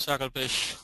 Kalpesh.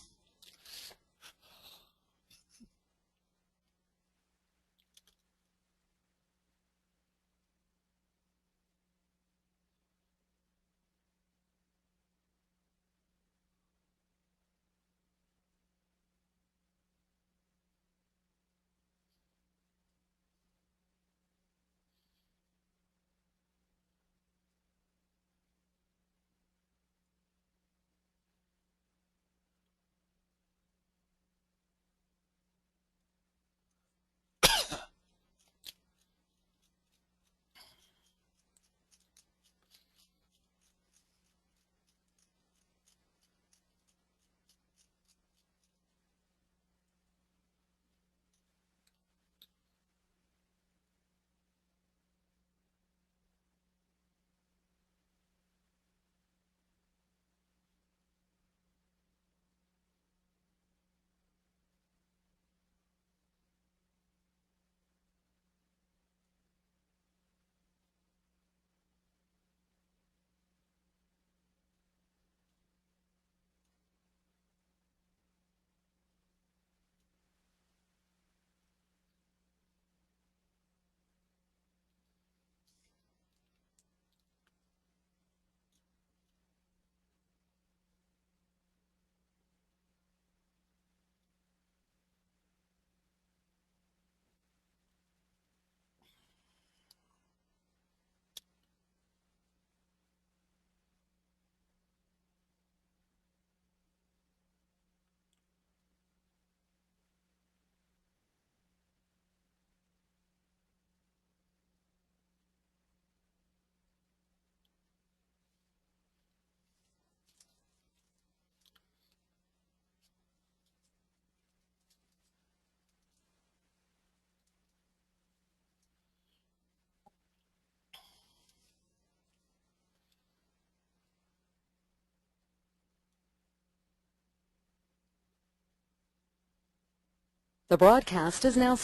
The broadcast is now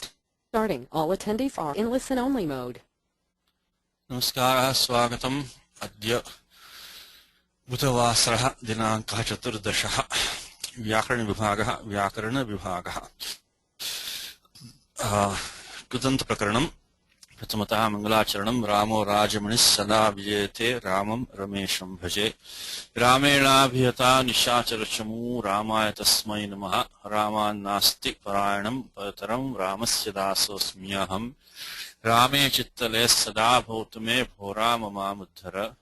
starting. All attendees are in listen-only mode. Namaskara, Swagatam. Adya Bhutavasraha Dinankaha Chaturdashaha Vyakarana Vibhagaha Kutanta Prakaranam Pratamataha Mangalacharanam Ramo Rajamanis Sada Vijayate Ramam Ramesham Bhaje Ramena Bhiyata Nishacharachamu Ramaya Tasmai Namaha Raman Nasti Parayanam Parataram Ramasya Dasosmiyaham Rame Chittale Sada Bhautame Bhorama Mamuddhara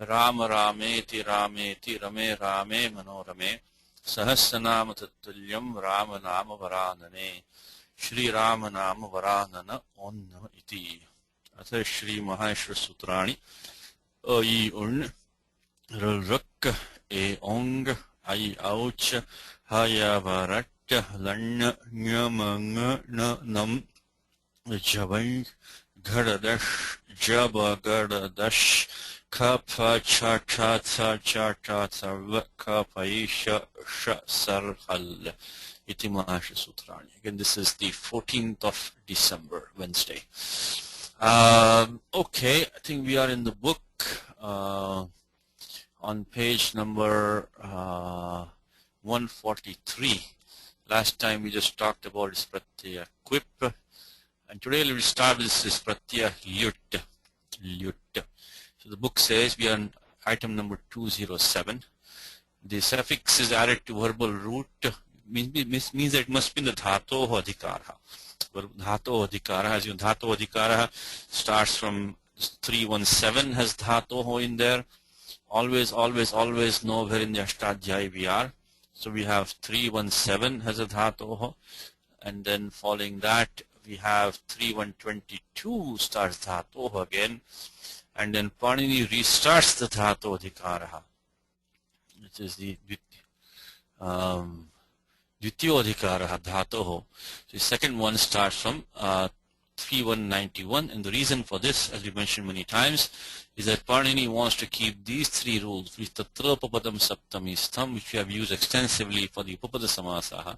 Rama Rameti Rameti Rame Rame Manorame Sahasranama Tattalyam Rama Nama Varanane Shri Rama Nama Varanana Onnama Iti Atha Shri Maheshwara Sutrani I Un Ruk E Ong I Ouch Haya Varak Lan Nyamang Nam Javang Garadash Jaba Garadash Kapa cha cha cha cha cha sarva kapaisha sha sarhal iti mahasha sutrani. Again, this is the 14th of December, Wednesday. Okay, I think we are in the book on page number 143. Last time we just talked about this pratyaya quip, and today we will start with this pratyaya lyut. So the book says we are on item number 207. The suffix is added to verbal root, means that it must be in the dhatoh adhikara. Dhatoh adhikara, as you know, dhatoh adhikara starts from 317, has dhatoh in there. Always know where in the Ashtadhyayi we are. So we have 317 has a dhatoh, and then following that we have 3122 starts dhatoh again. And then Panini restarts the dhatu adhikaraha, which is the Dvitiyo adhikaraha dhatoho. So the second one starts from 3191, and the reason for this, as we mentioned many times, is that Panini wants to keep these three rules, which tatra upapadam saptami stham, which we have used extensively for the upapada samasaha,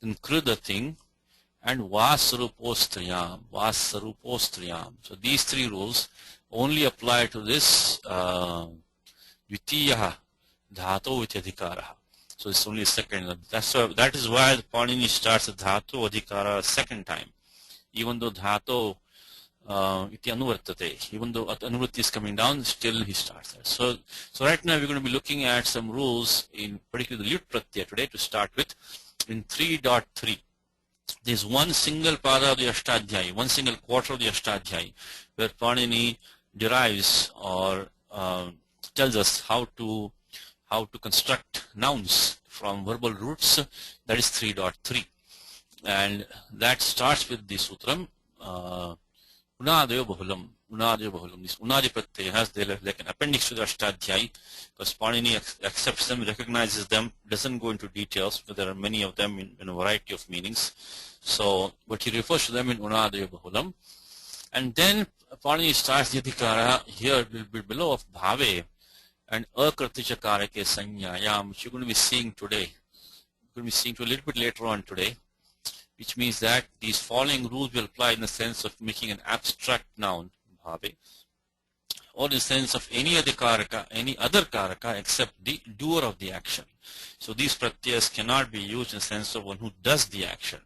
then kridating, and vasarupostriyam. So these three rules only apply to this Dvitiya dhatu ityadhikaraha. So it's only second. That is why the Panini starts with dhatu adhikara second time. Even though dhatu iti anuvartate, even though anuvritti is coming down, still he starts there. So right now we're going to be looking at some rules in particularly the Lyut Pratyaya today to start with. In 3.3, there's one single pada of the Ashtadhyayi, one single quarter of the Ashtadhyayi, where Panini derives or tells us how to construct nouns from verbal roots. That is 3.3, and that starts with the sutram Unadayo Bahulam. Unadayo Bahulam. This Unadi Pratyaya has like an appendix to the Ashtadhyayi, because Panini accepts them, recognizes them, doesn't go into details, because there are many of them in a variety of meanings. So, but he refers to them in Unadayo Bahulam. And then Panini starts the adhikara here below of bhave and akratichakarake sanyayam, which you're going to be seeing today. We're going to be seeing a little bit later on today, which means that these following rules will apply in the sense of making an abstract noun, bhave, or in the sense of any other karaka except the doer of the action. So these pratyas cannot be used in the sense of one who does the action,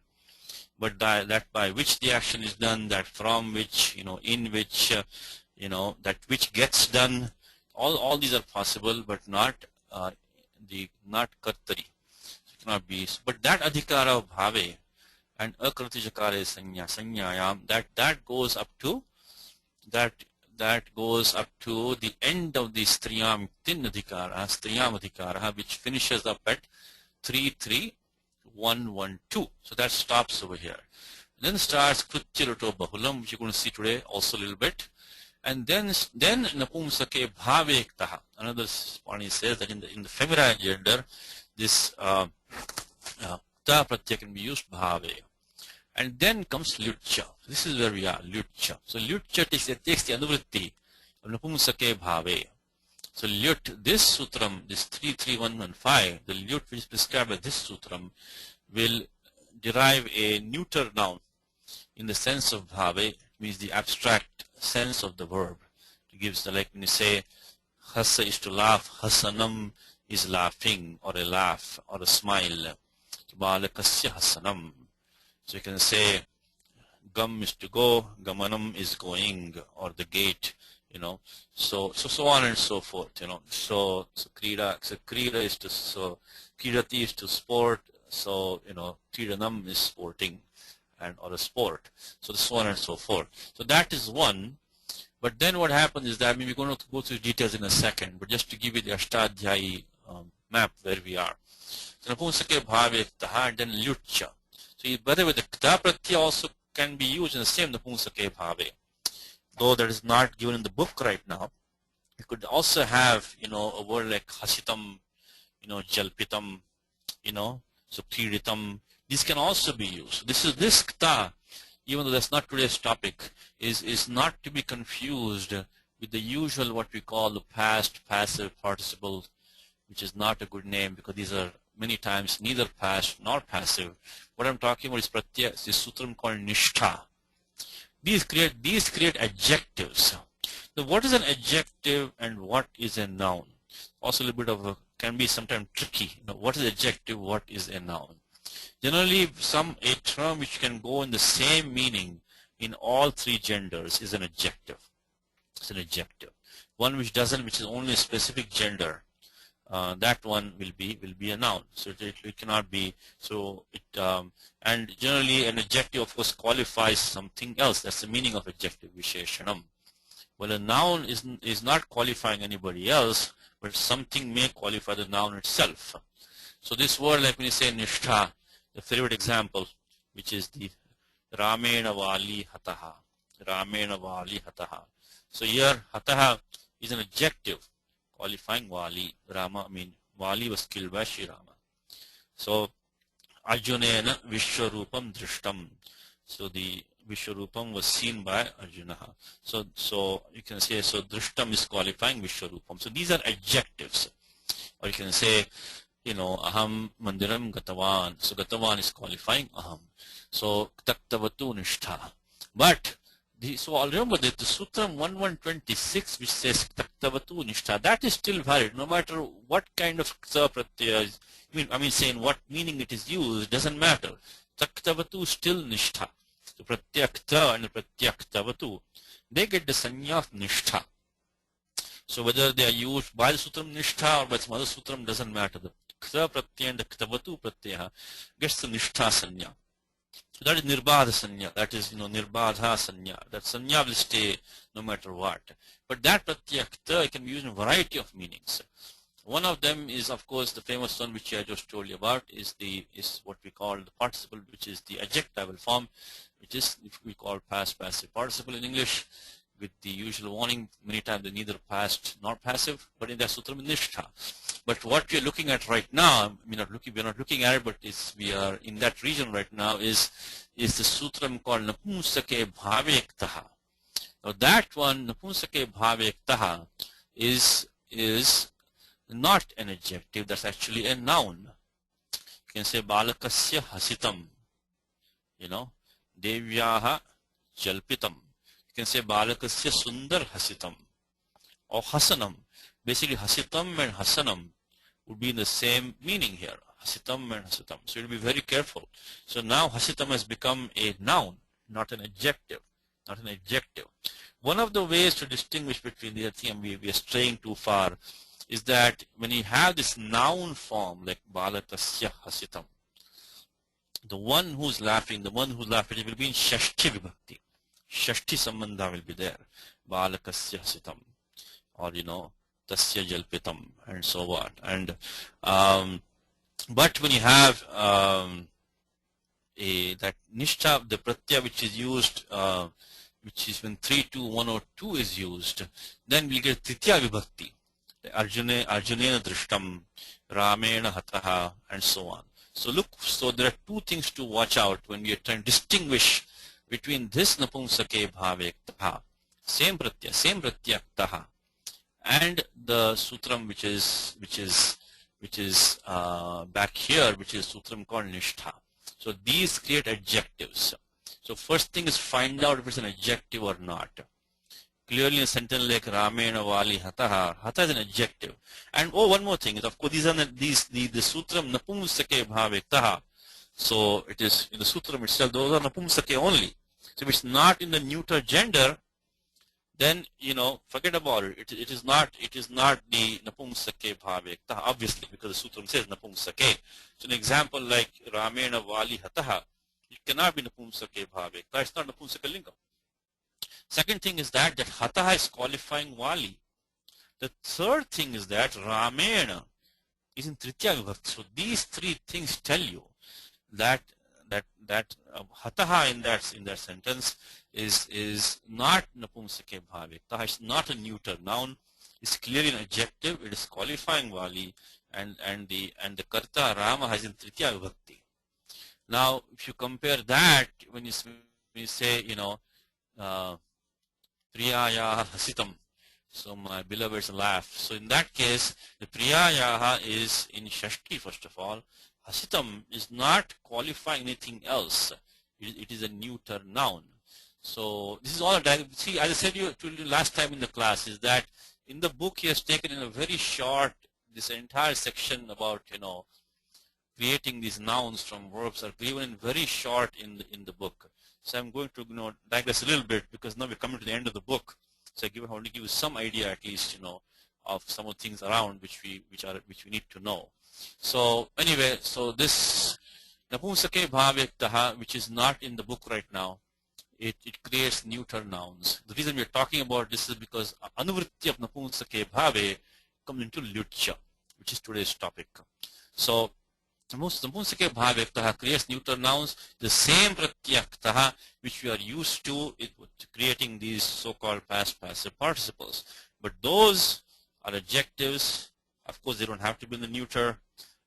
but that by which the action is done, that from which, in which, that which gets done. All these are possible, but not kartari. So it cannot be. But that adhikara of bhave and akratijakare sanyayam, that goes up to the end of the striyam adhikara, which finishes up at 33112. So that stops over here. Then starts krutyaruto bahulam, which you're going to see today also a little bit. And then napumsake bhavektaha. Another Panini says that in the feminine gender, this ta pratyaya can be used bhave. And then comes lyutcha. This is where we are, lyutcha. So lyutcha takes the anuvritti of napumsake bhave. So lyut, this sutram, this 33115, the lyut which is prescribed by this sutram, will derive a neuter noun in the sense of bhave, means the abstract sense of the verb. It gives like when you say hasa is to laugh, hasanam is laughing, or a laugh, or a smile. Balakasya hasanam. So you can say gam is to go, gamanam is going, or the gate, so on and so forth, So krida is to, so kridati is to sport, so kridanam is sporting, or a sport, so on and so forth. So that is one. But then what happens is that, we're going to go through details in a second, but just to give you the Ashtadhyayi map where we are. So napumsake bhave taha, and then lyutcha. So by the way, the kta pratyaya also can be used in the same napumsake bhave, though that is not given in the book right now. You could also have a word like hasitam, jalpitam, so kriditam. These can also be used. This kta, even though that's not today's topic, is not to be confused with the usual what we call the past passive participle, which is not a good name, because these are many times neither past nor passive. What I'm talking about is pratyaya, this sutram called nishtha. These create adjectives. Now, what is an adjective and what is a noun? Also a little bit of can be sometimes tricky. What is adjective? What is a noun? Generally, a term which can go in the same meaning in all three genders is an adjective. It's an adjective. One which doesn't, which is only a specific gender, that one will be a noun. So it cannot be. So and generally an adjective, of course, qualifies something else. That's the meaning of adjective, visheshanam. Well, a noun is not qualifying anybody else, but something may qualify the noun itself. So this word, like when you say nishtha, the favorite example, which is the Ramena Vali Hataha. Ramena Vali Hataha. So here Hataha is an adjective qualifying Vali. Vali was killed by Sri Rama. So Arjunena Vishwarupam Drishtam. So the Vishwarupam was seen by Arjuna. So you can say, so Drishtam is qualifying Vishwarupam. So these are adjectives. Or you can say, aham mandiram gatavan. So gatavan is qualifying aham. So taktavatu nishtha. But So I'll remember that the Sutram 1126, which says Taktavatu Nishtha, that is still valid no matter what kind of Kta Pratyaya is. I mean saying what meaning it is used doesn't matter. Taktavatu still Nishtha. The Pratyakta and the Pratyaktavatu, they get the Sanya of Nishtha. So whether they are used by the Sutram Nishtha or by some other Sutram doesn't matter. The Kta Pratyaya and the Ktavatu Pratyaya gets the Nishtha Sanya. So that is Nirbadha Sanya. That is, Nirbadha Sanya. That Sanya will stay no matter what. But that Pratyakta can be used in a variety of meanings. One of them is, of course, the famous one which I just told you about is what we call the participle, which is the adjectival form, which is we call past passive participle in English, with the usual warning, many times they're neither past nor passive, but in that Sutram Nishtha. But what we are looking at right now, we're not looking at it, but we are in that region right now, is the Sutram called Napumsake Bhavektaha. Now that one, Napumsake Bhavektaha, is not an adjective, that's actually a noun. You can say Balakasya Hasitam, Devyaha Jalpitam. You can say Balakasya Sundar Hasitam or Hasanam. Basically, Hasitam and Hasanam would be in the same meaning here. Hasitam and Hasitam. So you'll be very careful. So now Hasitam has become a noun, not an adjective. Not an adjective. One of the ways to distinguish between the other, we are straying too far, is that when you have this noun form like Balakasya Hasitam, the one who's laughing will be in Shashti Vibhakti. Shashti Sambandha will be there. Balakasya Hasitam. Or, Tasya Jalpitam and so on. And but when you have that Nishtha, the Pratyaya which is used, which is when 3, 2, 1 or 2 is used, then we get Tritya Vibhakti. Arjunena Drishtam, Ramena Hataha, and so on. So there are two things to watch out when we are trying to distinguish between this Napumsake Bhavektaha, same Pratyaktaha, and the Sutram which is back here, which is Sutram called Nishtha. So these create adjectives. So first thing is find out if it's an adjective or not. Clearly in a sentence like Ramena Vali Hataha, Hata is an adjective. And one more thing is, of course, these are the Sutram Napumsake Bhavektaha. So it is in the Sutram itself, those are Napumsake only. So if it's not in the neuter gender, then forget about it. It is not the Napumsake Bhavektaha, obviously, because the Sutram says Napumsake. So an example like Ramena Vali Hataha, it cannot be Napumsake Bhavektaha. It's not Napumsaka Lingam. Second thing is that Hataha is qualifying Vali. The third thing is that Ramena is in Tritya Vibhakti. So these three things tell you that Hataha in that sentence is not Napumsake Bhavektaha. It's not a neuter noun. It's clearly an adjective. It is qualifying Vali, and the Karta Rama has in Tritya Vibhakti. Now, if you compare that when you say Priyayaha Hasitam, so my beloveds laugh. So in that case, the Priyayaha is in Shashti first of all. Hasitam is not qualifying anything else. It is a neuter noun. So this is all see, as I said to you last time in the class, is that in the book he has taken in a very short, this entire section about creating these nouns from verbs are given very short in the book. So I'm going to digress a little bit because now we're coming to the end of the book. So I want to give you some idea at least of some of the things around which we need to know. So anyway, so this Napumsake Bhavektaha, which is not in the book right now, it creates neuter nouns. The reason we're talking about this is because Anuvritti of Napumsake Bhave comes into Lyutya, which is today's topic. So Napumsake Bhavektaha creates neuter nouns, the same Pratyaktaha which we are used to creating these so-called past passive participles. But those are adjectives. Of course, they don't have to be in the neuter,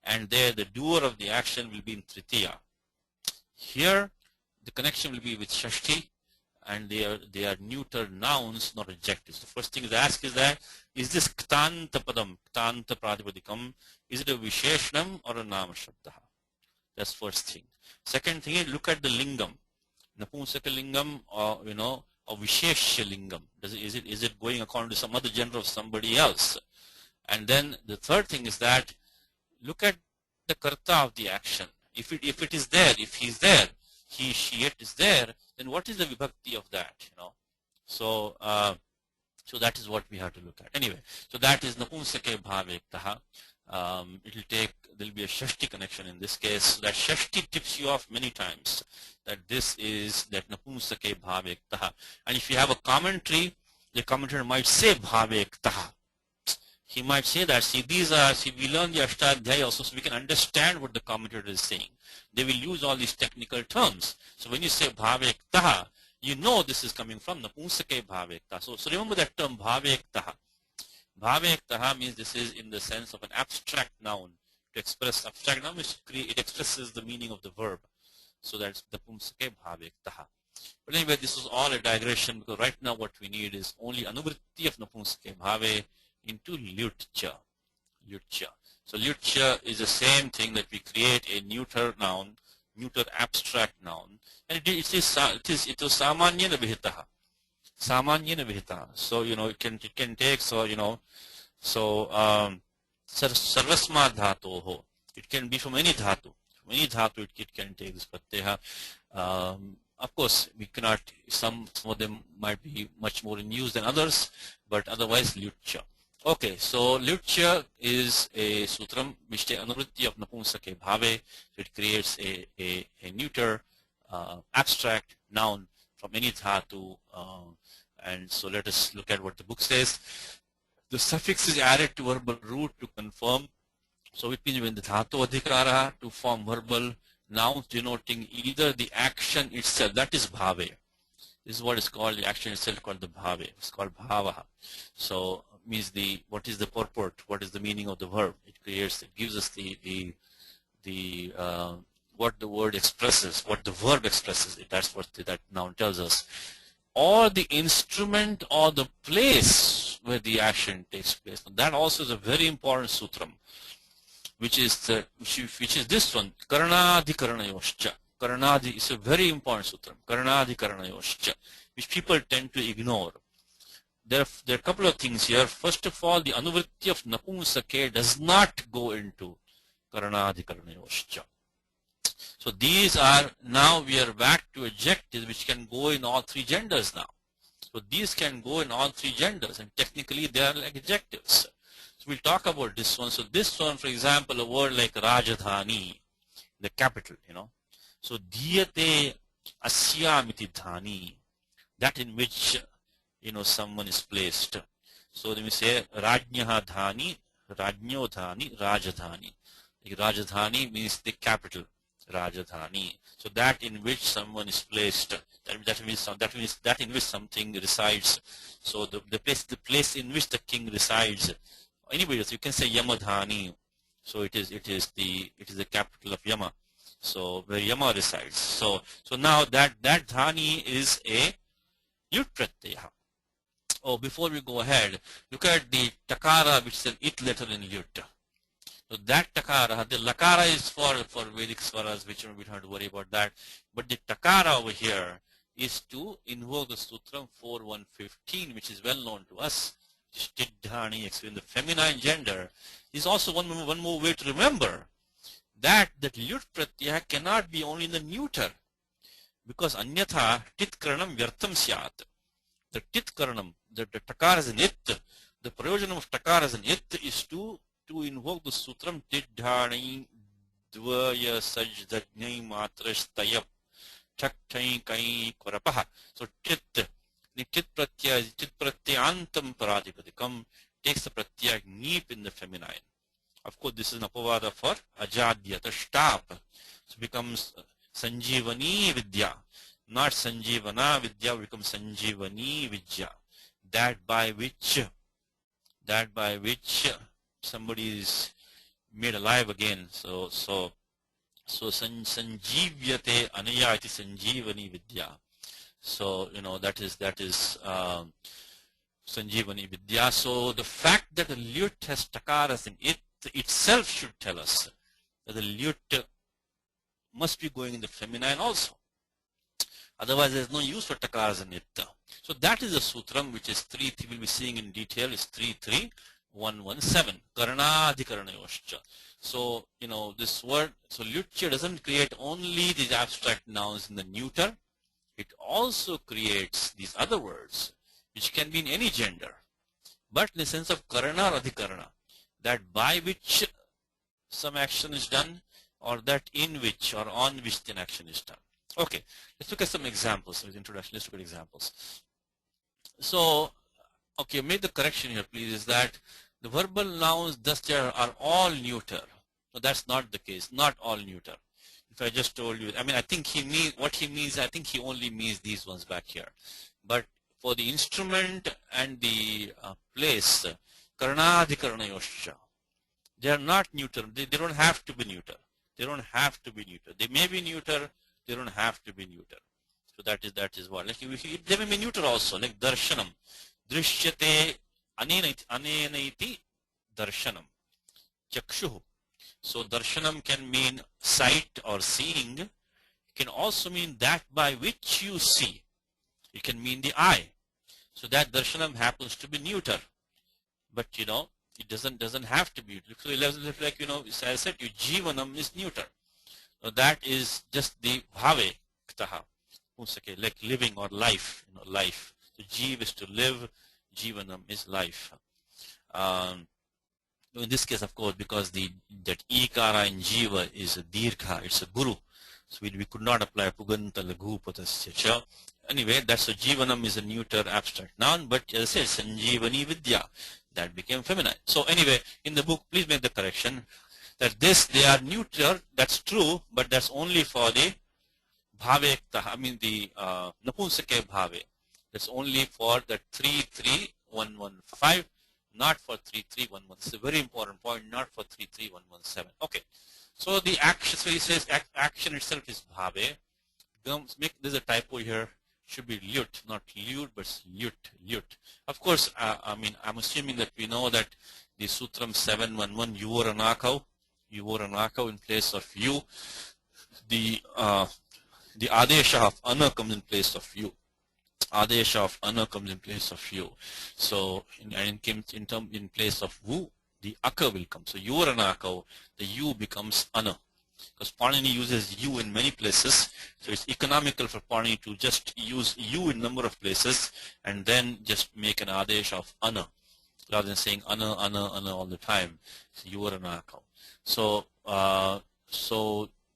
and there the doer of the action will be in Tritiya. Here, the connection will be with Shashti, and they are neuter nouns, not adjectives. The first thing to ask is that, is this Ktanta Padam, Ktanta Pratipadikam, is it a Visheshanam or a Nama Shabdaha? That's first thing. Second thing is, look at the Lingam. Napumsaka Lingam, or Visheshya Lingam? Is it going according to some other gender of somebody else? And then the third thing is that look at the karta of the action. If it is there, if he's there, he, she, it is there, then what is the vibhakti of that? So so that is what we have to look at. Anyway, so that is napumsake bhavektaha. There'll be a shashti connection in this case. So that shashti tips you off many times that this is that napumsake bhavektaha. And if you have a commentary, the commentator might say bhavektaha. He might say that, see, we learn the Ashtadhyaya also, so we can understand what the commentator is saying. They will use all these technical terms. So when you say bhavektaha, you know this is coming from napumsake bhavektaha. So remember that term bhavektaha. Bhavektaha means this is in the sense of an abstract noun. To express abstract noun, it expresses the meaning of the verb. So that's napumsake bhavektaha. But anyway, this was all a digression, because right now what we need is only anuvritti of napumsake bhave into lyutcha. So lyutcha is the same thing that we create a neuter noun, neuter abstract noun, and it is samanyena vihitaha. Samanyena vihitaha. So it can take sarvasma dhatoho. It can be from any dhatu. From any dhatu it can take this pratyaha. Of course, we cannot. Some of them might be much more in use than others, but otherwise lyutcha. Okay, so lyutcha is a sutram which takes anuvritti of napumsake bhave. So it creates a neuter abstract noun from any dhatu. And so let us look at what the book says. The suffix is added to verbal root to confirm. So it means when the dhatu adhikara to form verbal nouns denoting either the action itself, that is bhave. This is what is called, the action itself called the bhave. It's called bhavaha. So means what is the purport, what is the meaning of the verb. It gives us what the word expresses, what the verb expresses. That's what that noun tells us. Or the instrument or the place where the action takes place. And that also is a very important sutram, which is this one, karanadhikaranayoscha. Karanadhi is a very important sutram, karanadhikaranayoscha, which people tend to ignore. There are a couple of things here. First of all, the anuvritti of napumsake does not go into karanadhikaranayoscha. So these are, now we are back to adjectives which can go in all three genders now. So these can go in all three genders, and technically they are like adjectives. So we'll talk about this one. So this one, for example, a word like Rajadhani, the capital, So diyate asyamiti dhani, that in which someone is placed. So let me say Rajnyaha dhani, Rajnyo dhani, Rajadhani. Rajadhani means the capital, Rajadhani. So that in which someone is placed. That in which something resides. So the place in which the king resides. Anyway, so you can say Yamadhani. So it is the capital of Yama. So where Yama resides. So now that dhani is a yut pratyaya. Oh, before we go ahead, look at the takara, which is an it letter in yut. So that takara, the lakara is for Vedic swaras, which we don't have to worry about that. But the takara over here is to invoke the sutram 4.1.15, which is well known to us. Tiddhani, explain the feminine gender. Is also one more way to remember that yut pratyaya cannot be only in the neuter, because anyatha tit karanam vyartham syat. The tit karanam, the takara is an it. The prayojanam of takara as an it is to invoke the sutram tiddhani dvaya sajdajnai matrashtayap chaktai kai kvarapaha. So tit, the tit pratyantam paradipadikam takes the pratyaya neep in the feminine. Of course, this is an apavada for ajadyata, stop. So becomes sanjivani vidya. Not sanjivana vidya, becomes sanjivani vidya. That by which somebody is made alive again. So sanjivyate anaya iti sanjivani vidya. So that is sanjivani vidya. So the fact that the lyut has takaras in it itself should tell us that the lyut must be going in the feminine also. Otherwise, there is no use for takaras in it. So that is a sutram which is 3, we'll be seeing in detail, is 33117, Karanadhikaranayoscha. So, this word, so Lyutya doesn't create only these abstract nouns in the neuter, it also creates these other words, which can be in any gender, but in the sense of Karana or Adhikarana, that by which some action is done, or that in which or on which an action is done. Okay, let's look at some examples with introduction. Let's look at examples. So, okay, make the correction here, please, is that the verbal nouns thus there are all neuter. No, that's not the case, not all neuter. If I just told you, I mean, I think what he means, I think he only means these ones back here. But for the instrument and the place, Karanadhikaranayoscha, they are not neuter. They don't have to be neuter. They don't have to be neuter. They may be neuter. They don't have to be neuter. So that is what. Like they may be neuter also. Like darshanam, drishyate anenaiti darshanam, chakshuh. So darshanam can mean sight or seeing. It can also mean that by which you see. It can mean the eye. So that darshanam happens to be neuter. But it doesn't have to be. So like as I said, your jivanam is neuter. So that is just the bhave ktaha, like living or life. Life. So jiv is to live. Jivanam is life. In this case, of course, because that ikara in jiva is a dirgha, it's a guru. So we could not apply puganta laghu patasya. Anyway, that's so jivanam is a neuter abstract noun, but as I said, sanjivani vidya, that became feminine. So anyway, in the book, please make the correction that they are neuter, that's true, but that's only for the bhave, the napunsake bhave. That's only for the 33115, not for 33117. This is a very important point, not for 33117. Okay. So the action, so he says action itself is bhave. There's a typo here. Should be lyut, not lyut, but lyut. Of course, I'm assuming that we know that the Sutram 711, yuvoranakau in place of you. The Adesha of ana comes in place of you. Adesha of ana comes in place of you. So, in place of wu, the aka will come. So, yuvoranakau, the you becomes ana. Because Panini uses you in many places, so it's economical for Panini to just use you in number of places and then just make an adesh of ana, rather than saying ana all the time. So you are an akal. So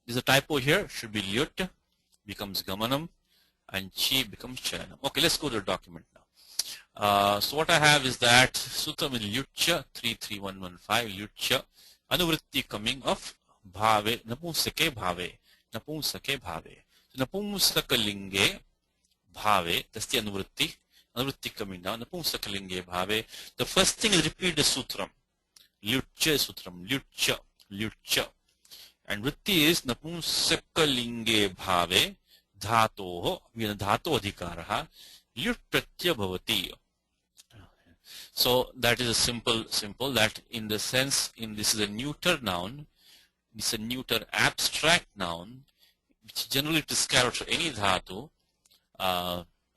there's a typo here. Should be lyut, becomes gamanam, and chi becomes chayanam. Okay, let's go to the document now. So what I have is that Sutram in lyutcha 33115 lyutcha anuvritti coming of bhave, napunsake bhave, napumsake bhave. So napumsakalinge bhave, that's the anuvritti coming down, napumsakalinge bhave. The first thing is repeat the sutram. Lyutcha sutram, lyutcha. And vritti is napumsakalinge bhave, dhatoho, dhato adhikaraha, lyut pratya bhavati. So that is a simple that in the sense, this is a neuter noun. It's a neuter abstract noun, which generally prescribes for any dhatu.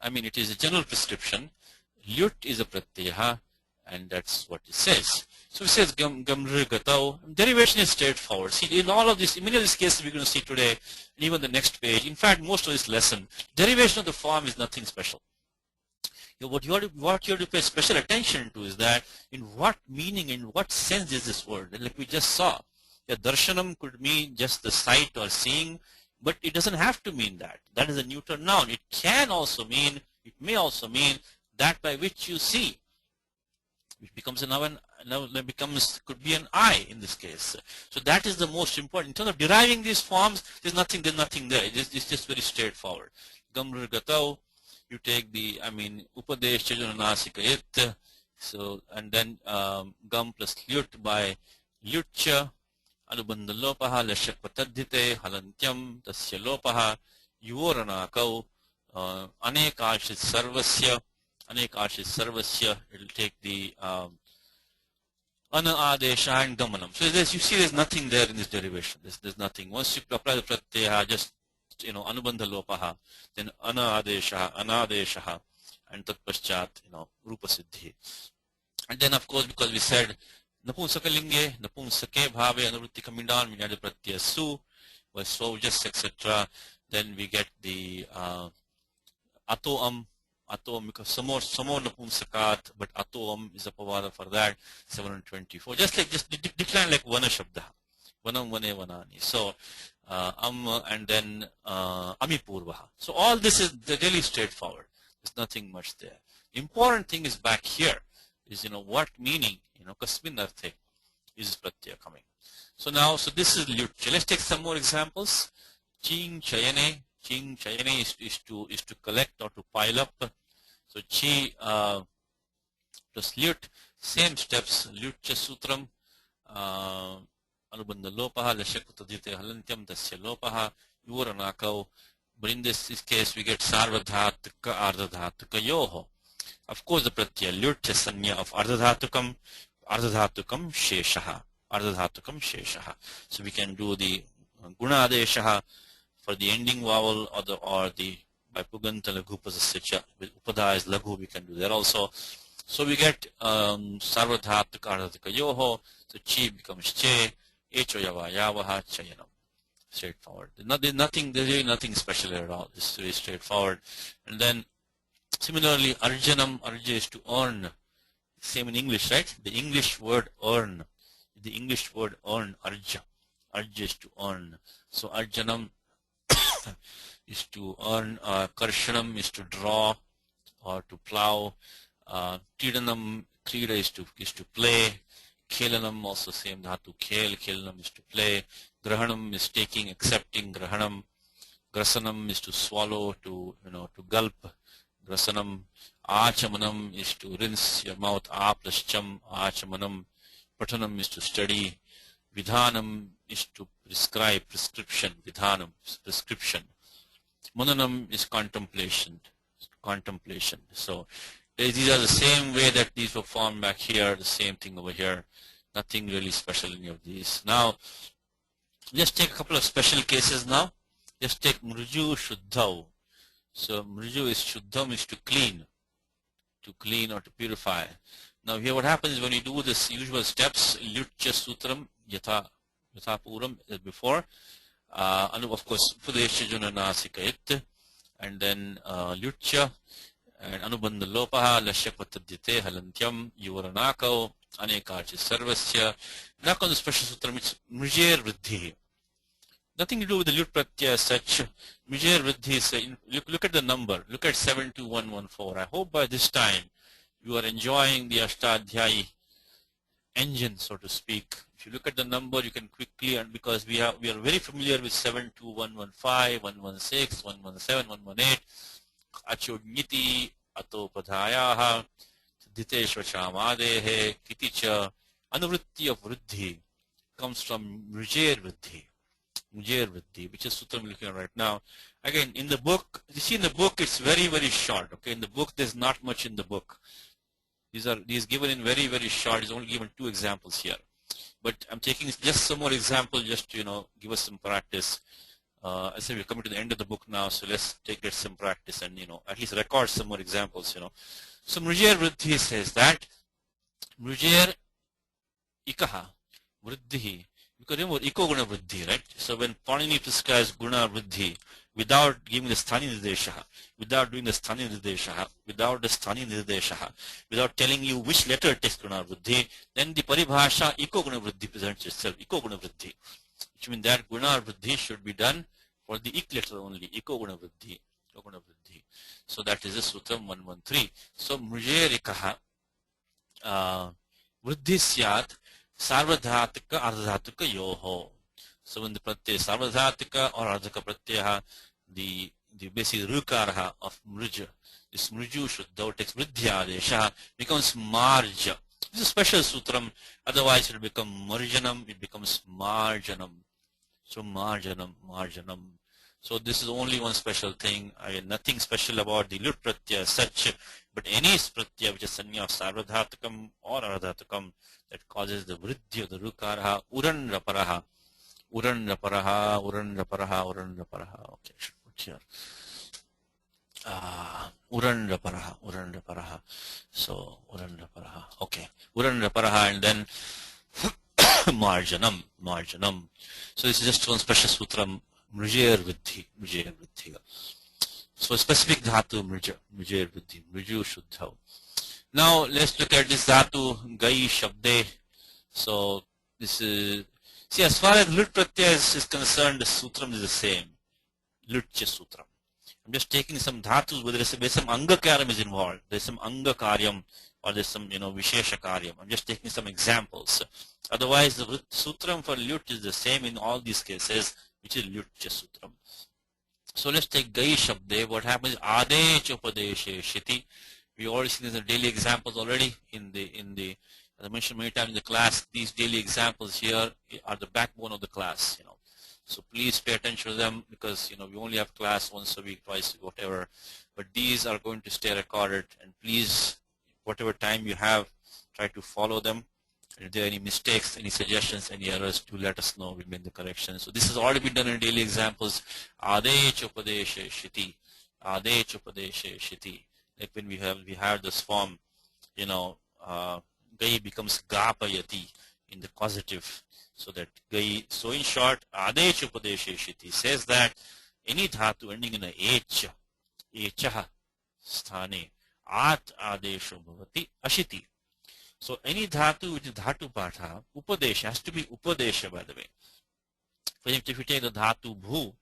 It is a general prescription. Lyut is a pratyaha, and that's what it says. So it says gamr gatau. Derivation is straightforward. See, in all of this, in many of these cases we're going to see today, and even the next page, in fact, most of this lesson, derivation of the form is nothing special. What you have to pay special attention to is that in what meaning, in what sense is this word? And like we just saw. Darshanam could mean just the sight or seeing, but it doesn't have to mean that. That is a neuter noun. It may also mean that by which you see, which becomes a noun, could be an eye in this case. So that is the most important. In terms of deriving these forms, there's nothing there. It's just very straightforward. Gamr gatau, you take the, upadesh chajananasikayit, so, and then gam plus lyut by lyutcha, Anubandha lopaha lashak patadhite halantyam tasya lopaha yuvoranakau anekashit sarvasya. It will take the ana adesha and gamanam. So you see there's nothing there in this derivation. There's nothing. Once you apply the pratyaya, just anubandha lopaha, then ana adesha, and tat paschat, rupa siddhi. And then of course, because we said napumsakalinge, napumsake bhave, anuvritti kamindan, vinyada pratyaya su, was so just etc. Then we get the atoam, because some more napumsakat, but atoam is a pavada for that, 724. Just decline like vana shabda, vanam vane vanani. So and then amipurvaha. So all this is really straightforward. There's nothing much there. Important thing is back here is what meaning kasmin arthe is pratyaya coming. So now this is lyutya. Let's take some more examples. Ching chayane. Ching chayane is to collect or to pile up. So chi plus lyut, same steps. Lyutya sutram anubandha lopaha lashakutadite halantyam tasya lopaha yuvaranakau. But in this case we get sarvadhatuka ardhadhatuka yoho. Of course the pratyaya lyutya sanya of ardhadhatukam sheshaha. Ardhadhatukam sheshaha. So we can do the guna adeshaha for the ending vowel or the by puganta laghu pasasya with upada is laghu, we can do that also. So we get sarvadhatuka ardhadhatuka yoho. So chi becomes che, echo yava yavaha chayanam. Straightforward. There's really nothing special at all. It's very straightforward. And then similarly, arjanam, arja is to earn. Same in English, right? The English word earn. The English word earn, arja. Arja is to earn. So arjanam is to earn. Karshanam is to draw or to plow. Kridanam, krida is to play. Khelanam also same dhatu. Khelanam is to play. Grahanam is taking, accepting. Grahanam. Grasanam is to swallow, to gulp. Grasanam. Achamanam is to rinse your mouth. A plus cham, achamanam. Patanam is to study. Vidhanam is to prescribe, prescription. Vidhanam, prescription. Mananam is contemplation. So these are the same way that these were formed back here, the same thing over here. Nothing really special in any of these. Now, just take a couple of special cases now. Just take mruju shuddhav. So mruju is shuddham is to clean or to purify. Now here what happens is when you do this usual steps, lyutya sutram yatha puram as before, of course pudesha juna nasika it, and then lyutya and anubandha lopaha lashyapatadyate halantyam yuvaranakau anekachi sarvasya. Now comes the special sutram, it's mrijer vriddhi. Nothing to do with the lyut pratyaya as such. Mrijer vriddhi is look at the number. Look at 72114. I hope by this time you are enjoying the Ashtadhyayi engine, so to speak. If you look at the number, you can quickly, and because we are very familiar with 72115, 116, 117, 118, Achodniti, Atopadhayaha, Dhiteshva Chamadehe, Kiticha, Anuvritti of Vriddhi comes from Mrijer Vriddhi. Which is sutram we're looking at right now. Again, in the book, you see in the book it's very, very short. Okay, in the book there's not much in the book. These given in very, very short. He's only given 2 examples here. But I'm taking just some more examples just to give us some practice. I said we're coming to the end of the book now, so let's get some practice and at least record some more examples. So Mrijer Vriddhi says that Mrijer Ikaha Vriddhi. Because remember, Iko Guna Vriddhi, right? So when Panini prescribes Guna Vriddhi without giving the Sthani Nirdeshaha, without doing the Sthani Nirdeshaha, without telling you which letter takes Guna Vriddhi, then the Paribhasha Iko Guna Vriddhi presents itself, Iko Guna Vriddhi. Which means that Guna Vriddhi should be done for the Ik letter only, Iko Guna Vriddhi. So that is the Sutram 113. So Mrijerikaha Vriddhi Syat Sarvadhatika Ardhadhatika Yoho. So when the pratyaya Sarvadhatika or Ardhaka pratyaya, the basic Rukaraha of Mrija, this Mriju Shuddha takes Vridhya Adesha, becomes Marja. This is a special sutram, otherwise it will become Marjanam, it becomes Marjanam. So Marjanam. So this is only one special thing. Nothing special about the Lut pratyaya as such, but any pratyaya which is sanya of Sarvadhatakam or Ardhatakam that causes the Vridhi of the Rukaraha, Uran Raparaha. Okay, I should put here. Urandraparaha. So Urandraparaha. Okay, Urandraparaha, and then Marjanam. So this is just one special sutram, Mrijair Vidhi. So specific dhatu, Mrijair Vidhi, Mriju Shuddha. Now let's look at this dhatu, Gai Shabde. So this is, see, as far as Lut Pratyaya is concerned, the sutram is the same. Lutcha sutram. I'm just taking some dhatus where there's some anga karyam is involved. There's some anga karyam or there's some, vishesha karyam. I'm just taking some examples. Otherwise, the sutram for lut is the same in all these cases, which is lutcha sutram. So let's take gai shabde. What happens? Adech upadeshe shiti. We already seen the daily examples already in the as I mentioned many times in the class. These daily examples here are the backbone of the class. So please pay attention to them because we only have class once a week, twice, whatever. But these are going to stay recorded, and please, whatever time you have, try to follow them. And if there are any mistakes, any suggestions, any errors, do let us know. We'll make the correction. So this has already been done in daily examples. Adech upadeshe shiti. Adech upadeshe shiti. Like when we have this form, gai becomes gapayati in the causative. So that gai, so in short, Adech Upadeshe Shiti says that any dhatu ending in a echaha sthane, at adesho bhavati ashiti. So any dhatu which is dhatu patha, upadesha has to be upadesha, by the way. For example, if you take the dhatu bhu,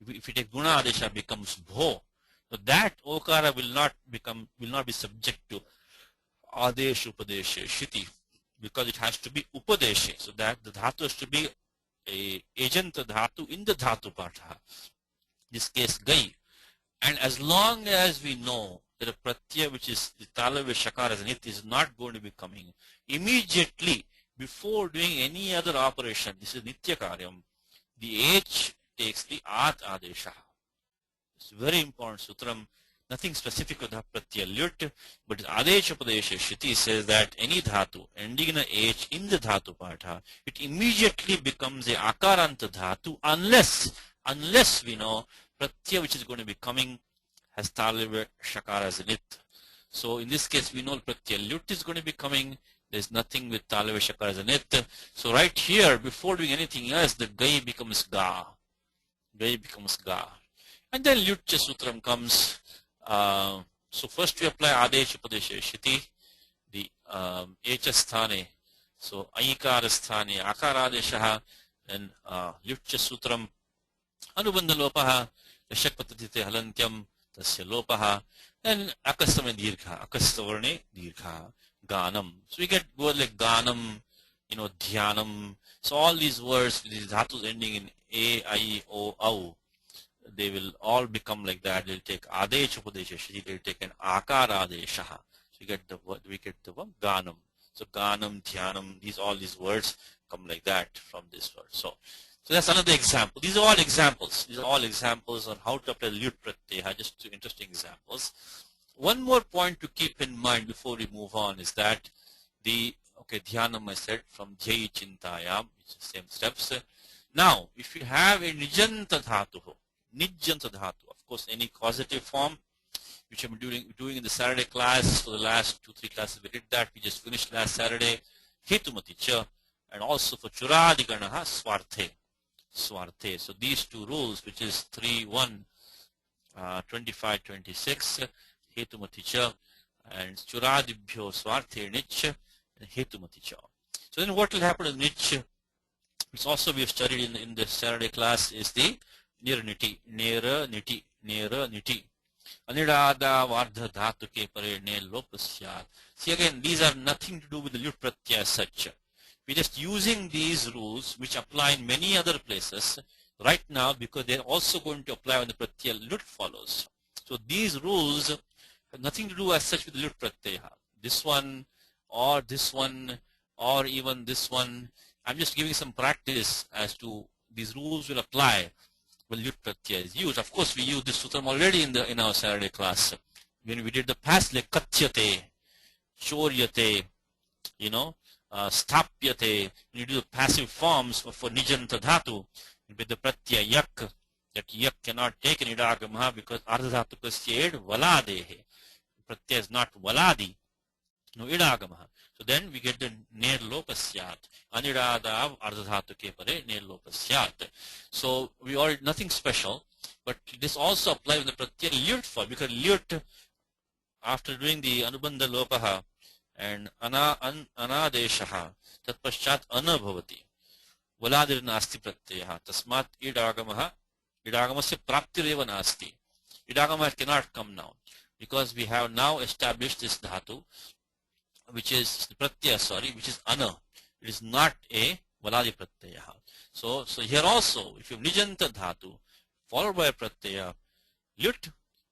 if you take guna adesha becomes bho, so that okara will not be subject to adesh upadeshe shiti, because it has to be upadeshe, so that the dhatu has to be a agent dhatu in the dhatu patha, this case gai. And as long as we know that a pratyaya which is the talave shakar as nit is not going to be coming immediately before doing any other operation, this is nitya karyam, the h takes the at adesha. It's very important sutram. Nothing specific with the pratyaya lut, but adesha padesha shruti says that any dhatu ending in a h in the dhatu patha, it immediately becomes a akaranta dhatu unless we know pratyaya which is going to be coming has talave shakara as a nit. So in this case we know pratyaya lut is going to be coming. There's nothing with talave shakara as a nit. So right here, before doing anything else, the gai becomes ga. Gai becomes ga. And then lutcha sutram comes. So first we apply adesha padesha shiti, the echa sthane, so aikara sthane akara adesha, and lutcha sutram anubandha lopaha lashak patadite halantyam tasya lopaha, and akastame dirgha, akastavarne dirgha, ganam. So we get words like ganam, dhyanam. So all these words, these dhatus ending in a, I, o, au, they will all become like that. They'll take adesha upadesha shiti, they'll take an akara adesha. So we get the word ganam. So ganam, dhyanam, all these words come like that from this word. So that's another example. These are all examples. These are all examples on how to apply lut pratyaya, just two interesting examples. One more point to keep in mind before we move on is that dhyanam I said from jai chintayam, which is same steps. Now, if you have a nijanta dhatu, of course, any causative form, which I'm doing in the Saturday class. For the last 2-3 classes we did that. We just finished last Saturday. Hetumati cha, and also for churadiganaha swarte. So these two rules, which is 3:1, 25:26, hetumati cha, and churadibhyo swarte nich, and hetumati cha. So then what will happen in nich, which also we have studied in the Saturday class, is the nirniti, nera niti. Anidada vardha dhatu ke pare ne lopasyat. See again, these are nothing to do with the lut pratyaya as such. We're just using these rules which apply in many other places right now because they're also going to apply when the pratyaya lut follows. So these rules have nothing to do as such with the lut pratyaya. This one or even this one. I'm just giving some practice as to these rules will apply when lut pratyaya is used. Of course, we used this sutram already in our Saturday class when we did the past, like katyate, choryate, stapyate. When you do the passive forms for nijanta dhatu with the pratyaya yak, that yak cannot take an idagama because ardhadhatukasya ed valadehe. Pratyaya is not valadi, no idagama. So then we get the ner lopasyat. Aniradav ardhadhatuke pare ner lopasyat. So we already nothing special, but this also applies when the pratyaya lyut for, because lyut after doing the anubandha lopaha and anadeshaha tat paschat ana bhavati. Valadir nasti pratyaya tasmat idagamaha idagamasya praptireva nasti. Idagama cannot come now because we have now established this dhatu, which is pratyaya, sorry, which is ana. It is not a valadi pratyaya. So here also, if you have nijanta dhatu followed by a pratyaya lyut,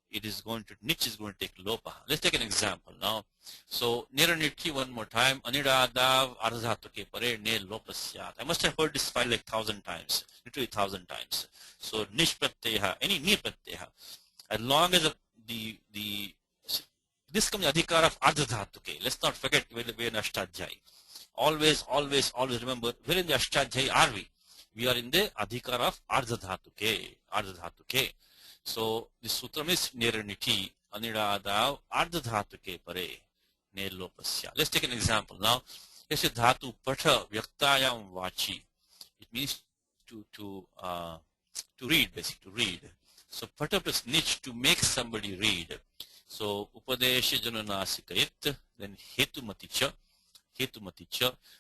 it is going to nich is going to take lopa. Let's take an example now. So niraniti one more time. Aniradav ardhatuke pare ne lopasyat. I must have heard this file like 1,000 times, literally 1,000 times. So nish pratyaya, any ni pratyaya, as long as this comes the adhikar of ardhatuke. Let's not forget we're in Ashtadhyayi. Always remember, where in the Ashtadhyayi are we? We are in the adhikar of ardhatuke. So this sutram is niraniti aniradav ardhadhatuke pare ne lopasya. Let's take an example now. Let's say dhatu patha vyaktayam vachi. It means to read, basically to read. So patha plus nich, to make somebody read. So upadesha jananasikayit, then hetumaticha.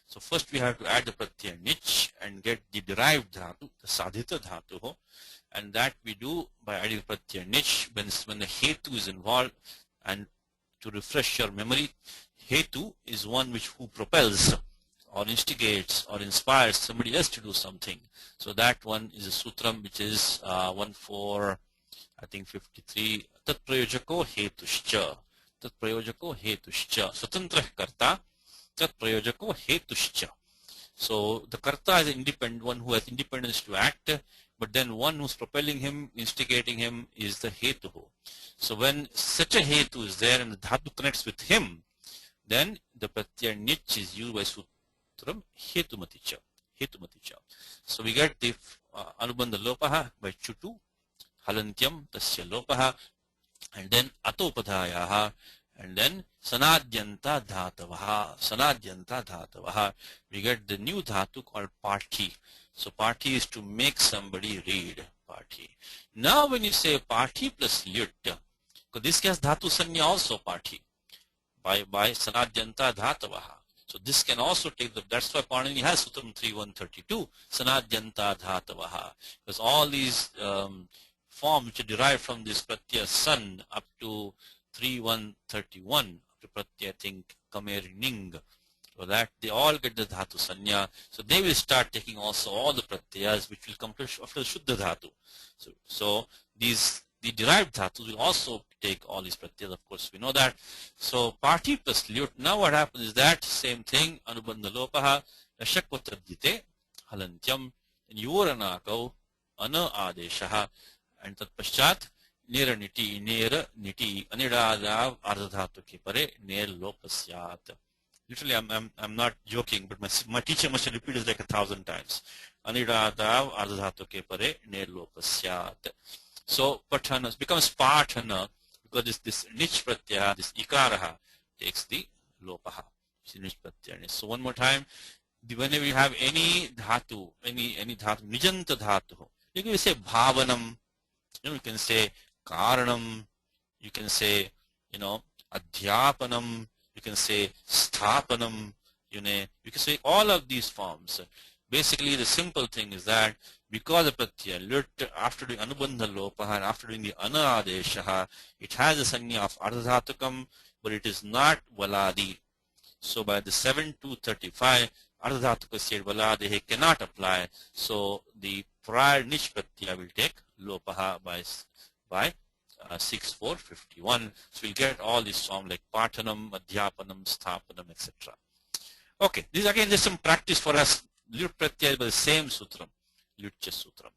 So first we have to add the pratyaya nich and get the derived dhatu, the sadhita dhatu, and that we do by adding pratyaya nich when the hetu is involved. And to refresh your memory, hetu is one who propels or instigates or inspires somebody else to do something. So that one is a sutram which is 53. Tat prayojako hetushcha. Swatantra karta. Tat prayojako hetushcha. So the karta is independent, one who has independence to act, but then one who's propelling him, instigating him is the hetu. So when such a hetu is there and the dhatu connects with him, then the pratyaya nich is used by sutram hetumaticha. So we get the anubandha lopaha by chutu, halantyam tasya lopaha, and then atopadhayaha, and then sanadyanta dhatavaha. We get the new dhatu called parthi. So parthi is to make somebody read. Parthi. Now when you say parthi plus lyut, because this has dhatu sanya also parthi by sanadyanta dhatavaha. So this can also take that's why Panini has sutram 3.132 sanadyanta dhatavaha, because all these forms which are derived from this pratyaya san up to 3.131 to pratyaya think kamerining, so that they all get the dhatu sanya. So they will start taking also all the pratyayas which will come after the shuddha dhatu. So the derived dhatus will also take all these pratyayas, of course we know that. So parthi plus lyut. Now what happens is that same thing, anubandha lopaha, rashakvatadite, halantyam, and yoranakau, ana adeshaha, and tat paschat niraniti, aniradav ardhadhatuke pare ner lopasyat. Literally, I'm not joking, but my teacher must have repeated it like 1,000 times. Aniradav ardhadhatuke pare ner lopasyat. So patana becomes patana because this nich pratyaya, this ikaraha, takes the lopaha. Nich pratyaya. So one more time, whenever you have any dhatu, any dhatu, nijanta dhatu, you can say bhavanam, you can say karanam, you can say, adhyapanam, you can say sthapanam, you can say all of these forms. Basically, the simple thing is that because the pratyaya lyut, after doing anubandha lopaha and after doing the ana adeshaha, it has a sanya of ardhadhatukam, but it is not valadi. So by the 7.235, ardhadhatukasya valadehe cannot apply. So the prior nich pratyaya will take lopaha by 6.451. So we'll get all these forms like patanam, adhyapanam, sthapanam, etc. Okay, this is again just some practice for us. Lyut pratyaya by the same sutram, lyutcha sutram.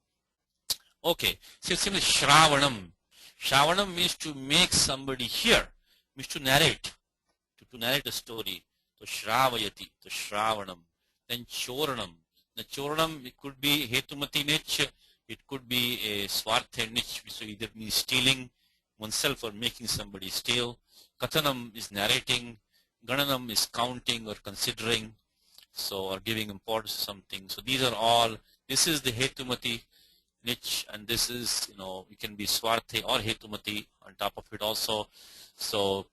Okay, so simply shravanam. Shravanam means to make somebody hear, means to narrate, to narrate a story. So shravayati, so shravanam. Then choranam. The choranam, it could be hetumati nich, It could be a swarthe nich, so either means stealing oneself or making somebody steal. Kathanam is narrating. Gananam is counting or considering, so or giving importance to something. So these are all, this is the hetumati nich, and this is, it can be swarthe or hetumati on top of it also. So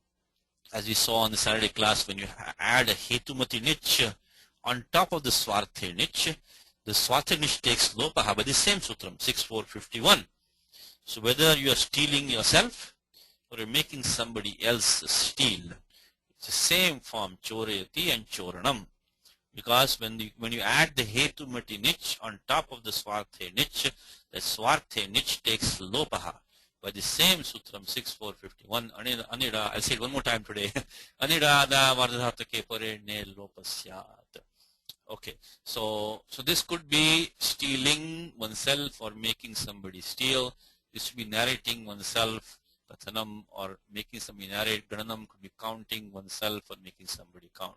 as we saw in the Saturday class, when you add a hetumati nich on top of the swarthe nich, the swarthe nich takes lopaha by the same sutram, 6.451. So whether you are stealing yourself or you're making somebody else steal, it's the same form, chorayati and choranam. Because when you add the hetumati nich on top of the swarthe nich, the swarthe nich takes lopaha by the same sutram, 6.451. Anida, I'll say it one more time today. Anidada vardhatake pare ne lopasyat. Okay, so this could be stealing oneself or making somebody steal. This should be narrating oneself, kathanam, or making somebody narrate. Gananam could be counting oneself or making somebody count.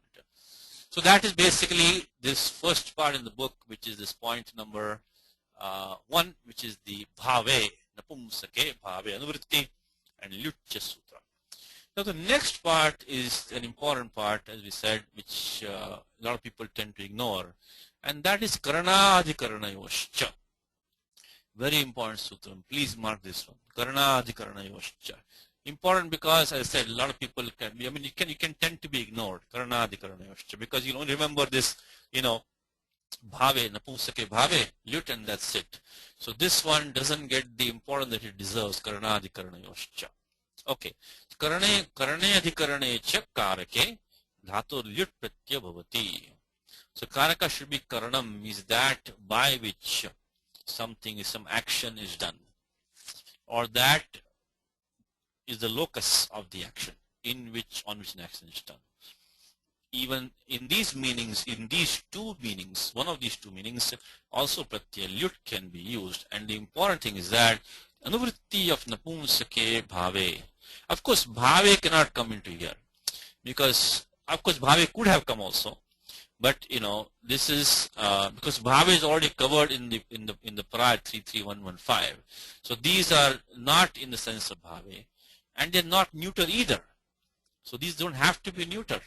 So that is basically this first part in the book, which is this point number 1, which is the bhave, napumsake, bhave anuvritti, and lyutya sutra. Now the next part is an important part, as we said, which a lot of people tend to ignore, and that is karanadhikaranayoscha. Very important sutram. Please mark this one. Karanadhikaranayoscha. Important because, as I said, a lot of people can be, you can tend to be ignored. Karanadhikaranayoscha, because you don't remember this, bhave, napumsake bhave, lyut, and that's it. So this one doesn't get the importance that it deserves. Karanadhikaranayoscha. Okay. Karane adhikarane cha karake dhatu lyut pratyaya bhavati. So karaka should be karanam, means that by which some action is done, or that is the locus of the action on which an action is done. Even in these meanings, one of these two meanings, also pratyaya lyut can be used. And the important thing is that anuvritti of napumsake bhave. Of course, bhave cannot come into here, because of course bhave could have come also, but this is because bhave is already covered in the prior 33115. So these are not in the sense of bhave, and they're not neuter either. So these don't have to be neuter.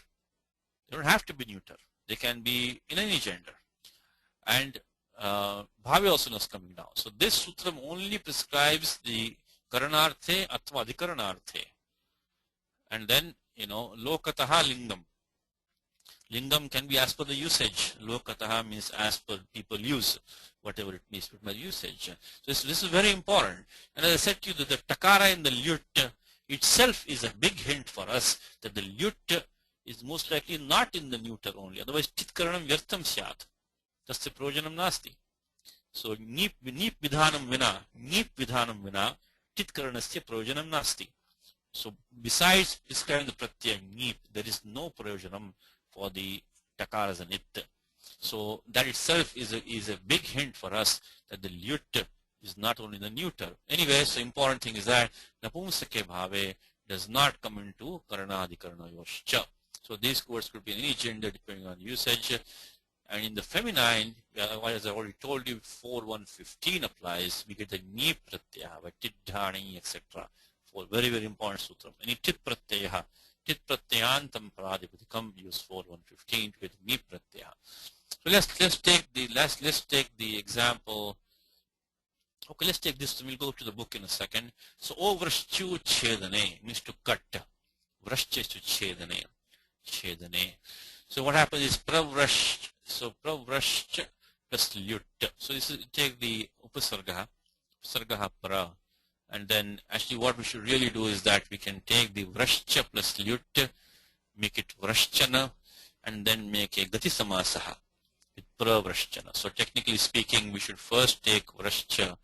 They don't have to be neuter. They can be in any gender. And bhave also is coming down. So this sutram only prescribes the karanarthe atva adhikaranarthe. And then, lokataha lingam. Lingam can be as per the usage. Lokataha means as per people use, whatever it means, per usage. So this is very important. And as I said to you, that the takara in the lyut itself is a big hint for us that the lyut is most likely not in the neuter only. Otherwise, titkaranam vyartham syat. Tasya projanam nasti. So nip vidhanam vina, titkaranasya projanam nasti. So besides describing the pratyaya nip, there is no projanam for the takaras and it. So that itself is a big hint for us that the lyut is not only the neuter. Anyway, so important thing is that napumsake bhave does not come into karanadhikaranayoscha. So these words could be in any gender depending on usage. And in the feminine, as I already told you, 4.115 applies. We get the ni pratyaya, tit dhani, etc. For very, very important sutram. Any tit pratyaya, tit pratyayantam pradipati, use 4.115 to get ni pratyaya. So let's take the example. Okay, let's take this. We'll go to the book in a second. So, vrashchu chedane means to cut. Vrashcha is to chedane. So what happens is pravrash. So pravrash plus lyut. So this is, take the upasarga pra, and then actually what we should really do is that we can take the vrashcha plus lyut, make it vrashchana, and then make a gati samasaha with pravrashchana. So technically speaking, we should first take vrashcha,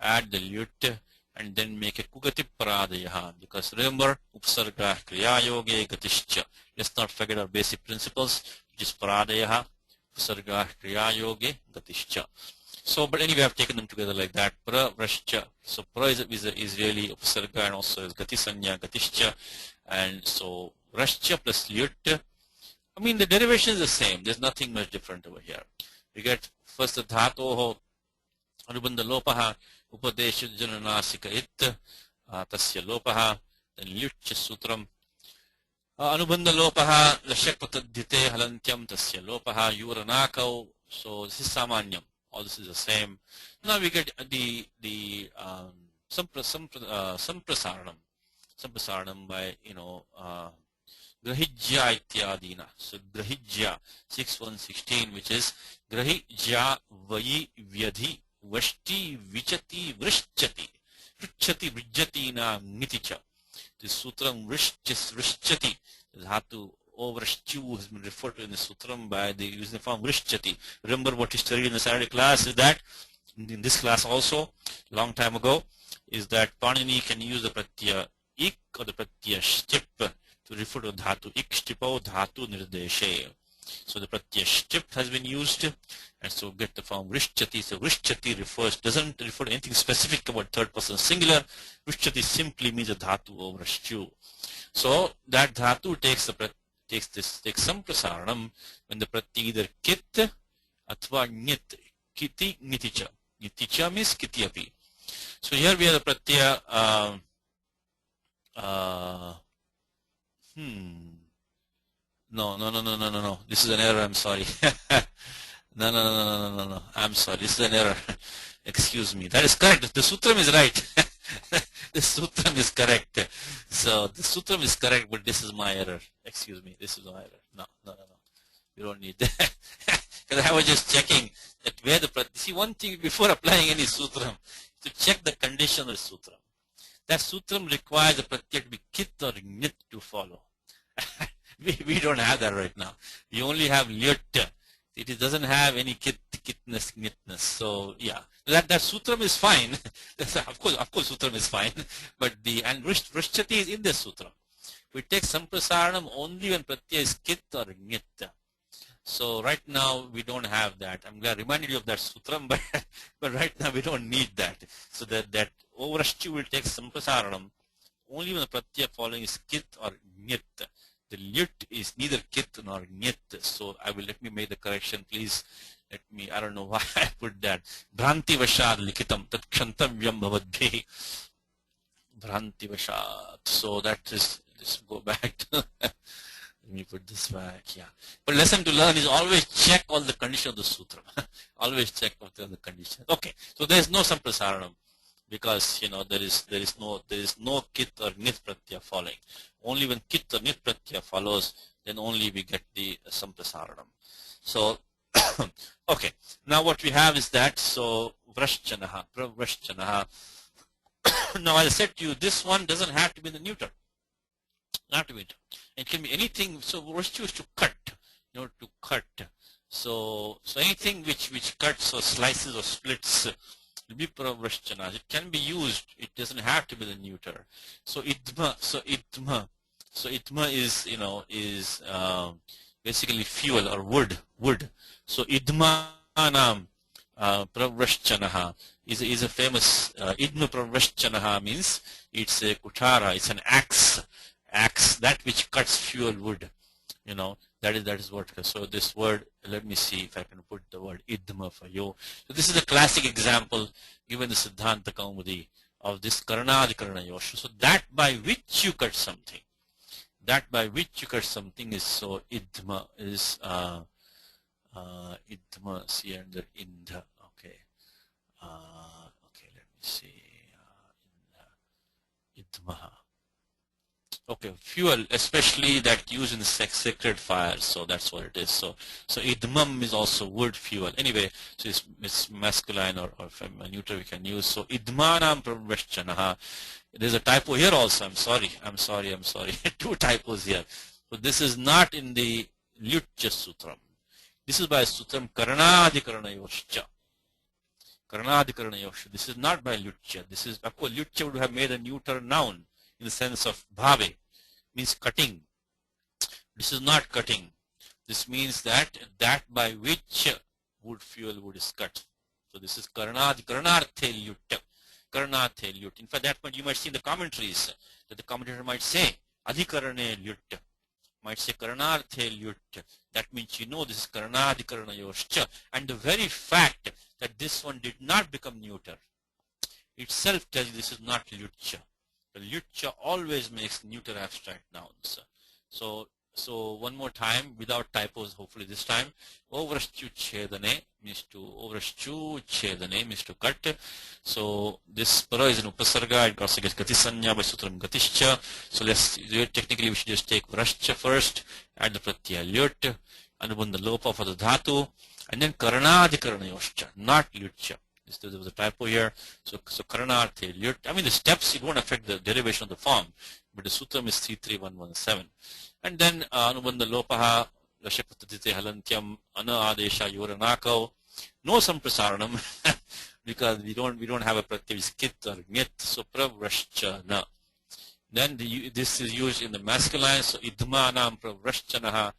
add the lyut, and then make a kugati paradayaha, because remember upsarga kriya yoge gatishcha. Let's not forget our basic principles, which is paradayaha, upsarga kriya yoge gatishcha. So but anyway, I've taken them together like that. Pra vrashcha. So pra is really upsarga and also is gati sanya gatishcha, and so vrashcha plus lyut. I mean the derivation is the same. There's nothing much different over here. We get first the dhatoho Anubandha lopaha upadesha jananasika it tasya lopaha. Then Lyutya sutram. Anubandha lopaha lashakpatadhyate halantyam tasya lopaha yuranakau. So this is samanyam. All this is the same. Now we get the samprasaranam. Samprasaranam by grahijya ityadina. So grahijya 6.1.16, which is grahijya vayi vyadhi vashti vichati vrishchati vrishchati vrijjatina niticha. This sutram vrishchati, the dhatu overshtew has been referred to in the sutram by the using the form vrishchati. Remember what you studied in the Saturday class is that, in this class also, long time ago, is that Panini can use the pratyaya ik or the pratyaya shtip to refer to dhatu ik shtipo dhatu nirdeshe. So the pratyaya shtip has been used, and so get the form vrishchati. So vrishchati doesn't refer to anything specific about third person singular. Vrishchati simply means a dhatu overshtew. So that dhatu takes samprasaranam when the pratyaya either kit athva nyit. Kiti niticha. Niticha means kiti api. So here we have the pratyaya No. This is an error. I'm sorry. No. I'm sorry. This is an error. Excuse me. That is correct. The sutram is right. The sutram is correct. So the sutram is correct, but this is my error. Excuse me. This is my error. No. You don't need that. Because I was just checking that where the pratyaya. See, one thing before applying any sutram, to check the condition of the sutram. That sutram requires the pratyaya to be kit or nit to follow. We don't have that right now. We only have lyut. It doesn't have any kitness, nitness. So yeah, that sutram is fine. of course sutram is fine. But and vrishchati is in the sutram. We take samprasaranam only when pratyaya is kit or nit. So right now we don't have that. I'm glad I reminded you of that sutram, but right now we don't need that. So that overshtew will take samprasaranam only when the pratyaya following is kit or nyat. The lyut is neither kit nor nyat. So let me make the correction, please. I don't know why I put that. Bhranti vashad likitam tat kshantavyam bhavadbhi. Bhranti vashad. So that is, just go back to let me put this back, yeah. But lesson to learn is always check all the conditions of the sutra. Always check all the conditions. Okay, so there is no samprasaranam because there is no kit or nit pratyaya following. Only when kit or nit pratyaya follows, then only we get the samprasaranam. So okay, now what we have is that vrashchanaha, pravrashchanaha. Now as I said to you, this one doesn't have to be in the neuter. Not to be. It can be anything. So vrashchu is to cut, to cut. So anything which cuts or slices or splits will be pravrashchana. It can be used. It doesn't have to be the neuter. So idma. So idma is basically fuel or wood. So idmanam pravrashchanaha is a famous idma pravrashchanaha means it's a kuthara. It's an axe that which cuts fuel wood, that is what. So this word, let me see if I can put the word idma for you. So this is a classic example given the Siddhanta Kaumudi of this karanadikarana yosha. So that by which you cut something, is so idma is idma, see under indha. Okay, let me see idma. Okay, fuel, especially that used in the sacred fire. So that's what it is. So idmam is also wood fuel. Anyway, so it's masculine or neuter we can use. So idmanam pravrashchanaha. There's a typo here also. I'm sorry. Two typos here. So this is not in the Lyutya Sutram. This is by Sutram Karanadikarana Yoscha. This is not by Lyutya. This is, of course, Lyutya would have made a neuter noun in the sense of bhave, means cutting. This is not cutting. This means that by which fuel wood is cut. So this is karanarthe lyut. In fact, that point you might see in the commentaries that the commentator might say adhikarane lyut. might say karanarthe lyut. That means you know this is karanadikaranayoshcha. And the very fact that this one did not become neuter itself tells you this is not lyutcha. The lyutcha always makes neuter abstract nouns. So one more time without typos, hopefully this time. Overashchu chedane means to overashchu chedane means to cut. So this para is an upasarga. It also gets gatisanya by sutram gatischa. So let's do it. Technically we should just take vrashcha first, add the pratyaya lyut, anubandha lopa for the dhatu, and then karanadikaranayoscha, not lyutcha. There was a typo here. So karanarthe lyut. I mean the steps, it won't affect the derivation of the form, but the sutram is 33117. And then anubandha lopaha lashapatadite halantyam ana adesha yoranakau. No samprasaranam because we don't have a pratyay skit or nyet. So pravrashchana. Then this is used in the masculine. So idmanam pravrashchanaha,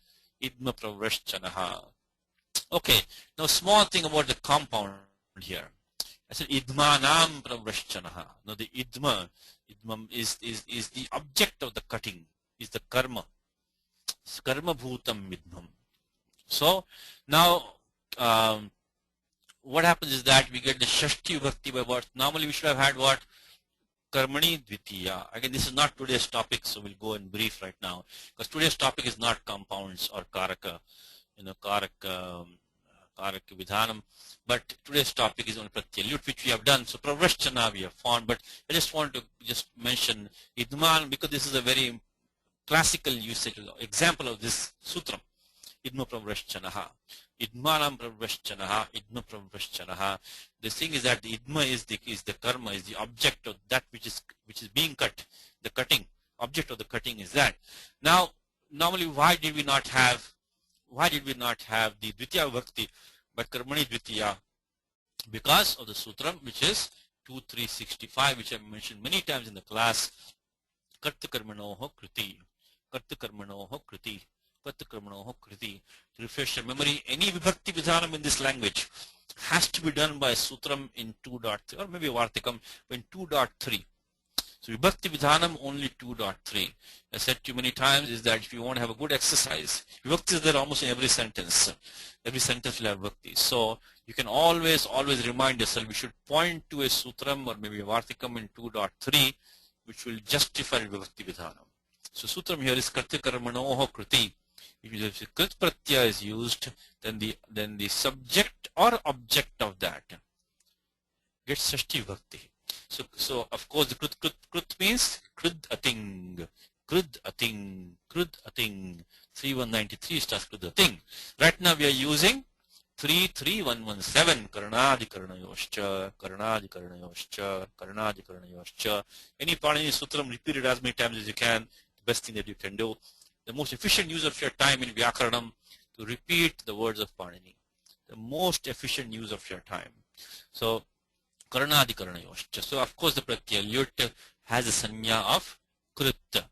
idma pravrashchanaha. Okay. Now small thing about the compound here. I said idmanam pravrashchanaha. Now the idma is the object of the cutting, is the karma. Karma bhutam idmam. So now what happens is that we get the shashti vibhakti by what? Normally we should have had what? Karmani dvitiya. Again, this is not today's topic, so we'll go in brief right now. Because today's topic is not compounds or karaka, karaka vidhanam. But today's topic is on pratyaya lyut, which we have done. So pravrashchana we have found. But I just want to just mention idman because this is a very classical usage, example of this sutram. Idma pravrashchanaha. Idmanam pravrashchanaha. Idma pravrashchanaha. The thing is that the idma is the karma, is the object of that which is being cut. The cutting. Object of the cutting is that. Now, normally why did we not have the dvitiya vibhakti by karmani dvitiya? Because of the sutram which is 2365, which I mentioned many times in the class. Kartakarmanoho kriti. Kartakarmanoho kriti. Kartakarmanoho kriti. To refresh your memory, any vibhakti vidhanam in this language has to be done by sutram in 2.3 or maybe vartikam in 2.3. So vibhakti vidhanam only 2.3. I said to you many times is that if you want to have a good exercise, vibhakti is there almost in every sentence. Every sentence will have vibhakti. So you can always remind yourself, you should point to a sutram or maybe a vartikam in 2.3 which will justify vibhakti vidhanam. So sutram here is kartakarmanoho kriti. If the krit pratyaya is used, then the subject or object of that gets shashti vibhakti. So of course the krit means krid ating, krid ating, krid ating. 3193 starts krid ating. Right now we are using 33117 karanadikaranayoshcha, karanadikaranayoshcha, karanadikaranayoshcha. Any Panini sutram, repeat it as many times as you can. The best thing that you can do. The most efficient use of your time in Vyakaranam to repeat the words of Panini. The most efficient use of your time. So karanadikaranayoshcha. So of course the pratyaya lyut has a sanya of krit.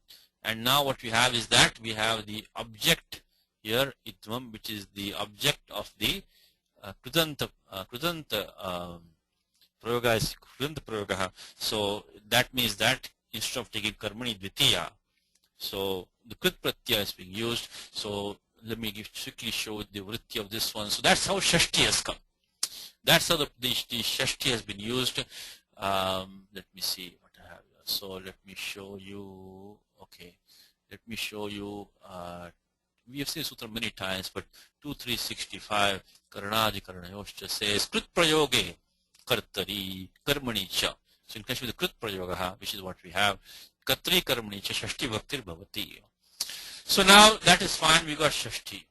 And now what we have is that we have the object here, idmam, which is the object of the krudanta prayoga is krudanta prayoga. So that means that instead of taking karmani dvitiya, so the krit pratyaya is being used. So let me quickly show the vritti of this one. So that's how shashti has come. That's how the shashti has been used. Let me see what I have here. So let me show you. Okay, let me show you. We have seen sutra many times, but 2365 karanadikaranayoshcha says krit prayoge kartari karmani cha. So in connection with the krit prayoga, which is what we have, kartari karmani cha shashti bhaktir bhavati. So now that is fine, we got shashti.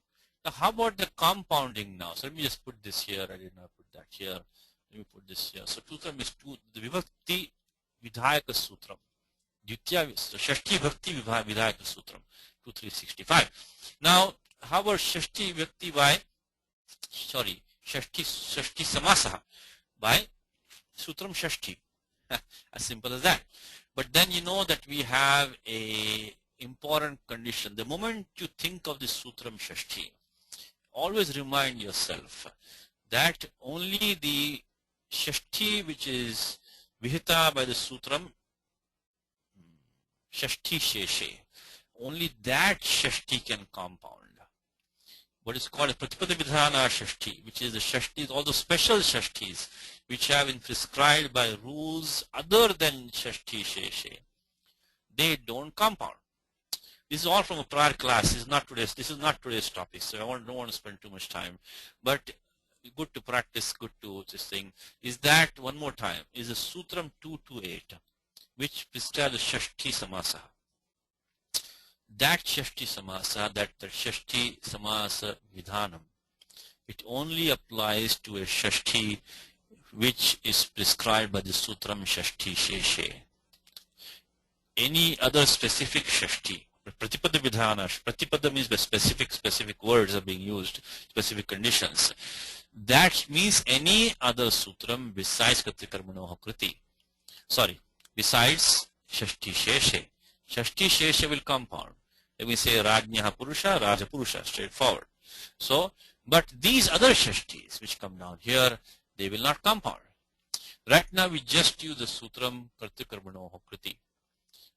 Now how about the compounding now? So let me just put this here. I did not put that here. Let me put this here. So sutram is the vibhakti vidhayaka sutram. Dvitiya, so shashti bhakti vidhayaka sutram. 2365. Now, how about shashti vibhakti by, shashti samasaha by sutram shashti. As simple as that. But then you know that we have a important condition. The moment you think of the sutram shashti, always remind yourself that only the shashti which is vihita by the sutram shashti sheshe, only that Shashti can compound. What is called a Pratipada Vidhana Shashti, which is the Shashtis, all the special Shashtis, which have been prescribed by rules other than Shashti Sheshe. They don't compound. This is all from a prior class. This is not today's topic, so I don't want to spend too much time. But good to practice, good to this thing. Is that, one more time, is a Sutram 228, which prescribes the Shashti Samasa. That Shashti Samasa, that the Shashti Samasa Vidhanam, it only applies to a Shashti which is prescribed by the Sutram Shashti Sheshe. Any other specific Shashti, Pratipada Vidhana, Pratipada means the specific words are being used, specific conditions. That means any other Sutram besides Kritikarmanoha Kriti. Besides Shashti Sheshe. Shashti Sheshe will compound. Let me say Rajnyaha Purusha, Raja Purusha, straightforward. So, but these other Shashtis which come down here, they will not compound. Right now we just use the Sutram Kartikarmanoha Kriti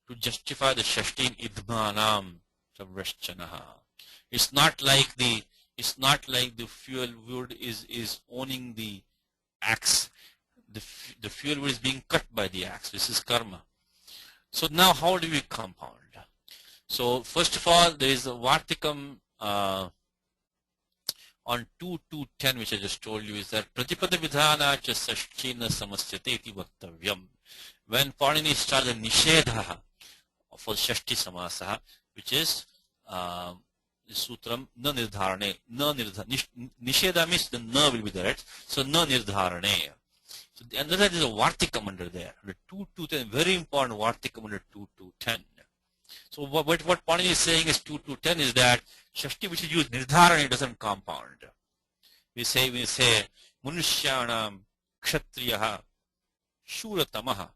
to justify the Shashti in Idmanam Savrashchanaha. It's not like the fuel wood is owning the axe. The fuel wood is being cut by the axe. This is karma. So now how do we compound? So first of all, there is a Vartikam on 2.2.10, which I just told you, is that Pratipada Vidhana cha Sashchina Samasyate iti Vaktavyam. When Paunini starts the Nishedha for Shashti Samasa, which is the Sutram Na Nirdharane. Nishedha means the Na will be there, right? So Na Nirdharane. So another is a Vartikam under there. Under 2.2.10, very important Vartikam under 2.2.10. So what Paunini is saying is 2.2.10 is that Shashti which is used Nirdharane doesn't compound. We say Manushyanam Kshatriyaha Shuratamaha.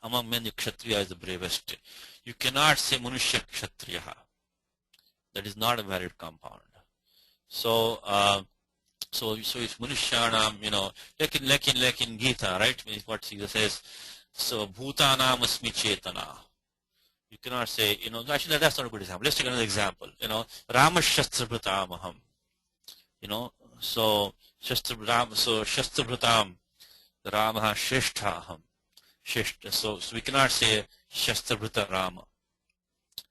Among men the Kshatriya is the bravest. You cannot say Manushya Kshatriyaha. That is not a valid compound. So so if Manushyanam, like in Gita, right? What Jesus says, so Bhutanam Asmi Chetana. You cannot say, actually that's not a good example. Let's take another example. Rama Shastrabratamaham. So Shastrabratam, Rama Shreshthaham. So we cannot say Shastrabrata Rama.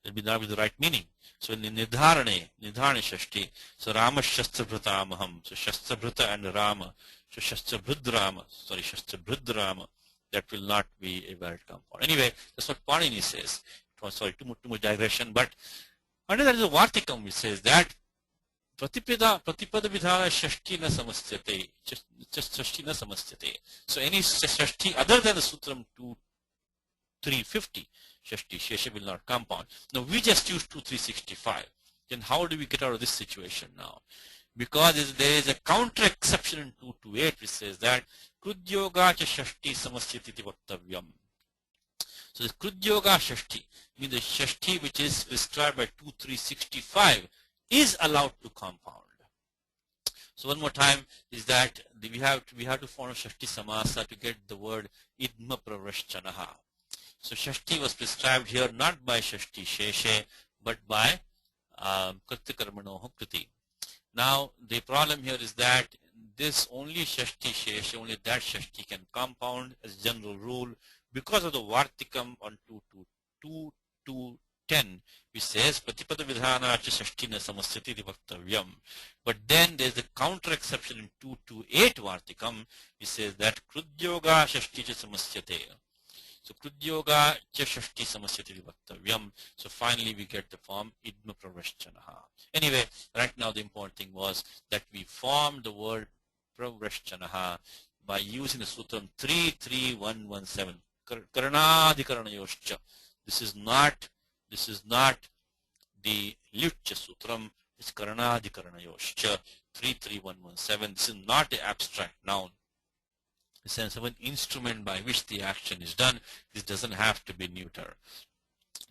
That will not be the right meaning. So in the Nidharane Shashti, so Rama Shastrabratamaham. So Shastrabrata and Rama. So Shastrabhrud Rama. That will not be a valid compound. Anyway, that's what Paunini says. Sorry, too much digression. But under that is a Vartikam which says that Pratipada Vidhana Shashti na Samasyate. Just Shashti na Samasyate. So any Shashti other than the Sutram 2.350, Shashti Shesha will not compound. Now we just use 2.365. Then how do we get out of this situation now? Because there is a counter exception in 2.2.8 which says that Krudyoga cha Shashti Samasyate iti Vaktavyam. So this Krudyoga Shashti means the Shashti which is prescribed by 2.365 is allowed to compound. So one more time is that we have to form Shashti Samasa to get the word Idma Pravrashchanaha. So Shashti was prescribed here not by Shashti Sheshe but by Kritikarmanoha Kriti. Now the problem here is that this only Shashti Sheshe, only that Shashti can compound as a general rule because of the Vartikam on 2.2.10 which says Pratipada Vidhana cha Shashti na Samasyate iti Vaktavyam. But then there is a counter exception in 2.2.8 Vartikam which says that Krudyoga Shashti cha Samasyate. So Krudyoga cha Shashti Samasyate iti Vaktavyam. So finally we get the form Idma Pravrashchanaha. Anyway, right now the important thing was that we formed the word Pravrashchanaha by using the Sutram 3.3.1.17. Karanadikaranayoscha. This is not the Lyutcha Sutram, it's Karanadikaranayoscha 3.3.1.17. This is not an abstract noun. The sense of an instrument by which the action is done. This doesn't have to be neuter.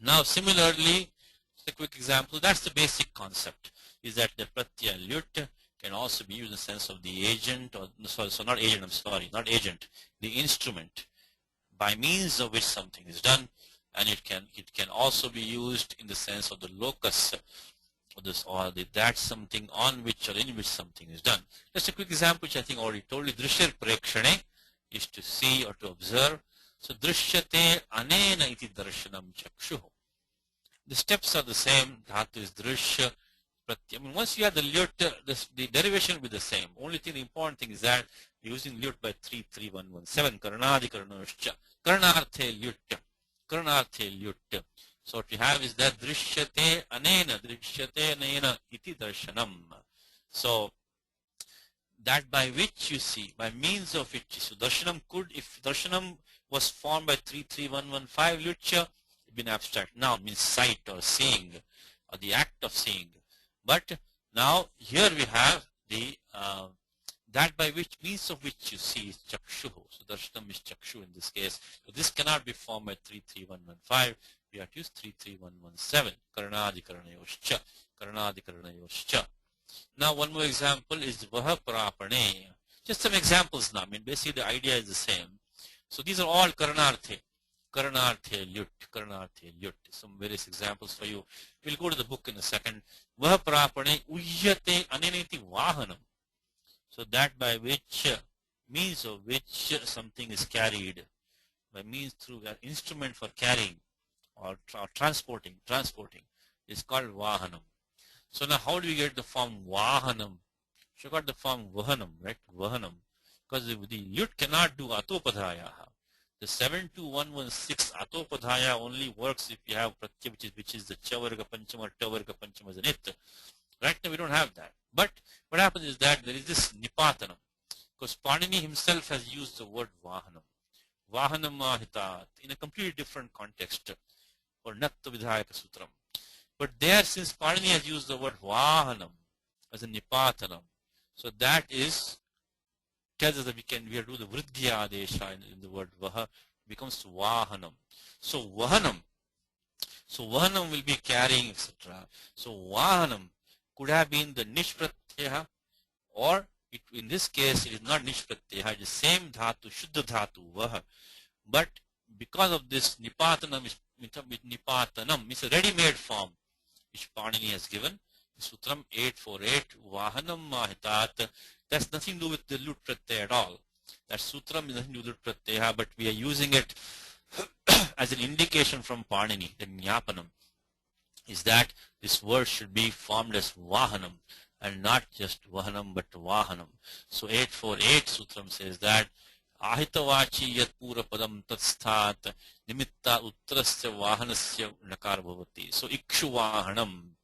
Now similarly, just a quick example, that's the basic concept, is that the Pratyaya Lyut can also be used in the sense of the agent, not agent, the instrument by means of which something is done. and it can also be used in the sense of the locus, or this, or the that something on which or in which something is done. Just a quick example which I think I already told you. Drishya prekshane is to see or to observe. So drishyate anena iti darshanam chakshuh. The steps are the same. Dhatu is drishya. I mean, once you have the lyut, the derivation will be the same. Only thing, the important thing is that using lyut by 33117. Karanadi karanoshcha. Karanarthe lyut. Karanarthe lyut. So what we have is that drishyate anena iti darshanam. So that by which you see, by means of which. So darshanam could, if darshanam was formed by 33115 lyutcha, it would been abstract. Now it means sight or seeing, or the act of seeing. But now here we have the that by which, means of which you see, is chakshu. So darshanam is chakshu in this case. So this cannot be formed by 33115. We have to use 33117. Karanadikarnayoscha. Karanadikarnayoscha. Now one more example is vaha prapane. Just some examples now. I mean, basically the idea is the same. So these are all karanarthe. Karanarthe lyut. Karanarthe lyut. Some various examples for you. We'll go to the book in a second. Vaha prapane uyyate aneneti vahanam. So that by which, means of which something is carried. By means through an instrument for carrying or transporting is called vahanam. So now how do we get the form vahanam? So we got the form vahanam, right? Vahanam. Because the lyut cannot do atopadhaya. The 72116 atopadhaya only works if you have pratyaya, which is the chavarga panchama, tavarga panchama as an it. Right now we don't have that. But what happens is that there is this nipatanam. Because Panini himself has used the word vahanam. Vahanam mahitat in a completely different context. Or Natta Vidhayaka Sutram. But there, since Panini has used the word Vahanam as a Nipatanam, so that is, tells us that we are do the Vridhya Adesha in the word Vaha, becomes Vahanam. So Vahanam will be carrying, etc. So Vahanam could have been the Nish Pratyaha, or in this case it is not Nish Pratyaha, it is the same Dhatu, Shuddha Dhatu, Vaha. But because of this Nipatanam means a ready-made form which Panini has given. Sutram 848 Vahanam Mahitat. That's nothing to do with the lut pratyaya at all. That sutram is nothing to do with lut pratyaya, but we are using it as an indication from Panini, the Jnapanam, is that this word should be formed as Vahanam and not just Vahanam but Vahanam. So 848 sutram says that Ahitavachi yat pura padam tatsthat nimitta uttarasya vahanasya nakar bhavati. So ikshu vahanam,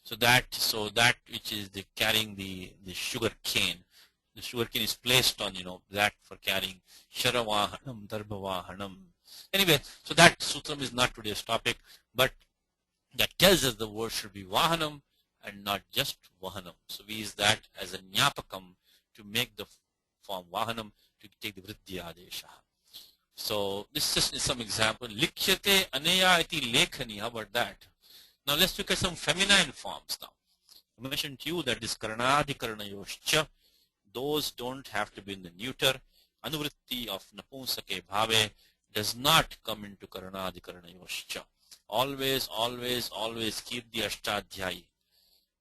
so that which is the carrying the sugar cane. The sugar cane is placed on, that for carrying sharavahanam, darbhavahanam. Anyway, so that sutram is not today's topic, but that tells us the word should be vahanam and not just vahanam. So we use that as a jnapakam to make the form vahanam, to take the vriddhi adesha. So this is just some example. Likhyate aneya iti lekhani. How about that? Now let's look at some feminine forms now. I mentioned to you that this karanadikarnayoscha, those don't have to be in the neuter. Anuvritti of napunsake bhave does not come into karanadikarnayoscha. Always keep the ashtadhyayi.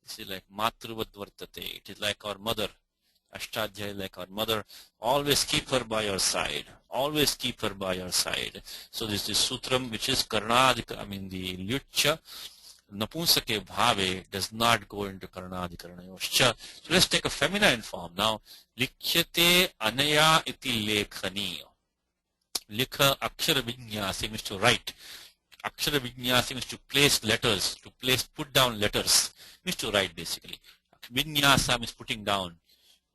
This is like matruvad vartate. It is like our mother. Ashtadhyayi, like our mother. Always keep her by your side. Always keep her by your side. So this is sutram, which is karnadika, the lyutcha. Napunsake bhave does not go into karanadikarnayoscha. So let's take a feminine form now. Likhyate anaya iti lekhani. Likha akshara vinyasi means to write. Akshara vinyasi means to place letters, put down letters. Means to write basically. Vinyasa means putting down.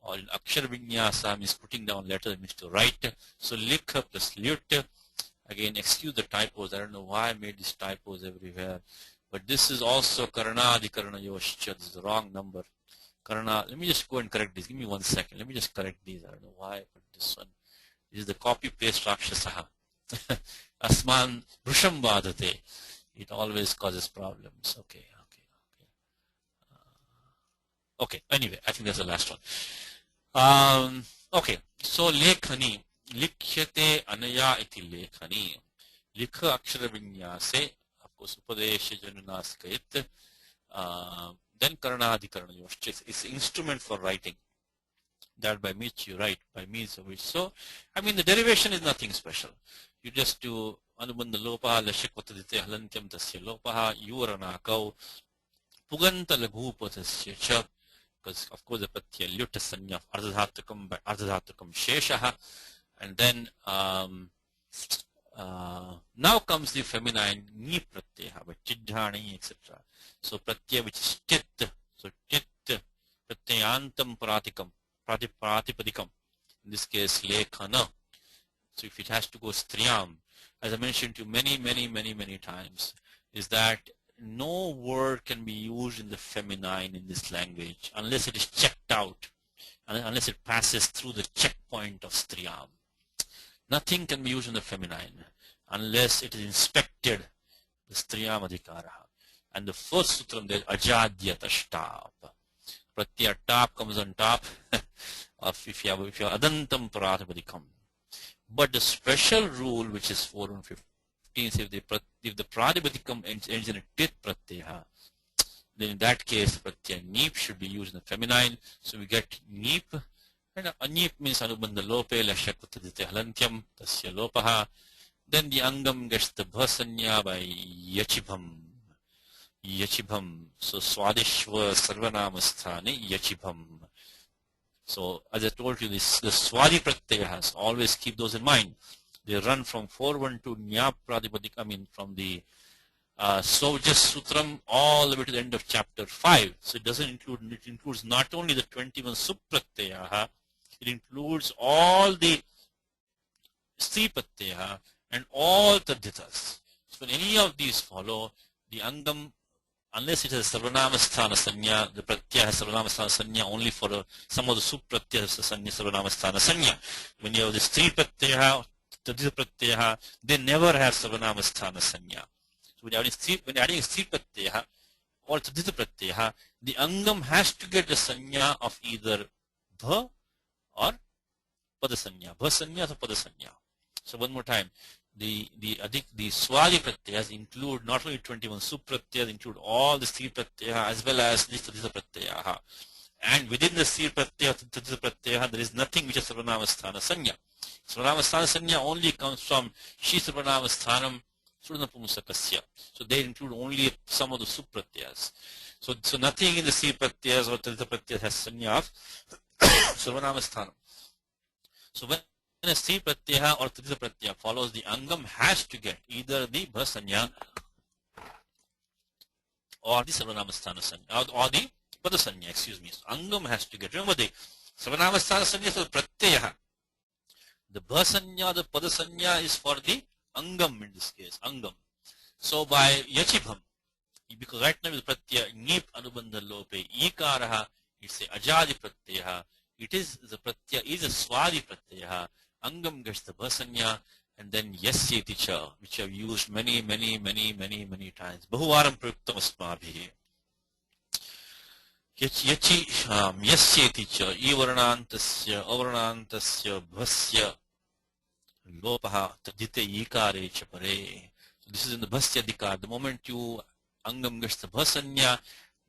Or akshara vinyasa means putting down letters, means to write. So likha plus lyut. Again, excuse the typos. I don't know why I made these typos everywhere. But this is also karanadikarnayoscha. This is the wrong number. Let me just go and correct this. Give me 1 second. Let me just correct these. I don't know why I put this one. This is the copy-paste rakshasaha. Asman brusham badate. It always causes problems. Okay. Okay, anyway, I think that's the last one. Okay, so lekhani. Likhyate anaya iti lekhani. Likha akshara vinyase, of course, upadesha janunaskayit, then karanadikarana yoshcha. It's an instrument for writing. That by which you write, by means of which. So, I mean, the derivation is nothing special. You just do anubandha lopaha lashakvatadite halantyam tasya lopaha yuvaranakau puganta laghupatasya cha, because of course the pratyaya lyuta sanya ardhadhatukam sheshaha, and then now comes the feminine ni pratyaya, but chiddhani, etc. So pratyaya which is tit, so tit pratyayantam pratipadikam, in this case lekhana. So if it has to go striyam, as I mentioned to you many times, is that no word can be used in the feminine in this language unless it is checked out, unless it passes through the checkpoint of striyam. Nothing can be used in the feminine unless it is inspected, the striyam adhikaraha. And the first sutram there, ajadyatashtab. Pratyaya tap comes on top of if you have adantam pratipadikam. But the special rule, which is 4 and 15, if the pratipadikam ends in a tit pratyaya, then in that case pratyaya neep should be used in the feminine. So we get neep, and aneep means anubandha lope lashakvatadite halantyam tasya lopaha. Then the angam gets the bhasanya by yachibham. Yachibham. So swadishva sarvanamasthane yachibham. So as I told you, the swadi pratyayas, always keep those in mind. They run from 4-1 to nya pratipadik, I mean from the Sovjas Sutram all the way to the end of chapter 5. So it doesn't include, it includes not only the 21 subpratyaha, it includes all the sti pratyaya and all tadhitas. So when any of these follow, the angam, unless it has sarvanamasthana sanya, the pratyaya has sarvanamasthana sanya only for some of the subpratyaya sarvanamasthana sanya. When you have the sti pratyaya, tadhita pratyaya, they never have sarvanamasthana sanya. So when adding sti pratyaya or tadhita pratyaya, the angam has to get the sanya of either bha or padasanya. Bha sanya or padasanya. So one more time. The swadi pratyayas include not only 21 supratyayas, include all the sti pratyaya as well as the tadhita pratyaya. And within the sti pratyaya, tadhita pratyaya, there is nothing which is sarvanamasthana sanya. Sarvanamasthana sanya only comes from shi sarvanamassthanam surnapumsakasya. So they include only some of the supratyayas. So nothing in the sti pratyayas or tadhita pratyayas has sanya of sarvanamassthanam. So when a sti pratyaya or tadhita pratyaya follows, the angam has to get either the bhasanya or the sarvanamasthana sanya or the padasanya, excuse me. So angam has to get. Remember the sarvanamasthana sanya is for pratyaya. The bhasanya, the padasanya is for the angam in this case, angam. So by yachibham, because right now with pratyaya nip anubandha lope ikaraha, it's a ajadi pratyaya. It is the pratyaya is a swadi pratyaya. Angam gets the bhasanya, and then yasyeti cha, which I have used many times. Bahuvaram prayuktam asmabhi. Yasyeti cha, ivaranantasya, avaranantasya, bhasya, lopaha, tadhite ikare cha pare. So this is in the bhasya dikar. The moment you angam gets the bhasanya,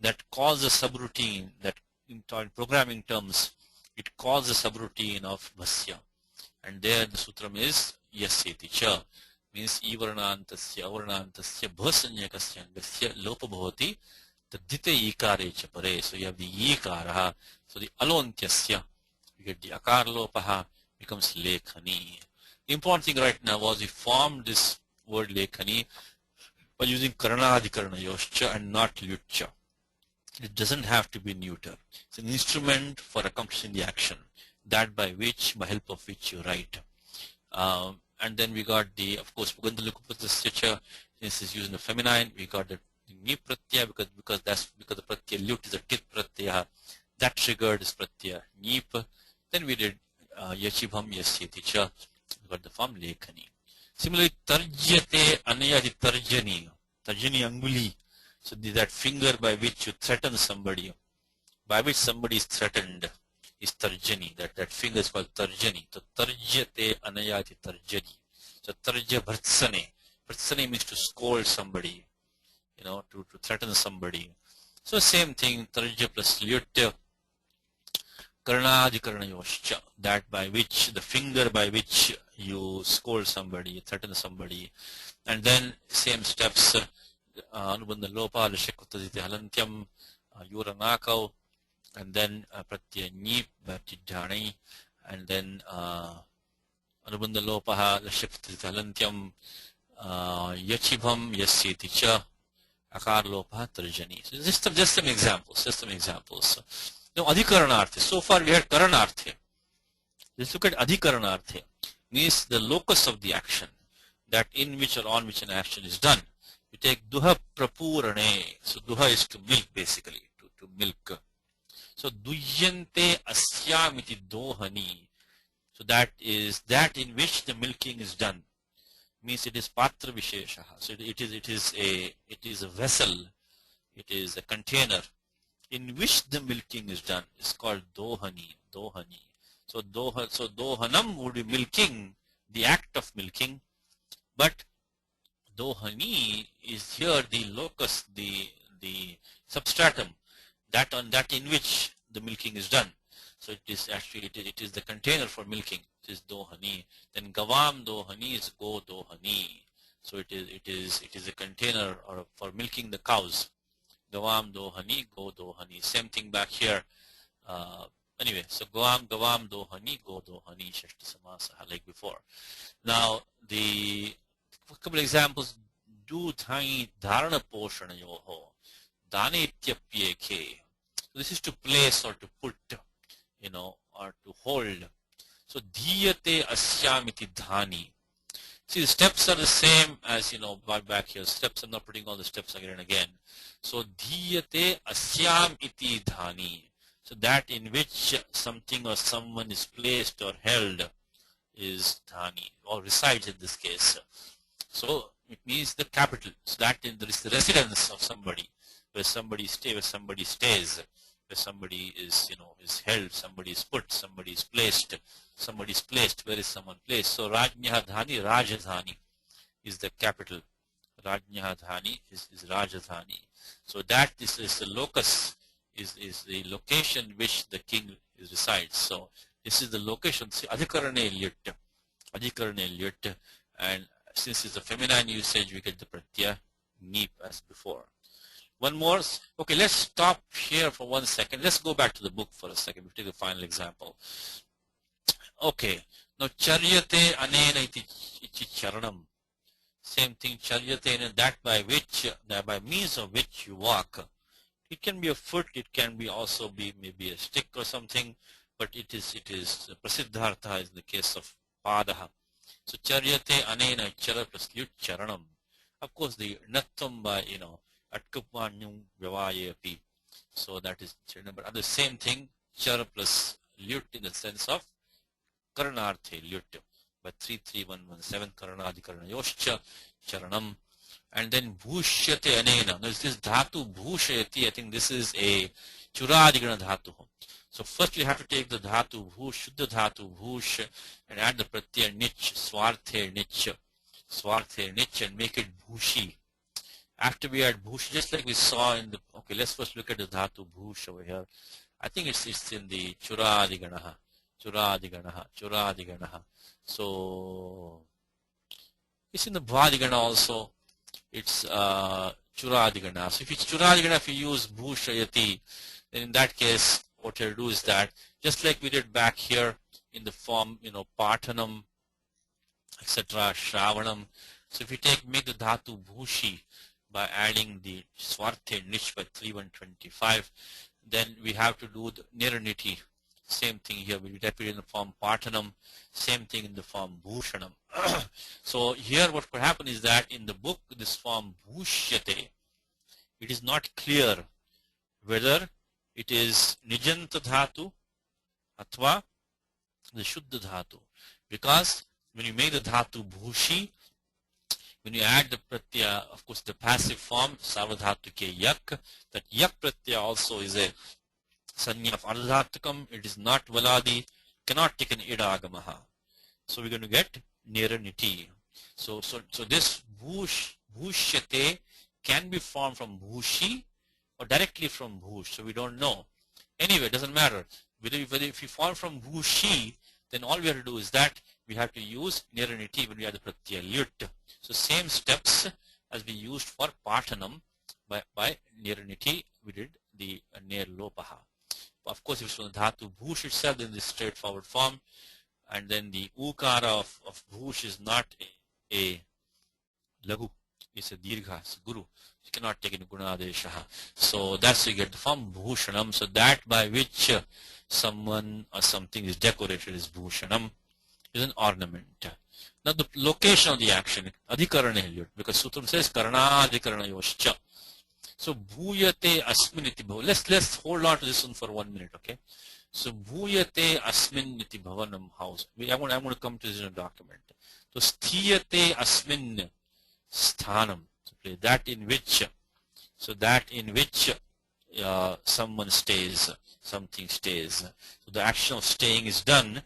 that calls a subroutine, that in programming terms, it calls a subroutine of bhasya. And there the sutram is yasyeti cha, means ivaranantasya avaranantasya bhasanyakasya angasya lopa bhavati tadhite ikare cha pare. So you have the ikaraha, so the alontyasya, you get the akar lopaha, becomes lekhani. The important thing right now was we formed this word lekhani by using karanadikarana yoscha and not lyutcha. It doesn't have to be neuter. It's an instrument for accomplishing the action, that by help of which you write. And then we got the, of course, Pugandalukupasya, since it's used in the feminine, we got the ni pratyaya because the pratyaya lut is a tit pratyaya. That triggered this pratyaya nip. Then we did yachibham yasyeti cha, we got the form lekhani. Similarly, tarjyate anayati tarjani anguli. So that finger by which you threaten somebody, by which somebody is threatened, is tarjani. That finger is called tarjani. So tarjyate anayati tarjani. So tarja bhartsane. Pratsani means to scold somebody, to threaten somebody. So same thing, tarja plus lyut, karnadikaranayoscha, that by which, the finger by which you scold somebody, threaten somebody. And then same steps, anubandha lopa lashakutaditi halantyam, yuranakau, and then pratyaya nip bhatidhani, and then anubandha lopaha lashakutaditi halantyam, yachibham yasyeti cha, akar lopaha tarjani. So just some examples. Now adhikaranarthe. So far we had karanarthe. Let's look at adhikaranarthe. Means the locus of the action, that in which or on which an action is done. We take duha prapurane. So duha is to milk, basically, to milk. So duyante asyamiti dohani. So that is that in which the milking is done. Means it is patra vishesha. So it is a vessel, it is a container in which the milking is done. Is called dohani. So dohanam would be milking, the act of milking, but dohani is here the locus, the substratum, that in which the milking is done. So it is actually it is the container for milking. It is dohani. Then gavam dohani is go dohani. So it is a container for milking the cows. Gavam dohani, go dohani. Same thing back here. Anyway, so gavam dohani, go dohani, shashti samasaha, like before. Now the couple examples. Dudhani dharana poshana yoho, danityapyeke. This is to place or to put, or to hold. So dhyate asyamiti dhani. See, the steps are the same as, back here. Steps, I'm not putting all the steps again and again. So dhyate asyam iti dhani. So that in which something or someone is placed or held is dhani, or resides in this case. So it means the capital. So that there is the residence of somebody, where somebody stays, where somebody is, is held, somebody is put, somebody is placed, where is someone placed. So Rajnyaha Dhani, Rajadhani is the capital. Rajnyaha Dhani is Rajadhani. So that is the locus, is the location which the king resides. So this is the location. See, adhikarane lyut, and since it's a feminine usage, we get the pratyaya nip as before. One more. Okay, let's stop here for 1 second. Let's go back to the book for a second. We'll take the final example. Okay. Now, charyate anena iti charanam. Same thing, charyate, that by means of which you walk. It can be a foot, it can be also be maybe a stick or something, but it is prasiddhartha in the case of padaha. So charyate anena chara plus lyut charanam. Of course, the nattam by atkupanyum vyavayapi. So that is, but the same thing, chara plus lyut in the sense of karanarthe lyut. But 33117 karanadikaranayoscha charanam. And then bhushyate anena. Now this dhatu bhushayati, I think this is a churadigana dhatu. So first you have to take the dhatu bhush, shuddha dhatu bhush, and add the pratyaya nich, swarthe nich, and make it bhushi. After we add bhush, just like we saw in the, okay, let's first look at the dhatu bhush over here. I think it's in the churadiganaha. So it's in the bhadigana also. It's churadigana. So if it's churadigana, if you use bhushayati, then in that case, what you'll do is that, just like we did back here in the form, patanam, etc., shravanam. So if you make the dhatu bhushi by adding the swarthe nich by 3125, then we have to do the niraniti. Same thing here, we repeat in the form patanam, same thing in the form bhushanam. So here what could happen is that in the book, this form bhushyate, it is not clear whether it is nijanta dhatu athva the shuddha dhatu, because when you make the dhatu bhushi, when you add the pratyaya, of course the passive form sarvadhatu ke yak, that yak pratyaya also is a sanya of ardhatukam, it is not valadi, cannot take an idagamaha. So we're going to get niraniti. So this bhushyate can be formed from bhushi or directly from bhush, so we don't know. Anyway, it doesn't matter. If we form from bhushi, then all we have to do is that we have to use nirniti when we have the pratyaya lyut. So same steps as we used for patanam by nirniti, we did the nir lopaha. Of course, if it's from the dhatu bhush itself, then this straightforward form, and then the ukara of bhush is not a lagu, it's a dirgha, it's a guru. You cannot take in gunadeshaha. So that's you get the form bhushanam. So that by which someone or something is decorated is bhushanam, is an ornament. Now the location of the action, adhikarana, because Sutram says karana adhikarana yoscha. So bhuyate asminiti bhavanam. Let's hold on to this one for 1 minute, okay? So bhuyate asminiti bhavanam house. I'm going to come to this in a document. So sthiyate asmin sthanam. So that in which, someone stays, something stays. So the action of staying is done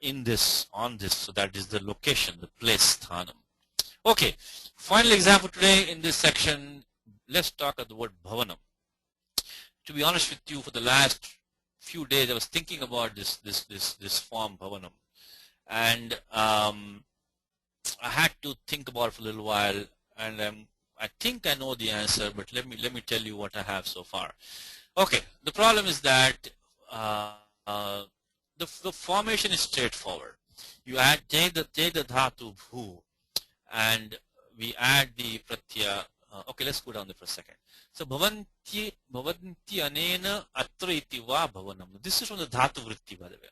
in this, on this. So that is the location, the place, sthanam. Okay. Final example today in this section. Let's talk about the word bhavanam. To be honest with you, for the last few days, I was thinking about this form bhavanam, and I had to think about it for a little while, and I think I know the answer, but let me tell you what I have so far. Okay, the problem is that the formation is straightforward. You take the dhatu bhu, and we add the pratyaya. Okay, let's go down there for a second. So bhavanti anena atra iti va bhavanam. This is from the dhatu vritti, by the way.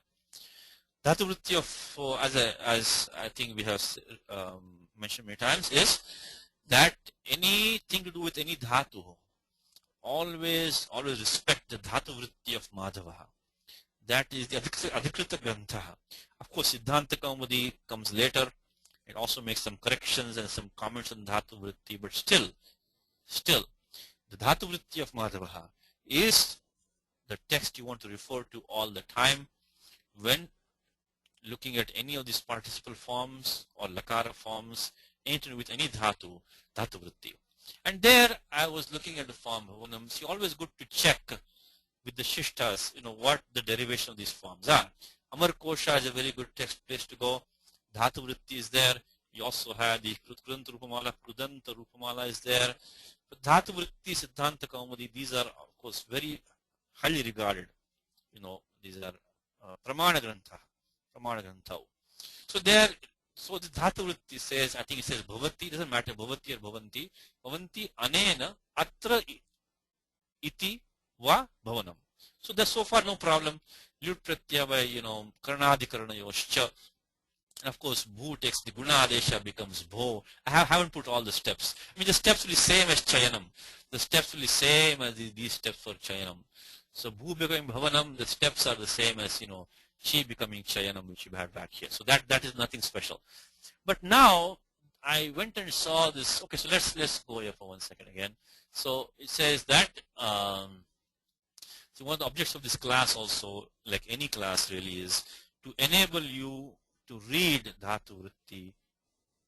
Dhatu vritti of as I think we have mentioned many times, is that anything to do with any dhatu, always respect the dhatu vritti of Madhava. That is the adhikrita grantha. Of course, Siddhanta Kaumudi comes later. It also makes some corrections and some comments on dhatu vritti, but still, the dhatu vritti of Madhavaha is the text you want to refer to all the time when looking at any of these participle forms or lakara forms, anything with any dhatu vritti. And there I was looking at the form bhavanam. It's always good to check with the shishtas, what the derivation of these forms are. Amar Kosha is a very good text place to go. Dhatu vritti is there. You also have the Krudanta Rupamala, Krudanta Rupamala is there. But Dhatu vritti, Siddhanta Kaumudi, these are of course very highly regarded. These are Pramana Grantha. So the Dhatu vritti says, I think it says Bhavati, doesn't matter Bhavati or Bhavanti. Bhavanti anena atra iti va bhavanam. So that's so far no problem. Lyut pratyaya by, karnadikarana yoscha. And of course, bhu takes the guna adesha, becomes bho. I haven't put all the steps. I mean, the steps will be same as chayanam. The steps will be same as these steps for chayanam. So bhu becoming bhavanam, the steps are the same as, chi becoming chayanam, which you have back here. So that is nothing special. But now I went and saw this. Okay, so let's go here for 1 second again. So it says that so one of the objects of this class also, like any class really, is to enable you to read Dhatu Vritti,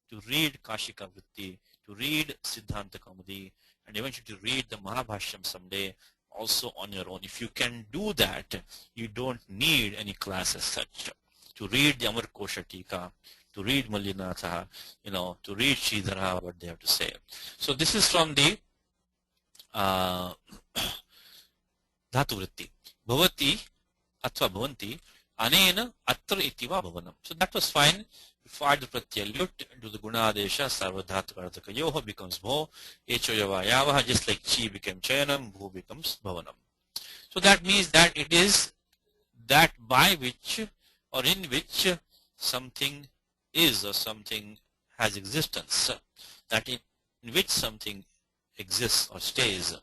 to read Kashika Vritti, to read Siddhanta Kaumudi, and eventually to read the Mahabhashyam someday also on your own. If you can do that, you don't need any class as such. To read the Amar Kosha Tika, to read Mallinatha, to read Sridhara, what they have to say. So this is from the Dhatu Vritti. Bhavati atva bhavanti anena atra itiva bhavanam. So that was fine. If I add the pratyaya lyut to the gunadesha sarvadhatu kartaka yoha becomes bho, echo yava yavaha, just like chi became chayanam, bhu becomes bhavanam. So that means that it is that by which or in which something is or something has existence, that in which something exists or stays,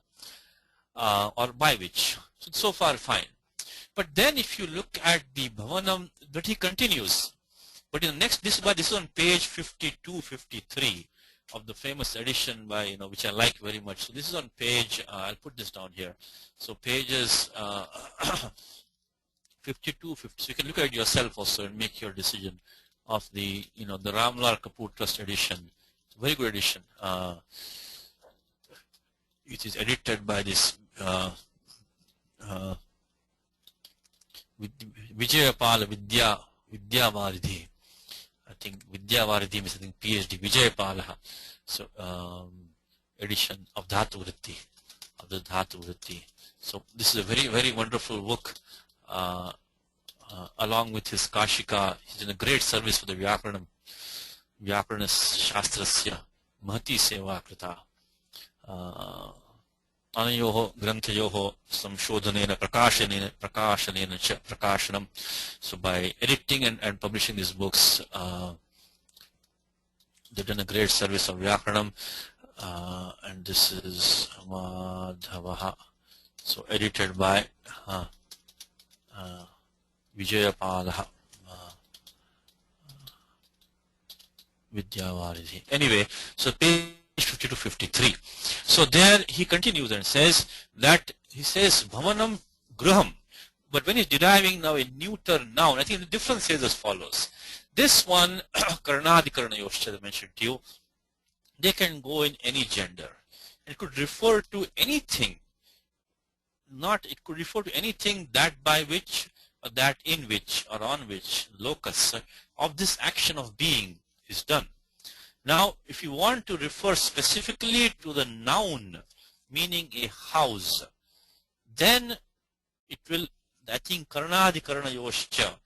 or by which. So far fine. But then if you look at the bhavanam, but he continues. But in the next, this is on page 52, 53 of the famous edition by, which I like very much. So this is on page, I'll put this down here. So pages 52, 50. So you can look at it yourself also and make your decision of the, the Ramlal Kapoor Trust edition. Very good edition. It is edited by this Vijayapala Vidyavaridi. I think Vidyavaridi means I think PhD Vijayapala. So edition of Dhatu Vritti, of the Dhatu Vritti. So this is a very wonderful book. Along with his Kashika, he's in a great service for the Vyakarana Shastrasya Mahati Seva Krita. Anayoho Granthayoho Samshodhanena Prakashanena Cha Prakashanam. So by editing and publishing these books, they've done a great service of Vyakaranam. And this is Madhavaha. So edited by Vijayapala Vidyavaridi. Anyway, so page 50 to 53. So there he continues and says that he says Bhavanam Gruham. But when he's deriving now a neuter noun, I think the difference is as follows. This one, Karnadikarana Yosha, I mentioned to you, they can go in any gender. It could refer to anything. It could refer to anything that by which, or that in which, or on which, locus of this action of being is done. Now, if you want to refer specifically to the noun, meaning a house, then it will, I think, Karnadikarana Yosha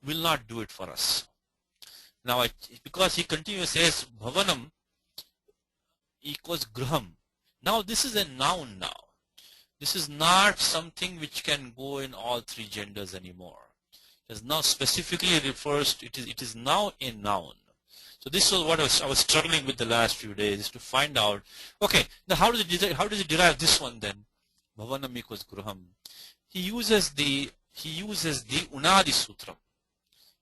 will not do it for us. Now, because he continues, says, Bhavanam equals Gruham. Now, this is a noun now. This is not something which can go in all three genders anymore. It is now specifically refers to, it is now a noun. So this was what I was struggling with the last few days, to find out, okay, now how does it derive this one then? Bhavanam equals Gruham. He uses the Unadi Sutram,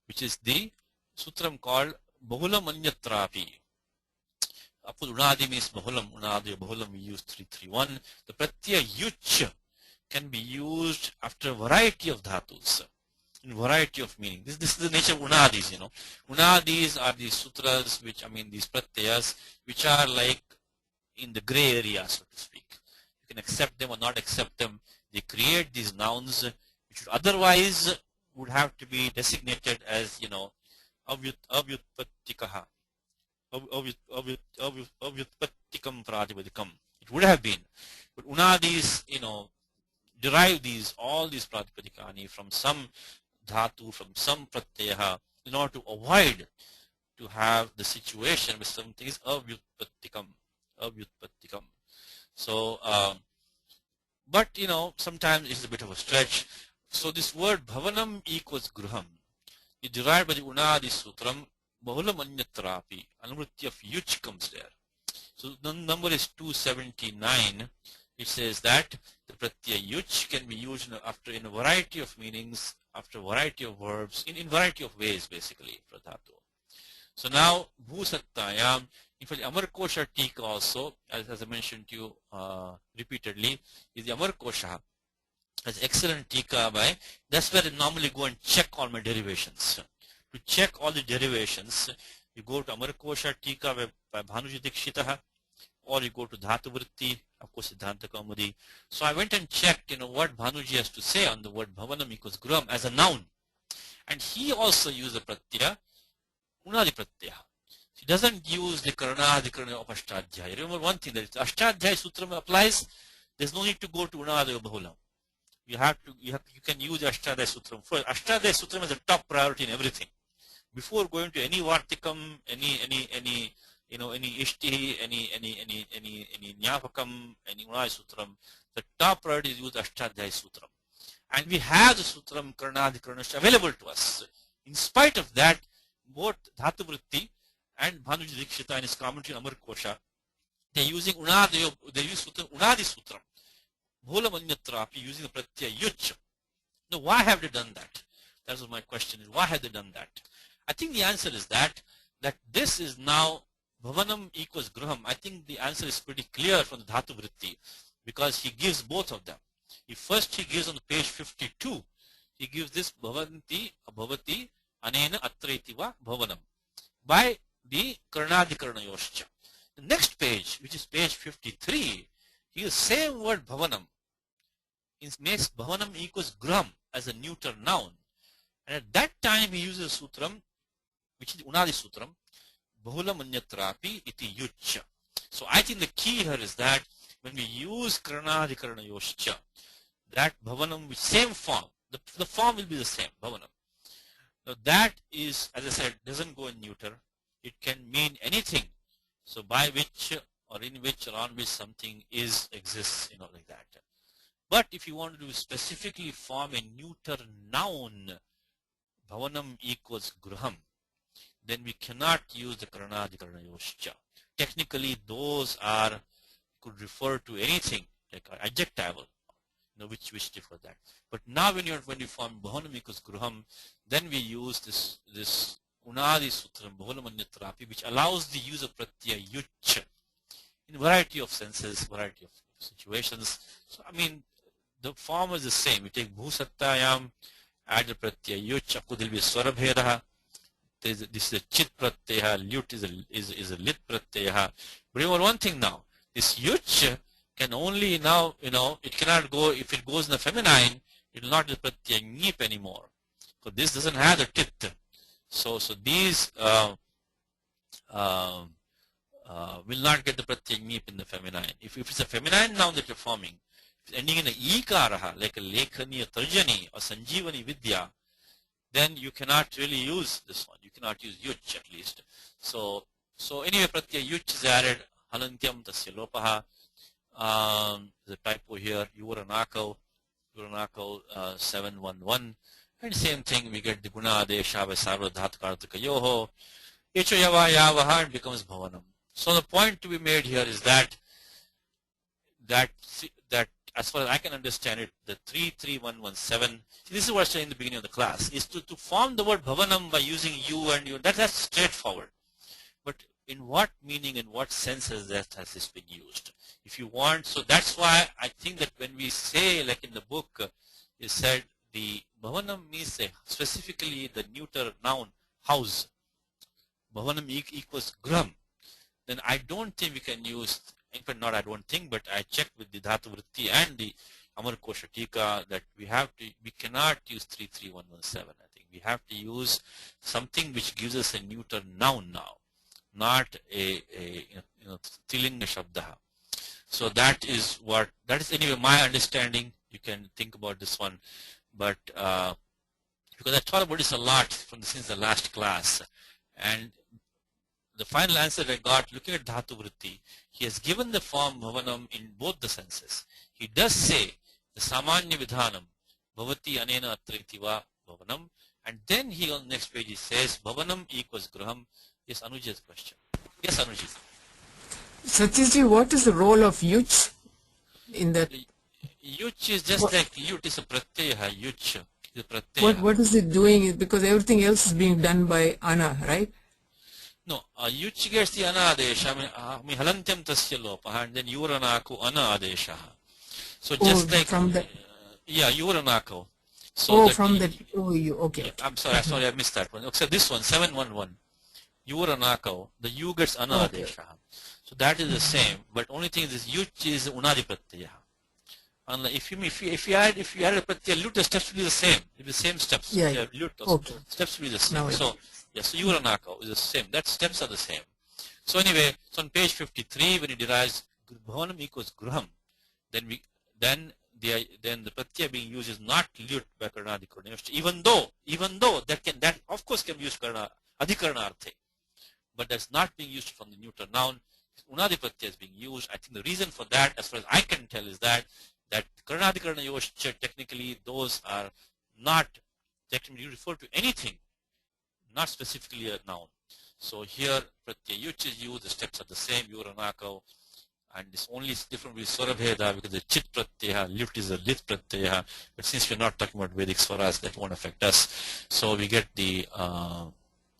which is the Sutram called Bahulam Anyatrapi. Unadi means Bahulam, Unadi, Bahulam we use 331. The Pratyaya Yuch can be used after a variety of dhatus, in variety of meaning. This is the nature of Unadis, you know. Unadis are these sutras, these Pratyayas, which are like in the gray area, so to speak. You can accept them or not accept them. They create these nouns, which otherwise would have to be designated as, Avyutpattikaha. Avyutpattikam Pratipadikam. It would have been. But Unadis, derive all these Pratipadikani from some dhatu, from some Pratyaya, in order to avoid to have the situation where something is Avyutpattikam. So, but, sometimes it's a bit of a stretch. So this word Bhavanam equals Gruham. It derived by the Unadi Sutram, Bahulam Anyatrapi, Anuvritti of Yuch comes there. So the number is 279. It says that the Pratyaya Yuch can be used in a variety of meanings, after a variety of verbs, in variety of ways basically, for dhatu. So now, Bhusattayam, in fact, Amar Kosha Tika also, as I mentioned to you repeatedly, is the Amar Kosha. That's excellent Tika by, that's where I normally go and check all my derivations. To check all the derivations, you go to Amar Kosha Tika by Bhanuji Dikshitaha, or you go to Dhatu Vritti, of course, Siddhanta Kaumudi. So I went and checked, what Bhanuji has to say on the word Bhavanam equals Gruham as a noun. And he also used the Pratyaya, Unadi Pratyaya. He doesn't use the Karnadikarana of Ashtadhyaya. Remember one thing, that if the Ashtadhyaya Sutram applies, there's no need to go to Unadi or Bahulam. You can use Ashtadhyaya Sutram first. Ashtadhyaya Sutram is the top priority in everything. Before going to any Vartikam, any Ishti, any Nyapakam, any Unadi Sutram, the top priority is use Ashtadhyaya Sutram. And we have the Sutram Karnadikarana available to us. In spite of that, both Dhatu Vritti and Bhanuji Dikshita in his commentary on Amar Kosha, they're using Unadi Sutram, Bhulam Anyatrapi, using the Pratyaya Yuch. Now, why have they done that? That was my question. Why have they done that? I think the answer is that this is now Bhavanam equals Gruham. I think the answer is pretty clear from the Dhatu Vritti, because he gives both of them. First he gives on page 52, he gives this Bhavanti, Bhavati, Anena Atraitiva Bhavanam. By the Karnadikaranayoscha. The next page, which is page 53, he uses same word bhavanam. It makes bhavanam equals gram as a neuter noun. And at that time he uses sutram, which is Unadi sutram, bahulam anyatrapi iti yucha. So I think the key here is that when we use Karnadikaranayoscha, that bhavanam with same form, the form will be the same, bhavanam. Now that is, as I said, doesn't go in neuter. It can mean anything. So by which or in which or on which something exists, like that. But if you want to specifically form a neuter noun, bhavanam equals gruham, then we cannot use the Karnadikaranayoscha. Technically, those could refer to anything like adjectival, which differ that. But now when you form bhavanam equals gruham, then we use this unadi sutram bahulam anyatrapi, which allows the use of pratyaya yuch in a variety of senses, variety of situations. So I mean, the form is the same. You take bhusattayam, add the pratyaya yuch, there will be swarabhedaha. This is a chit pratyaya, lut is a lit pratyaya. But remember one thing now, this yuch can only now, it cannot go, if it goes in the feminine, it will not be pratyaya nyip anymore. Because this doesn't have the tit. So these will not get the pratyaya nyip in the feminine. If it's a feminine noun that you're forming, if it's ending in a ikaraha, like a lekhani, a tarjani, or sanjivani vidya, then you cannot really use this one. You cannot use yuch at least. So anyway, pratyaya yuch is added, halantyam tasya lopaha. The typo here, yuranako 711. And same thing, we get the guna adesha by sarva dhatkartika yoho. Echo yava yavaha, and becomes bhavanam. So the point to be made here is that as far as I can understand it, the 33117, this is what I said in the beginning of the class, is to form the word bhavanam by using you and you. That's straightforward. But in what meaning, in what sense has this been used? If you want, so that's why I think that when we say, like in the book, it said the bhavanam means specifically the neuter noun house. Bhavanam equals gram. Then I don't think we can use, in fact not I don't think, but I checked with the Dhatu Vritti and the Amar Kosha Tika that we cannot use 33117. I think we have to use something which gives us a neuter noun now, not a Tilinga Shabdaha. So that is anyway my understanding. You can think about this one, but because I thought about this a lot since the last class, and the final answer I got looking at Dhatu Vritti, he has given the form bhavanam in both the senses. He does say the samanya vidhanam bhavati anena atritiva bhavanam, and then he on the next page he says bhavanam equals gruham. Yes, Anuja's question. Yes, Anuji. Satyajji, what is the role of yuch in that? Yuch is just like yut is a pratyaya, yuch is a pratyaya. What is it doing? Because everything else is being done by ana, right? No, yuch gets the ana adesha. I mean halantyam tasya lopaha, and then yuranako ana adesha. So just like from the yuranako. So okay. Yeah, I'm sorry, I missed that one. Except this one, 711. Yuranako, the yu gets ana adesha. So that is the same, but only thing is yuch is unadi pratyaya. Unlike if you add a pratyaya, lut, the steps will be the same. It will be the same steps. Yeah. Lut, Okay. steps will be the same. Now So yuranako is the same. That steps are the same. So anyway, so on page 53, when it derives bhavanam equals gruham, then the pratyaya being used is not lut by Karnadikaranayoscha, even though that of course can be used adhikaranarthe, but that's not being used from the neuter noun. Unadi pratyaya is being used. I think the reason for that, as far as I can tell, is that Karnadikaranayoscha, technically those are not technically refer to anything, not specifically a noun. So here pratyaya yuch is used, the steps are the same, yuranako, and it's only different with swarabheda because the chit pratyaya, lit is a lit pratyaya, but since we're not talking about Vedic swaras, that won't affect us. So we get the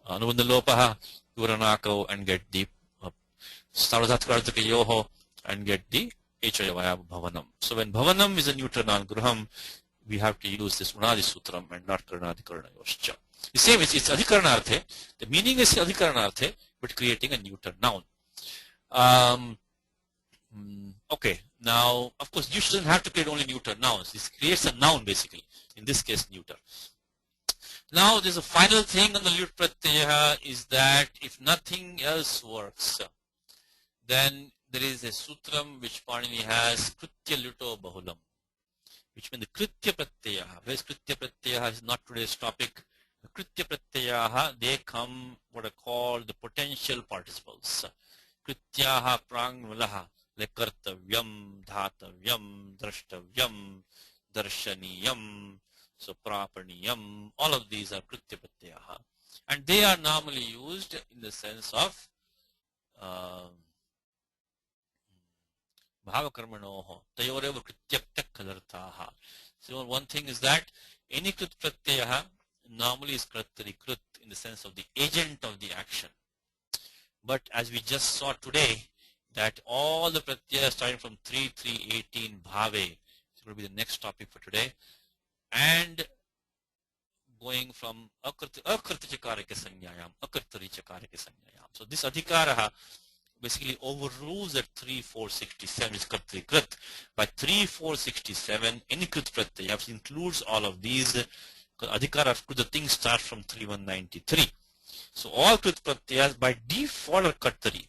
anubandha lopaha, yuranako, and get the sarvadhatkartika yoho, and get the echayavaya bhavanam. So when bhavanam is a neuter noun gruham, we have to use this unadi sutram and not Karnadikaranayoscha. The same, it's adhikaranarthe. The meaning is adhikaranarthe, but creating a neuter noun. Okay, now of course you shouldn't have to create only neuter nouns. This creates a noun basically, in this case neuter. Now there's a final thing on the lut pratyaya is that if nothing else works, then there is a sutram which Panini has, kritya luto bahulam, which means the kritya pratyaya. Whereas kritya pratyaya is not today's topic. The kritya pratyaya, they come what are called the potential participles. Krityaha prangmulaha, like kartavyam, dhatavyam, drashtavyam, darshaniyam, so prapaniyam, all of these are kritya pratyaya. And they are normally used in the sense of bhavakarmanoho, tayoreva krityaktak kalartaha. So one thing is that any krit pratyaya normally is kartari krit in the sense of the agent of the action. But as we just saw today, that all the pratyayas starting from 3-3-18 bhave, it's going to be the next topic for today, and going from akartichakarika sanyayam, akartarichakarika sanyayam. So this adhikaraha basically overrules that 3-4-67 is kartari krit. By 3-4-67, any krit pratyaya, which includes all of these, adhikara of the thing starts from 3-1-93. So all krit pratyayas by default are kartari.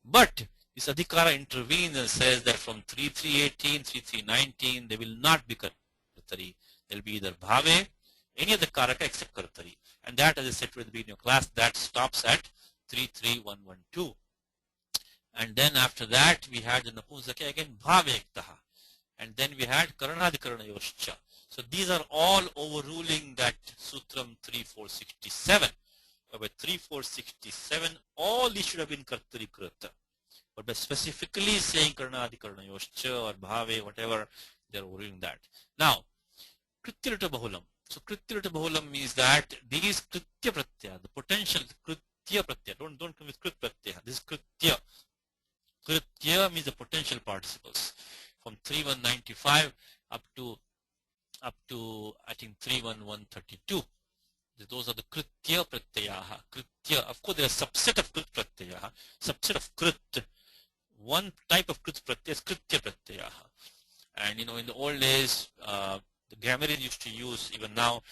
But this adhikara intervenes and says that from 3-3-18, 3-3-19, they will not be kartari. They will be either bhave, any other karaka except kartari. And that, as I said at the beginning of class, that stops at 3-3-1-1-2. And then after that, we had the napumsaka again, bhave ektaha. And then we had karanadikarana yoscha. So these are all overruling that sutram 3-4-67. By 3-4-67, all these should have been kartari krita. But by specifically saying karanadikarana yoscha or bhave, whatever, they are overruling that. Now, krityalita bahulam. So krityalita bahulam means that these kritya pratyaya, the potential kritya pratyaya, don't come with krit pratyaya. This is kritya. Kritya means the potential participles. From 3-1-95 up to I think 3-1-132. Those are the kritya pratyayaha. Kritya, of course, there are subset of krit pratyayaha, subset of krit. One type of krit pratyaya is kritya pratyayaha. And in the old days, the grammarians used to use, even now,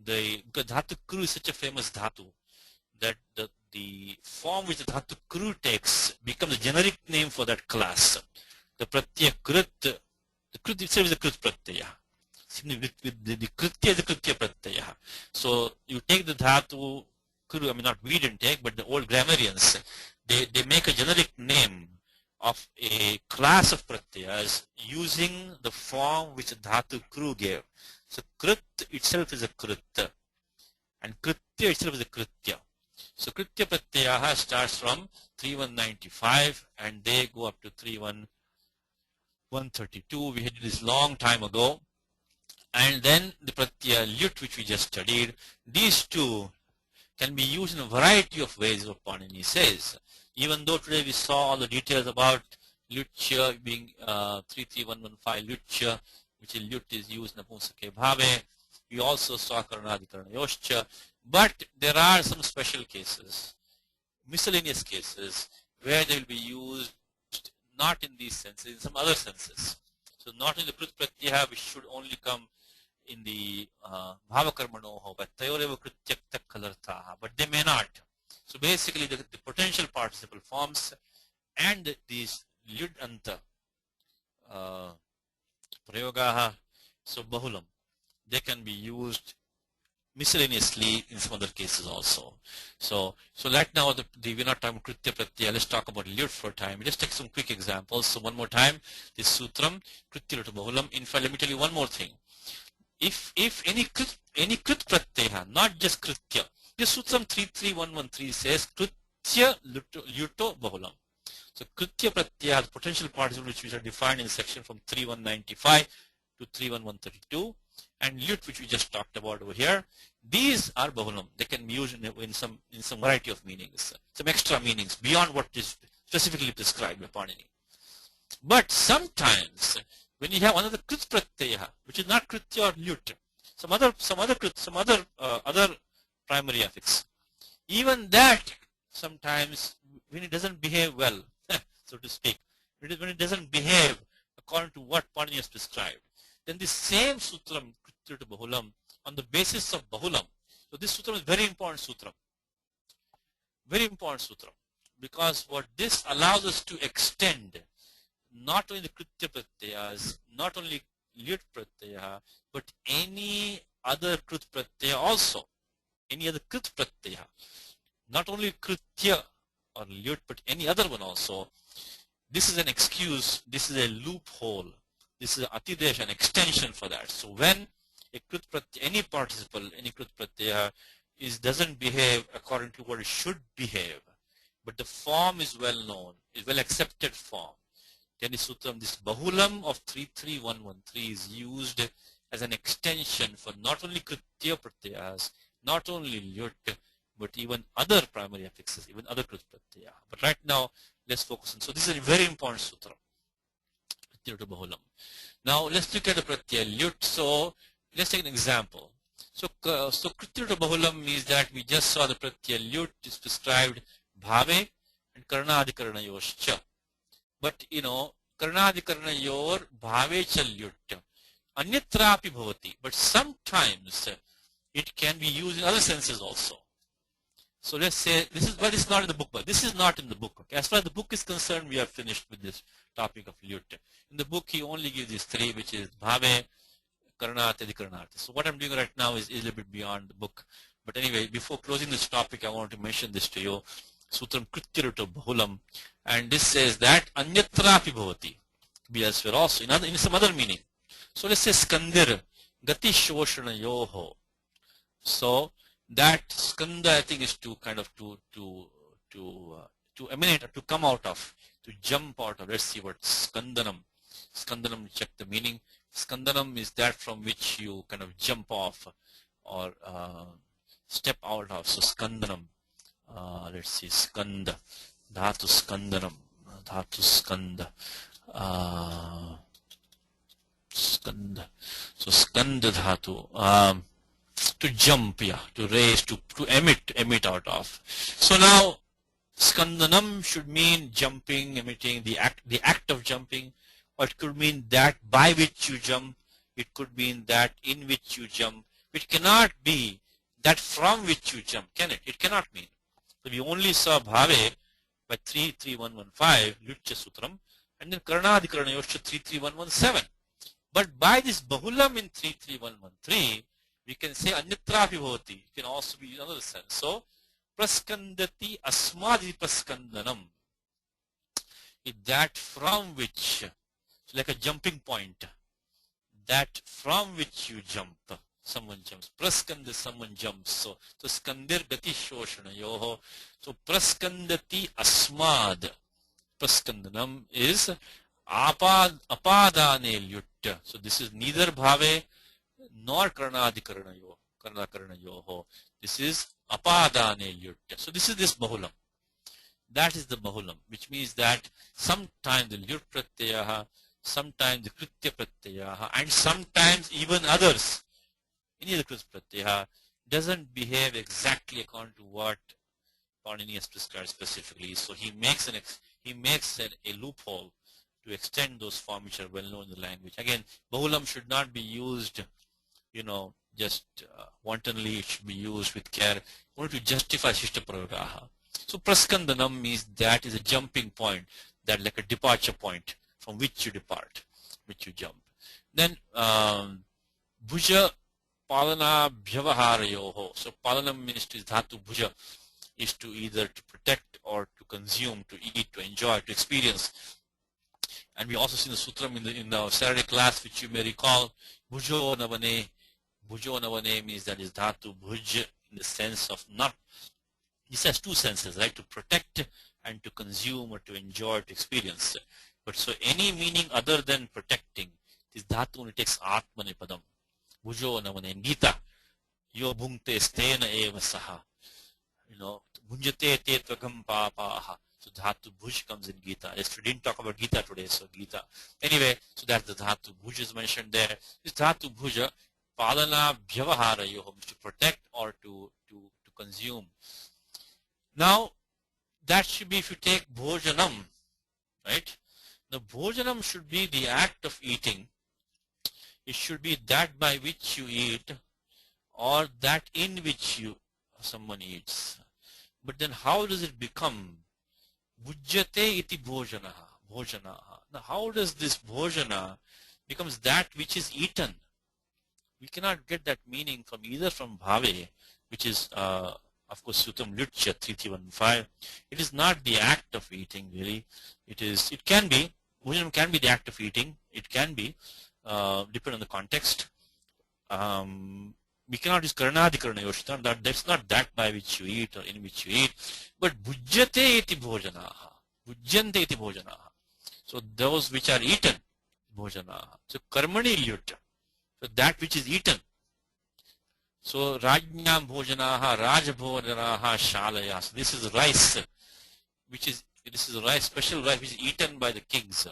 the dhatu kru is such a famous dhatu that the form which the dhatu kru takes becomes a generic name for that class. The pratyaya krit, the krit itself is a krit pratyaya. The kritya is a kritya pratyaya. So you take the dhatu kru, I mean not we didn't take, but the old grammarians, they make a generic name of a class of pratyayas using the form which dhatu kru gave. So krit itself is a krit, and kritya itself is a kritya. So kritya pratyayaha starts from 3-1-95 and they go up to 3-1-132. We did this long time ago. And then the pratyaya lut, which we just studied, these two can be used in a variety of ways, what Panini says. Even though today we saw all the details about lutya being 3-3-1-1-5 lutya, which is lut is used in napumsake bhave. We also saw karanadikarana yoscha. But there are some special cases, miscellaneous cases, where they will be used not in these senses, in some other senses. So not in the krit pratyaya, which should only come in the bhavakarmanoho, but tayoreva krityaktak kalartaha, but they may not. So basically the potential participle forms and these lud anta prayogaha, so bahulam, they can be used miscellaneously in some other cases also. So right now we're not talking about kritya pratyaya. Let's talk about lut for a time. We'll just take some quick examples. So one more time, this sutram kritya lut bahulam. In fact, let me tell you one more thing. If any krit pratyaya, not just kritya, this sutram 3-3-1-1-3 says kritya luto bahulam. So kritya pratyaya, the potential participles which are defined in the section from 3-1-95 to 3-1-132, and lut, which we just talked about over here, these are bahulam. They can be used in some variety of meanings, some extra meanings beyond what is specifically prescribed by Panini. But sometimes when you have another krit pratyaya, which is not kritya or lut, some other primary affix, even that sometimes when it doesn't behave well, so to speak, when it doesn't behave according to what Panini has prescribed, then the same sutram, Krityuta Bahulam, on the basis of Bahulam. So this sutram is very important sutram. Very important sutram. Because what this allows us to extend not only the Kritya Pratyayas, not only Lyut Pratyaya, but any other Krit Pratyaya also. Any other Krit Pratyaya. Not only Kritya or Lyut, but any other one also. This is an excuse, this is a loophole, this is Atidesh, an extension for that. So when a Krit Pratyaya, any participle, any Krit Pratyaya doesn't behave according to what it should behave, but the form is well known, is well accepted form, then this sutram, this Bahulam of 33113 is used as an extension for not only Kritya Pratyayas, not only Lyut, but even other primary affixes, even other Krit Pratyaya. But right now, let's focus on. So this is a very important sutra, Krityuta Bahulam. Now let's look at the Pratyaya Lyut. So let's take an example. So Krityuta Bahulam means that we just saw the Pratyaya Lyut is prescribed Bhave and Karnadikaranayoscha. But Karnadikaranayur Bhave cha Lyut. Anyatrapi bhavati. But sometimes it can be used in other senses also. So let's say this is what is not in the book, but this is not in the book. Okay? As far as the book is concerned, we are finished with this topic of Lyut. In the book, he only gives these three, which is Bhave, Karnate, Adikarnate. So what I'm doing right now is a little bit beyond the book. But anyway, before closing this topic, I want to mention this to you. Sutram Krityuta Bahulam. And this says that Anyatrapi bhavati. Be elsewhere also, in some other meaning. So let's say Skandir, Gati Shoshana Yoho. So that skanda, I think, is to kind of to emanate, or to come out of, to jump out of. Let's see what skandanam. Skandanam, check the meaning. Skandanam is that from which you kind of jump off or step out of. So skandanam. Let's see, skanda. Dhatu skandanam. Dhatu skanda. Skanda. So skanda dhatu. To jump, yeah, to raise, to emit out of. So now, skandanam should mean jumping, emitting, the act of jumping, or it could mean that by which you jump, it could mean that in which you jump. It cannot be that from which you jump, can it? It cannot mean. So we only saw Bhave by 33115, Lyutcha Sutram, and then Karnadikaranayoscha 33117. But by this Bahulam in 33113, we can say Anyatrapi bhavati. It can also be in another sense. So, praskandati asmadi praskandanam. That from which, so like a jumping point, that from which you jump, someone jumps. Praskanda, someone jumps. So skandir gati shoshana yoho. So praskandati asmad. Praskandanam is apadane lyutta. So this is neither bhave nor karnadikaranyo. This is apadane lyutta. So this is this bahulam. That is the bahulam, which means that sometimes the lyut pratyaha, sometimes the kritya pratyaha, and sometimes even others, any of the krit pratyaha, doesn't behave exactly according to what Panini has prescribed specifically. So he makes a loophole to extend those forms which are well known in the language. Again, bahulam should not be used, just wantonly. It should be used with care, only to justify shishta pragaha. So praskandanam means that is a jumping point, that like a departure point from which you depart, which you jump. Then bhuja palana bhyavaharayoho. So palanam means to dhatu bhuja, is to either to protect or to consume, to eat, to enjoy, to experience. And we also see the sutram in the Saturday class, which you may recall. Bhujo navane. Bhujo navane means that is dhatu bhuj in the sense of not. This has two senses, right? To protect and to consume or to enjoy, to experience. But so any meaning other than protecting, this dhatu only takes atmane padam. Bhujo navane. In Gita, yo bhungte stena eva saha. Bhunjate te tvagam papaha. So dhatu bhuj comes in Gita. Yes, we didn't talk about Gita today, so Gita. Anyway, so that's the dhatu bhuj is mentioned there. This dhatu bhuja, palana bhyavahara yoham, to protect or to consume. Now, that should be, if you take bhojanam, right? The bhojanam should be the act of eating. It should be that by which you eat, or that in which someone eats. But then how does it become bhujyate iti bhojanaha, bhojanaha? Now how does this bhojana becomes that which is eaten? We cannot get that meaning from either from bhave, which is of course Sutam Lyutya 3315. It is not the act of eating really. It can be, bhojanam can be the act of eating. It can be, depending on the context. We cannot use karnadikarana yoshita. That's not that by which you eat or in which you eat. But bhujyate iti bhojanaha. Bhujyante iti bhojanaha. So those which are eaten, bhojanaha. So karmani lyut. So that which is eaten. So rajnyam bhojanaha, raja bhojanaha, shalaya. So this is rice, this is rice, special rice which is eaten by the kings.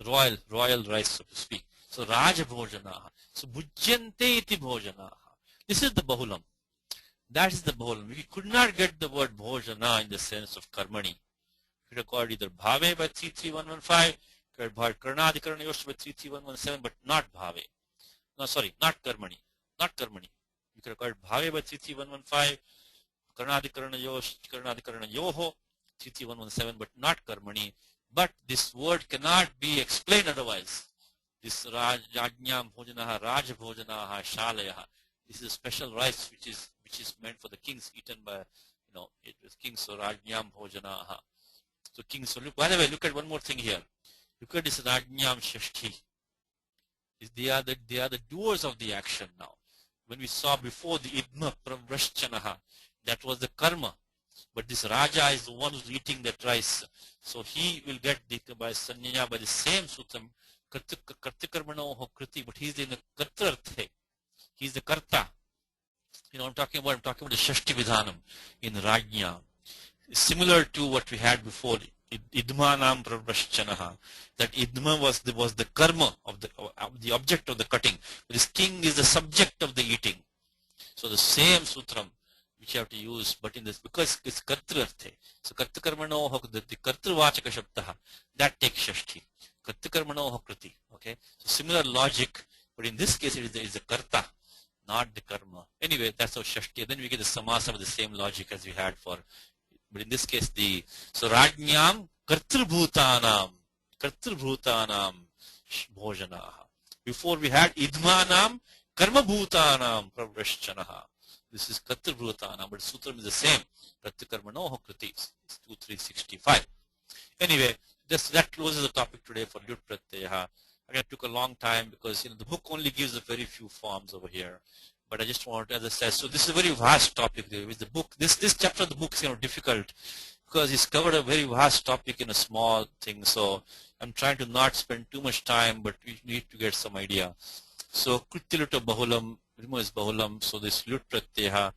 Royal rice, so to speak. So raja bhojanaha. So bhujyante iti bhojanaha. This is the bahulam. That is the bahulam. We could not get the word bhojana in the sense of karmani. We record either bhave by 33115, karnadikarana yosh by 33117, but not bhave. No, sorry, not karmani. Not karmani. You can record bhave by 33115, karnadikarana yoho 33117, but not karmani. But this word cannot be explained otherwise. This rajnyam bhojanaha, raja bhojanaha, shalayaha. This is a special rice which is meant for the kings, eaten by it was kings. So rajnyam bhojanaha. So kings. So look. By the way, look at one more thing here. Look at this rajnyam shashti. They are the doers of the action now. When we saw before the idma pravrashchanaha, that was the karma. But this Raja is the one who's eating that rice. So he will get by sanyaya by the same sutram, kartikarmanoho kriti, but he's in the kartarthe. He's the karta. I'm talking about the Shashti Vidhanam in Rajnya. Similar to what we had before, idmanam pravrashchanaha. That idma was the karma of the object of the cutting. This king is the subject of the eating. So the same sutram which you have to use, but in this, because it's kartrarthe. So kartakarmanoho, the kartrvachaka shabdaha, that takes shashti. Kartakarmanoho kriti. Okay. So similar logic, but in this case it is the karta, not the karma. Anyway, that's how shashti. Then we get the samasa with the same logic as we had for, but in this case so rajnyam kartrabhutanam bhojanaha. Before we had idmanam karmabhutanam pravrashchanaha. This is Katrabhutanam, but Sutram is the same. Pratyakarmanoho kriti. It's 2365. Anyway, that closes the topic today for Lyut Pratyaha. Again, it took a long time because the book only gives a very few forms over here. But I just wanted, as I said, so this is a very vast topic. The book, this chapter of the book is difficult because it's covered a very vast topic in a small thing. So I'm trying to not spend too much time, but we need to get some idea. So Krityaluta Bahulam, is Bahulam, so this Lyut Pratyaha,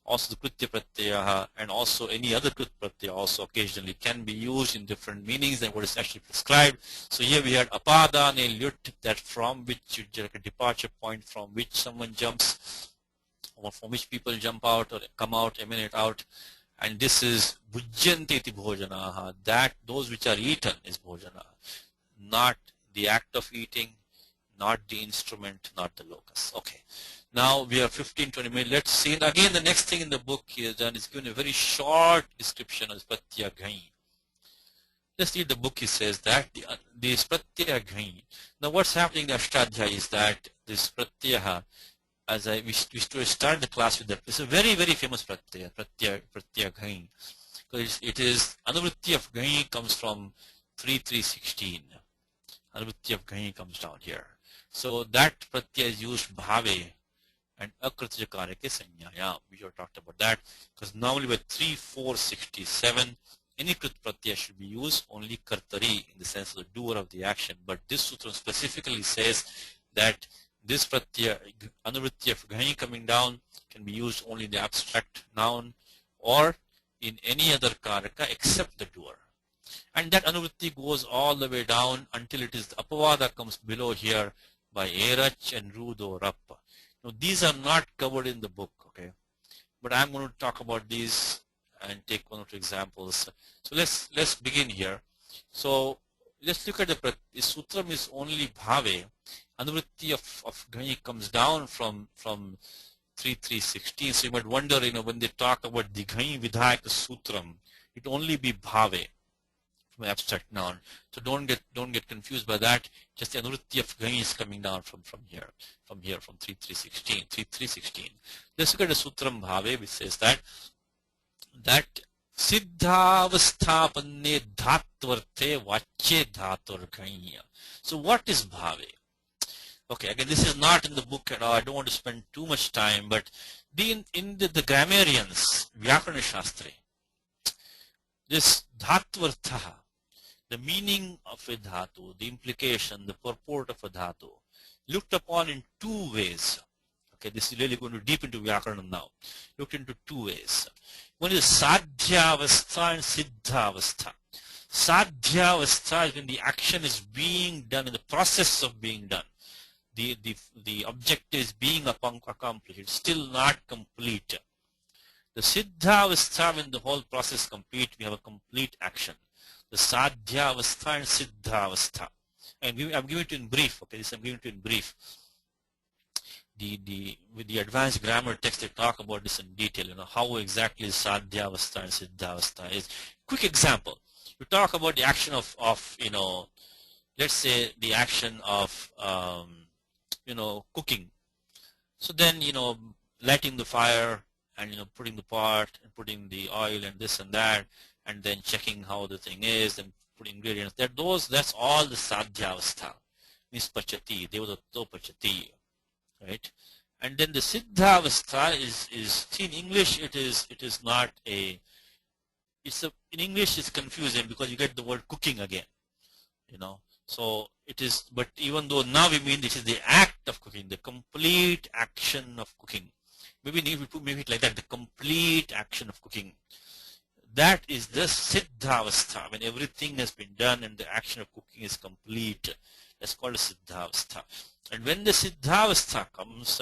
also the Kritya Pratyaha, and also any other Krit Pratyaya also occasionally can be used in different meanings than what is actually prescribed. So here we had Apadane Lyut, that from which like a departure point from which someone jumps, or from which people jump out or come out, emanate out. And this is Bhujyante iti bhojanaha, that those which are eaten is bhojana, not the act of eating, not the instrument, not the locus. Okay. Now we are 15-20 minutes. Let's see. And again, the next thing in the book is done is given a very short description of Pratyaghai. Let's read the book. He says that the Pratyaghai. Now what's happening in the Ashtadhyaya is that this Pratyaha, as we started the class with that, it's a very, very famous Pratyaghai. Because it is, Anuvritti of Ghai comes from 3316. Anuvritti of Ghai comes down here. So that Pratyaya is used Bhave and Akritya Karake Sanyaya. We have talked about that because normally by 3467 any Krit Pratyaya should be used only Kartari in the sense of the doer of the action. But this sutra specifically says that this Pratyaya, Anuvritti of Ghai coming down, can be used only in the abstract noun or in any other Karaka except the doer. And that Anuvritti goes all the way down until it is the Apavada comes below here by Erach and Rudo Rappa. Now these are not covered in the book, okay? But I'm going to talk about these and take one or two examples. So let's begin here. So let's look at the sutram is only bhave. Anuvritti of Ghani comes down from 3.3.16. So you might wonder, when they talk about the Ghani Vidhayaka Sutram, it only be bhave from abstract noun. So don't get confused by that. Just the Anuvritti of Ghani is coming down from here, from 3.3.16. Let's look at the Sutram bhave, which says that siddhavasthapanne dhatvarthe vachye dhatur ghaniya. So what is bhave? Okay, again, this is not in the book at all. I don't want to spend too much time, but in the grammarians, Vyakarana Shastri, this dhatvartha, the meaning of a dhatu, the implication, the purport of a dhatu, looked upon in two ways. Okay, this is really going to deep into Vyakarana now. Looked into two ways. One is sadhyavastha and siddhavastha. Sadhyavastha is when the action is being done, in the process of being done. The objective is being accomplished. It's still not complete. The siddhavastha, when the whole process is complete, we have a complete action. The sadhyavastha and siddhavastha. And I'm giving it in brief. Okay, this I'm giving it in brief. With the advanced grammar text, they talk about this in detail. How exactly sadhyavastha and siddhavastha is. Quick example. You talk about the action of let's say the action of cooking. So then lighting the fire and putting the pot and putting the oil and this and that, and then checking how the thing is and putting ingredients. That's all the sadhyavastha. Means pachati, devadatto pachati. Right, and then the siddhavastha is see, in English it is not in English it's confusing because you get the word cooking again, so it is, but even though now we mean this is the act of cooking, the complete action of cooking. Maybe we make it like that, the complete action of cooking. That is the siddhavastha, when everything has been done and the action of cooking is complete. That's called a siddhavastha. And when the siddhavastha comes,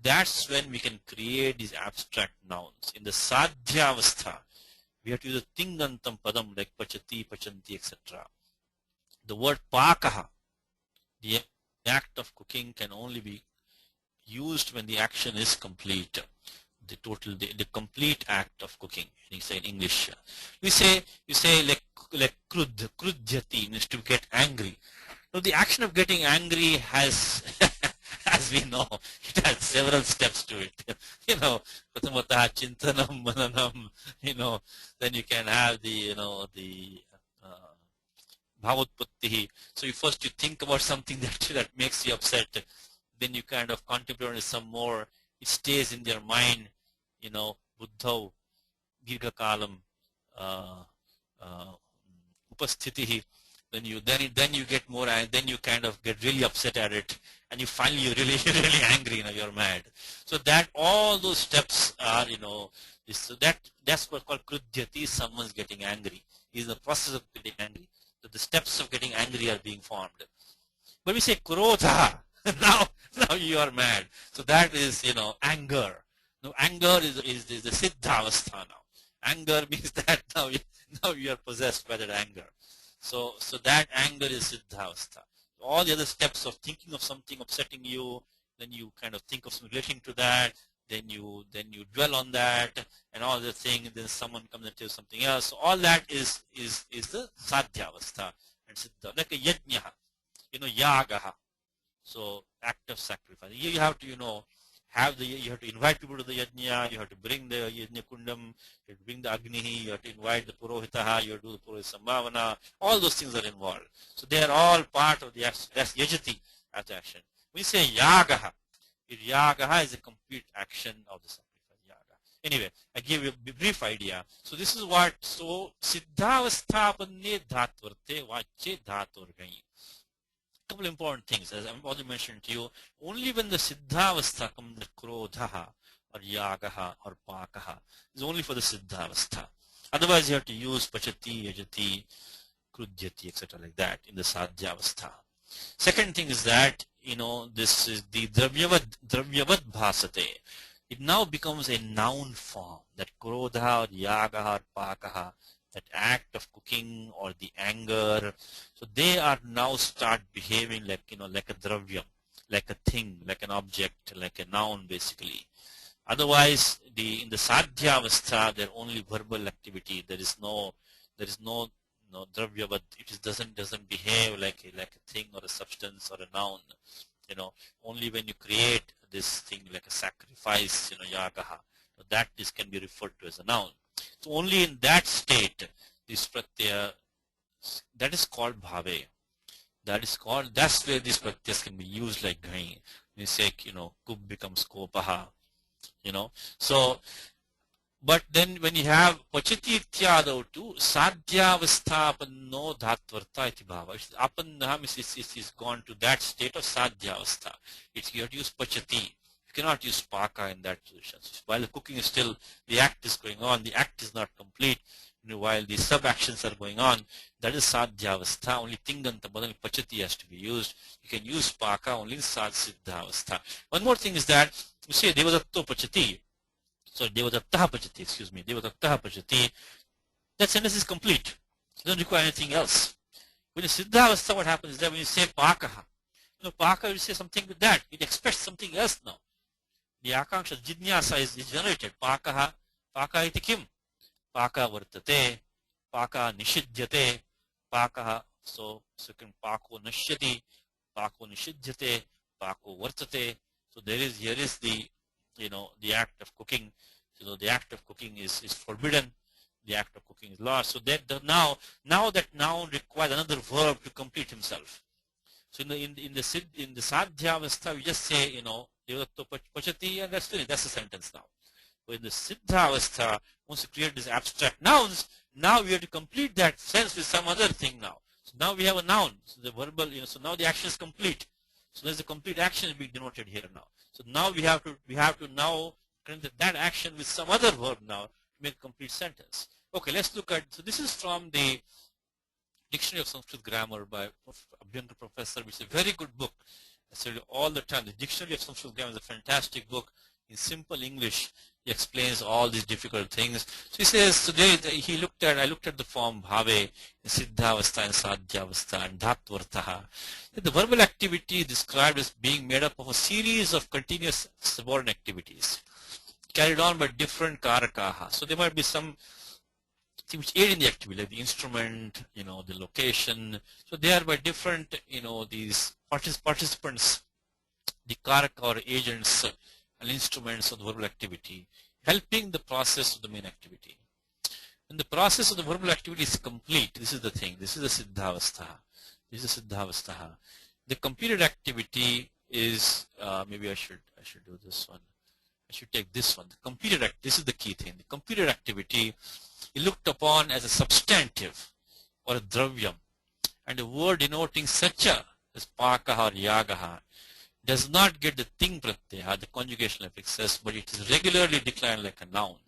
that's when we can create these abstract nouns. In the sadhyavastha, we have to use a tingantam padam like pachati, pachanti, etc. The word pakaha, the act of cooking, can only be used when the action is complete. The complete act of cooking. You say in English. You say like krudhyati, means to get angry. So the action of getting angry has, as we know, it has several steps to it. Pratamata chintanam mananam. Then you can have the bhavutpattihi. So first you think about something that makes you upset. Then you kind of contemplate on it some more. It stays in their mind. Buddhau, girgakalam, upasthitihi. Then you get more, and then you kind of get really upset at it, and you're really angry. You're mad. So that all those steps are so that's what's called krudhyati. Someone's getting angry. He's in the process of getting angry. So the steps of getting angry are being formed. But we say krodha. now you are mad. So that is anger. No, anger is the siddhavastha now. Anger means that now you are possessed by that anger. So that anger is siddhavastha. All the other steps of thinking of something upsetting you, then you kind of think of some relating to that, then you dwell on that and all the thing, and then someone comes and tells something else. So all that is the sadhyavastha and siddha. Like a yajna, yagaha. So act of sacrifice. You have to you have to invite people to the yajna, you have to bring the yajna kundam, you have to bring the agnihi, you have to invite the purohitaha, you have to do the purohita sambhavana. All those things are involved. So they are all part of the action. That's yajati as action. We say yagaha. Yagaha is a complete action of the sacrifice. Yaga. Anyway, I give you a brief idea. So this is what, so siddhavasthapanne dhatvarte vache dhaturgai. Couple important things, as I've already mentioned to you. Only when the siddhavastha comes, the krodhaha or yagaha or pakaha is only for the siddhavastha. Otherwise, you have to use pachati, yajati, krudhyati, etc. like that in the sadhyavastha. Second thing is that this is the dravyavad bhasate. it now becomes a noun form, that krodha or yagaha or pakaha, that act of cooking or the anger. So they are now start behaving like, like a dravya, like a thing, like an object, like a noun basically. Otherwise, in the sadhya avastha, they're only verbal activity. There is no dravya, but it doesn't behave like a thing or a substance or a noun. Only when you create this thing like a sacrifice, yagaha, that this can be referred to as a noun. So only in that state, this pratyaya, that is called bhave. That's where these pratyas can be used like ghai. We say, kub becomes kopaha, So, but then when you have pachati ityadav too, sadhyavasthapanno dhatvarta iti bhava. Apannam is gone to that state of sadhyavastha. You have to use pachati. You cannot use paka in that position. So while the cooking is still, the act is going on, the act is not complete. While the sub-actions are going on, that is sadhyavastha. Only tinganta, only pachati has to be used. You can use paka only in siddhavastha. One more thing is that, you say devadatto pachati. So devadattaha pachati, devadattaha pachati. That sentence is complete. It doesn't require anything else. When you siddhavastha, what happens is that when you say pakaha, paka, you say something with that. It expects something else now. The akanksha, jidnyasa is generated. Pakaha, paka iti kim? Paka vartate, paka nishidhyate, paka, so second pako nashyati, pako nishidhyate, pako vartate. So here is the, the act of cooking. So the act of cooking is forbidden. The act of cooking is lost. So that now that noun requires another verb to complete himself. So in the sadhya avastha, we just say, devadatto pachati, and that's finished. That's the sentence now. But in the siddha avastha, once you create these abstract nouns, now we have to complete that sense with some other thing now. So now we have a noun. So the verbal, so now the action is complete. So there's a complete action being denoted here now. So now we have to now connect that action with some other verb now to make a complete sentence. Okay, let's look at, so this is from the Dictionary of Sanskrit Grammar by Abhyankar Professor, which is a very good book. I say all the time, the Dictionary of Sanskrit Grammar is a fantastic book. In simple English, he explains all these difficult things. So he says today I looked at the form bhave in siddhavastha and sadhyavastha and dhatvartaha. The verbal activity is described as being made up of a series of continuous subordinate activities carried on by different karakaha. So there might be some things which aid in the activity, like the instrument, the location. So they are by different, these participants, the karaka or agents and instruments of the verbal activity, helping the process of the main activity. When the process of the verbal activity is complete, this is the thing, this is the siddhavastha. The completed activity is, maybe I should do this one. I should take this one. The completed act, this is the key thing. The completed activity is looked upon as a substantive or a dravyam, and a word denoting sucha as pakaha or yagaha does not get the thing pratyaya, the conjugational affixes, but it is regularly declined like a noun.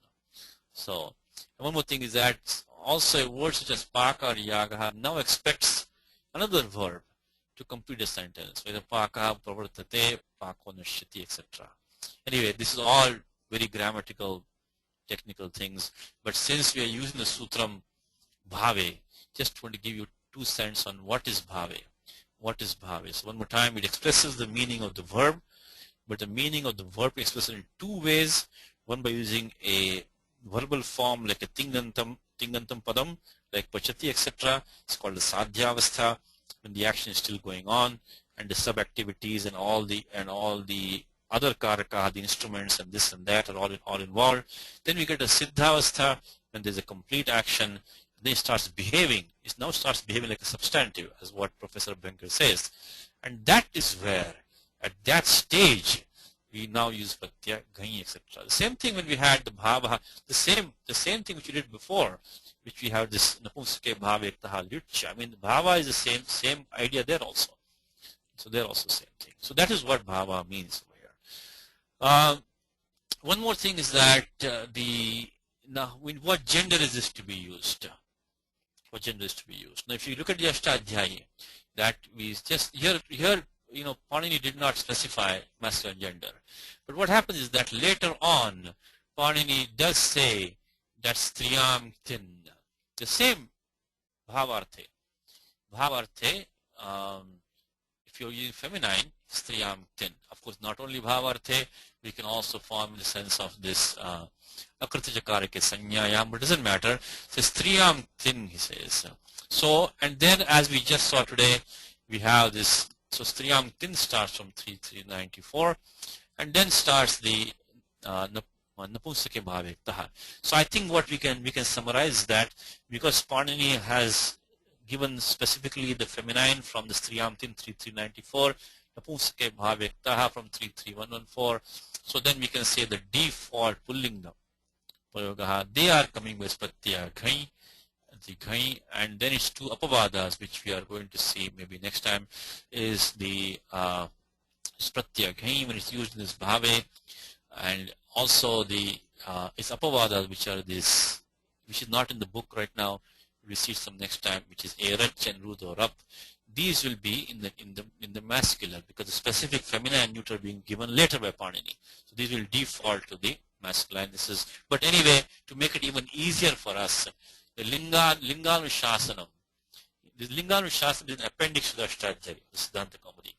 So one more thing is that also a word such as paka or yagaha now expects another verb to complete a sentence, whether paka, pravartate, pako nashyati, etc. Anyway, this is all very grammatical, technical things, but since we are using the sutram bhave, just want to give you 2 cents on what is bhave. What is bhave? So one more time, it expresses the meaning of the verb, but the meaning of the verb is expressed in 2 ways. One by using a verbal form like a tingantam padam, like pachati, etc. It's called the sadhyavastha, when the action is still going on, and the sub-activities and all the other karaka, the instruments and this and that are all involved. Then we get a siddhavastha, when there's a complete action. Then it starts behaving. It now starts behaving like a substantive, as what Professor Benker says. And that is where, at that stage, we now use pratyaya, ghai, etc. The same thing when we had the bhava, the same thing which we did before, which we have this napunsake bhava ektaha lyutcha. I mean, the bhava is the same idea there also. So they're also the same thing. So that is what bhava means over here. One more thing is that now, what gender is this to be used? What gender is to be used? Now, if you look at the Ashtadhyayi, that we just here Panini did not specify masculine gender. But what happens is that later on, Panini does say that striyam tin, the same bhavarthe. Bhavarthe, if you're using feminine, striyam tin. Of course, not only bhavarthe, we can also form in the sense of this akritajakarike sanyayam, but it doesn't matter. It says striyam tin, he says. So, and then as we just saw today, we have this. So striyam tin starts from 3394, and then starts the napunsake bhavektaha. So I think what we can summarize that, because Panini has given specifically the feminine from the striyam tin 3394, napunsake bhavektaha from 33114. So then we can say the default pullinga prayogaha, they are coming with pratyaya ghai, the ghai, and then it's two apavadas, which we are going to see maybe next time, is the pratyaya ghai when it's used in this bhave, and also the it's apavadas, which are this, which is not in the book right now. We see some next time, which is erach and rud or up. These will be in the masculine, because the specific feminine and neuter being given later by Panini. So these will default to the masculine. This is, but anyway, to make it even easier for us, the linganushāsanam. The linganushāsanam is an appendix to the Ashtadhyayi, the Siddhanta Kaumudi.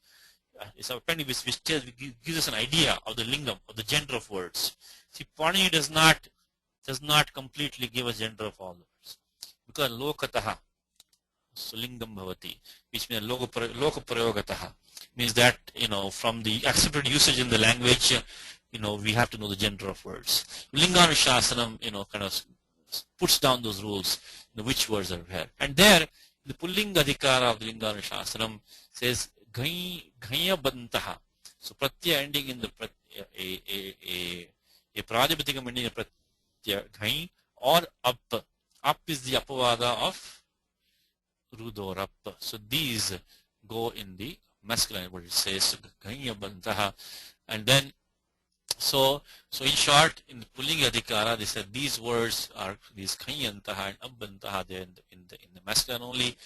It's an appendix which gives us an idea of the lingam, of the gender of words. See, Panini does not completely give us gender of all the words, because lokataha, so lingam bhavati, which means lokaprayogataha, means that from the accepted usage in the language, we have to know the gender of words. Linganushāsanam, kind of puts down those rules, which words are where. And there, the pullinga adhikara of the linganushāsanam says ghaya bantaha. So pratyaya ending in the a pradipatikam ending in pratyaya ghai or up. Up is the apavada of rud or up. So these go in the masculine, what it says, ghaya bantaha. And then so in short, in the pulling adhikara, they said these words are these khayantaha and abbantaha, they're in the masculine only,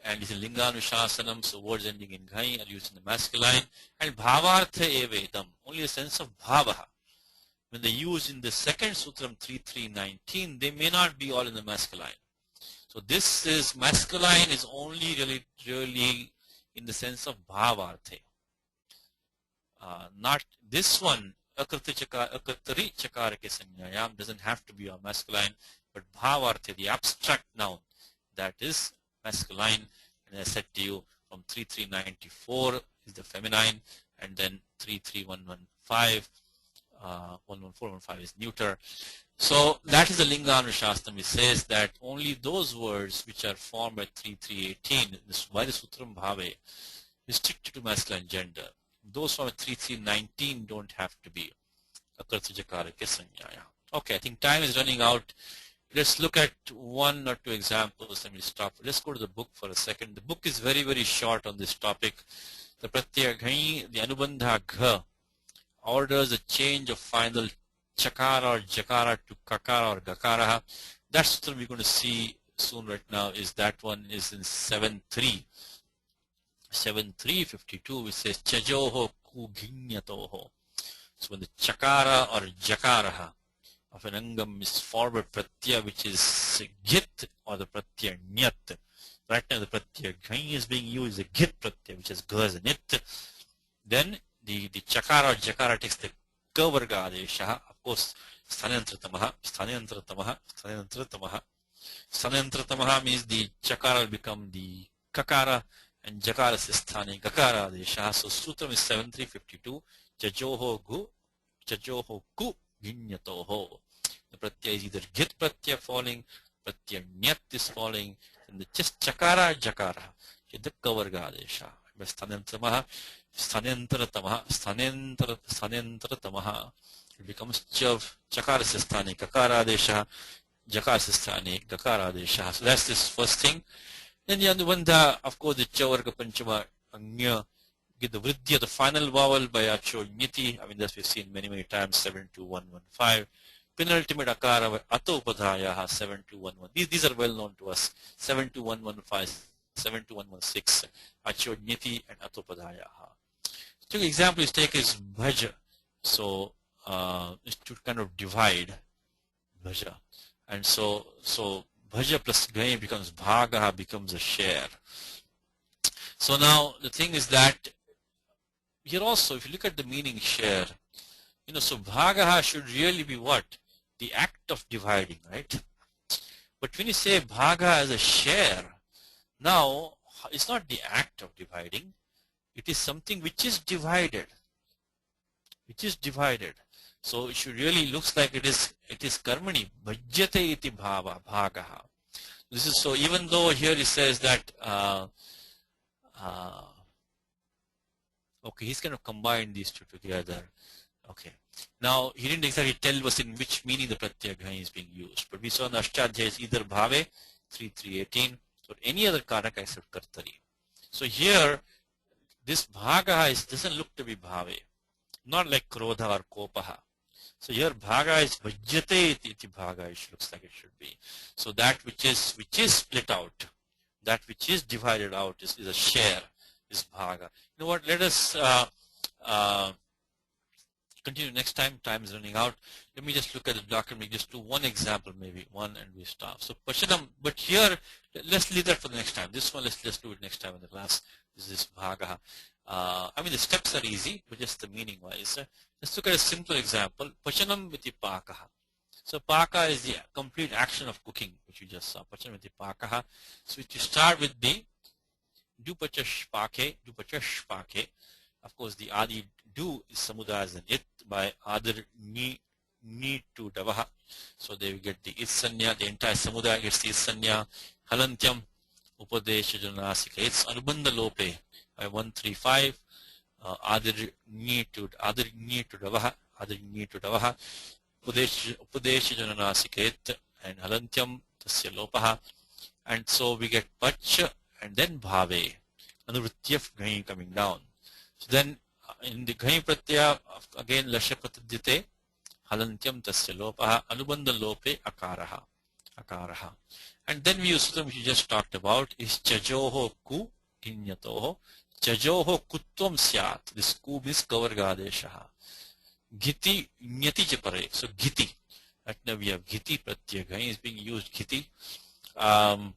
and it's in linganushāsanam, so words ending in ghai are used in the masculine, and bhavartha evedam, only a sense of bhavaha. When they use in the second sutram 3319, they may not be all in the masculine. So this is masculine is only really in the sense of bhavarthe. Not this one. Akatari chakarake sanyayam doesn't have to be a masculine, but bhavarthe, the abstract noun, that is masculine. And I said to you, from 3394 is the feminine, and then 33115, 11415 is neuter. So that is the linganushāsanam. It says that only those words which are formed by 3318 by the sutram bhave restricted to masculine gender. Those from 3319 don't have to be akartajakarake sanyaya. Okay, I think time is running out. Let's look at one or two examples. Let me stop. Let's go to the book for a second. The book is very, very short on this topic. The pratyaya ghai, the anubandha gha, orders a change of final chakara or jakara to kakara or gakara. That sutra we're going to see soon right now is that one is in 7.3. 7.3.52, which says chajoho ku ghinyatoho. So when the chakara or jakara of an angam is forward pratyaya, which is git, or the pratyaya nyat. Right now the pratyaya ghai is being used, the git pratyaya, which is gaz and it. Then the chakara or jakara takes the kavarga adesha. Of course, sthanantratamaha, sthanantratamaha, sthanantratamaha. Sthanantratamaha means the chakara will become the kakara, and jakara sthane gakara adesha. So sutram is 7.3.52. Chajoho ku ginyatoho. The pratyaya is either git pratyaya falling, pratyaya nyat is falling, and the just chakara jakara. The kavarga adesha. Sthanantratamaha, sthanantratamaha, sthanantratamaha. It becomes chav, chakara sthane gakara adesha, jakara sthane gakara adesha. So that's this first thing. Then the anubandha, of course, the chavarga panchama anya, get the vriddhya, the final vowel by acho nyati. I mean, that's we've seen many, many times, 72115. Penultimate akara by ato upadhaya, 7211. These are well known to us. 72115, 72116, acho nyati and ato upadhaya. So the example is take is bhaja. So it's to kind of divide bhaja. And so bhaja plus ghai becomes bhagaha, becomes a share. So now the thing is that here also, if you look at the meaning share, so bhagaha should really be what? The act of dividing, right? But when you say bhaga as a share, now it's not the act of dividing. It is something which is divided. Which is divided. So it should really looks like it is karmani bhajyate iti bhagaha. This is so even though here it says that okay, he's going to combine these two together. Okay. Now, he didn't exactly tell us in which meaning the pratyaya ghai is being used. But we saw in the Ashtadhyaya is either bhave, 3.3.18, or any other karaka except kartari. So here, this bhagaha doesn't look to be bhave. Not like krodha or kopaha. So here, bhaga is vajyate iti bhaga, it looks like it should be. So that which is split out, that which is divided out is a share, is bhaga. You know what, let us continue next time. Time is running out. Let me just look at the document, just do one example, maybe one, and we stop. So Pashanam, but here, let's leave that for the next time. This one, let's do it next time in the class. This is bhagaha. I mean, the steps are easy, but just the meaning wise. Let's look at a simple example. Pachanam viti pakaha. So paka is the complete action of cooking, which you just saw. Pachanam viti pakaha. So if you start with the dupachash pake. Of course, the adi do is samudaya as an it by adar ni to davaha. So they will get the it sanya, the entire samudaya gets the it sanya. Halantyam upadesha janasika. It's anubandha lope by 135. Adar ni to davaha. Upadesha janasika and halantyam tasya lopaha. And so we get pach and then bhave. Anuvrityaf ghai coming down. So then in the ghai pratyaya, again lasha pratadite, halantyam tasya lopaha, anubandha lope akaraha. And then we use something which you just talked about is chajoho ku inyatoho. Chajoho kutvam syat. This ku is kavargadeshaha. Giti nyati chapare. So giti. Right now we have giti pratyaya ghai is being used giti. And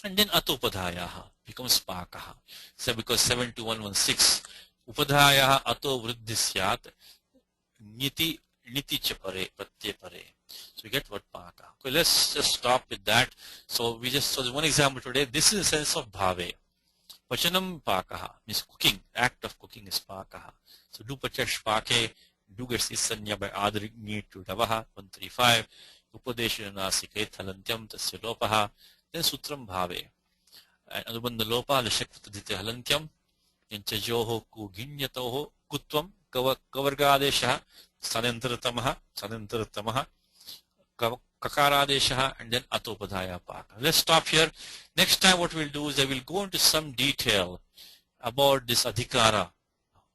then atopadhayaha becomes pakaha. So because 72116 upadhayaha ato vriddhisyat niti chapare pratyaya pare. So we get what paka. Okay, let's just stop with that. So we just saw one example today. This is the sense of bhave. Pachanam pakaha means cooking. Act of cooking is pakaha. So do pachash pake, do gets isanya by adri need to davaha 135. Upadesha nasike halantyam tasya lopaha. Then sutram bhave. And anubandha lopa lashakvatadite halantyam. In chajoho ku ginyatoho kutvam kavargadeshaha sanantaratamaha kakaradeshaha and then atopadhaya paka. Let's stop here. Next time what we'll do is I will go into some detail about this adhikara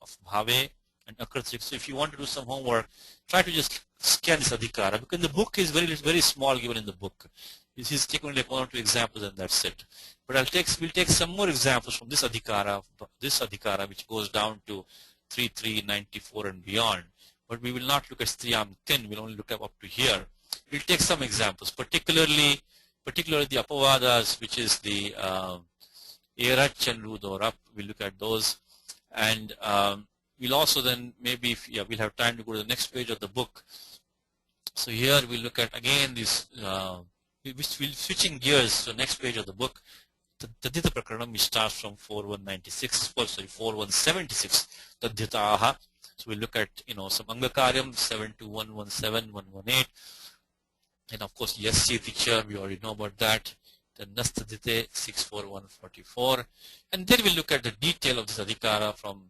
of bhave and akritsik. So if you want to do some homework, try to just scan this adhikara because the book is very small given in the book. This is taking like 1 or 2 examples and that's it. But we'll take some more examples from this adhikara which goes down to 3394 and beyond. But we will not look at Striyam 10, we'll only look up to here. We'll take some examples, particularly the apavadas, which is the erach and rudorap. We'll look at those. And we'll also then maybe, we'll have time to go to the next page of the book. So here we'll look at again this, we'll switching gears to the next page of the book. Tadhita Prakaranam, which starts from 4196, 4176, Tadhitaha. So we'll look at, some Angakaryam, 72117, 118. And of course, Yasya teacher, we already know about that. Then Nastadhite, 64144. And then we'll look at the detail of this adhikara from,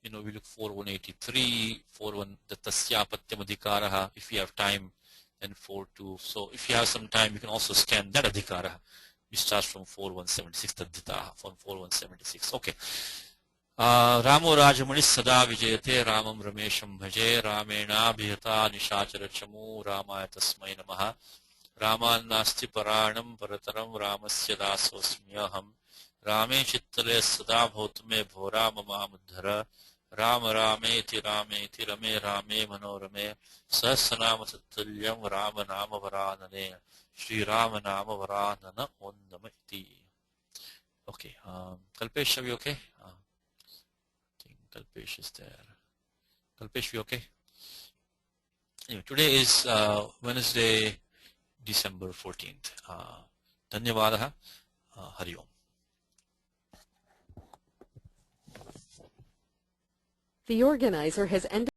we look 4183, 41, the Tasyapatyam adhikaraha, if you have time, then 42. So if you have some time, you can also scan that adhikara. It starts from 4176, Tadhitaha, from 4176. Okay. Ramo Rajamani Sada Vijayate Ramam Ramesham Bhaje Ramena Bhita Nishachara Chamu Ramaya Tasmai Namaha Raman Nasti Paranam Parataram Ramasya Dasosmyaham Rame Chittale Sada Bhotame Bhora Mama Mudhara Rama Rameti Rameti Rame Rame Manorame Sahasranama Tattuliyam Rama Nama Varanane Shri Rama Nama Varanana Ondamati. Okay, Kalpesh, are we okay? I think Kalpesh is there. Kalpesh, we okay? Anyway, today is Wednesday, December 14th. Dhanyavadaha. Hari Om. The organizer has ended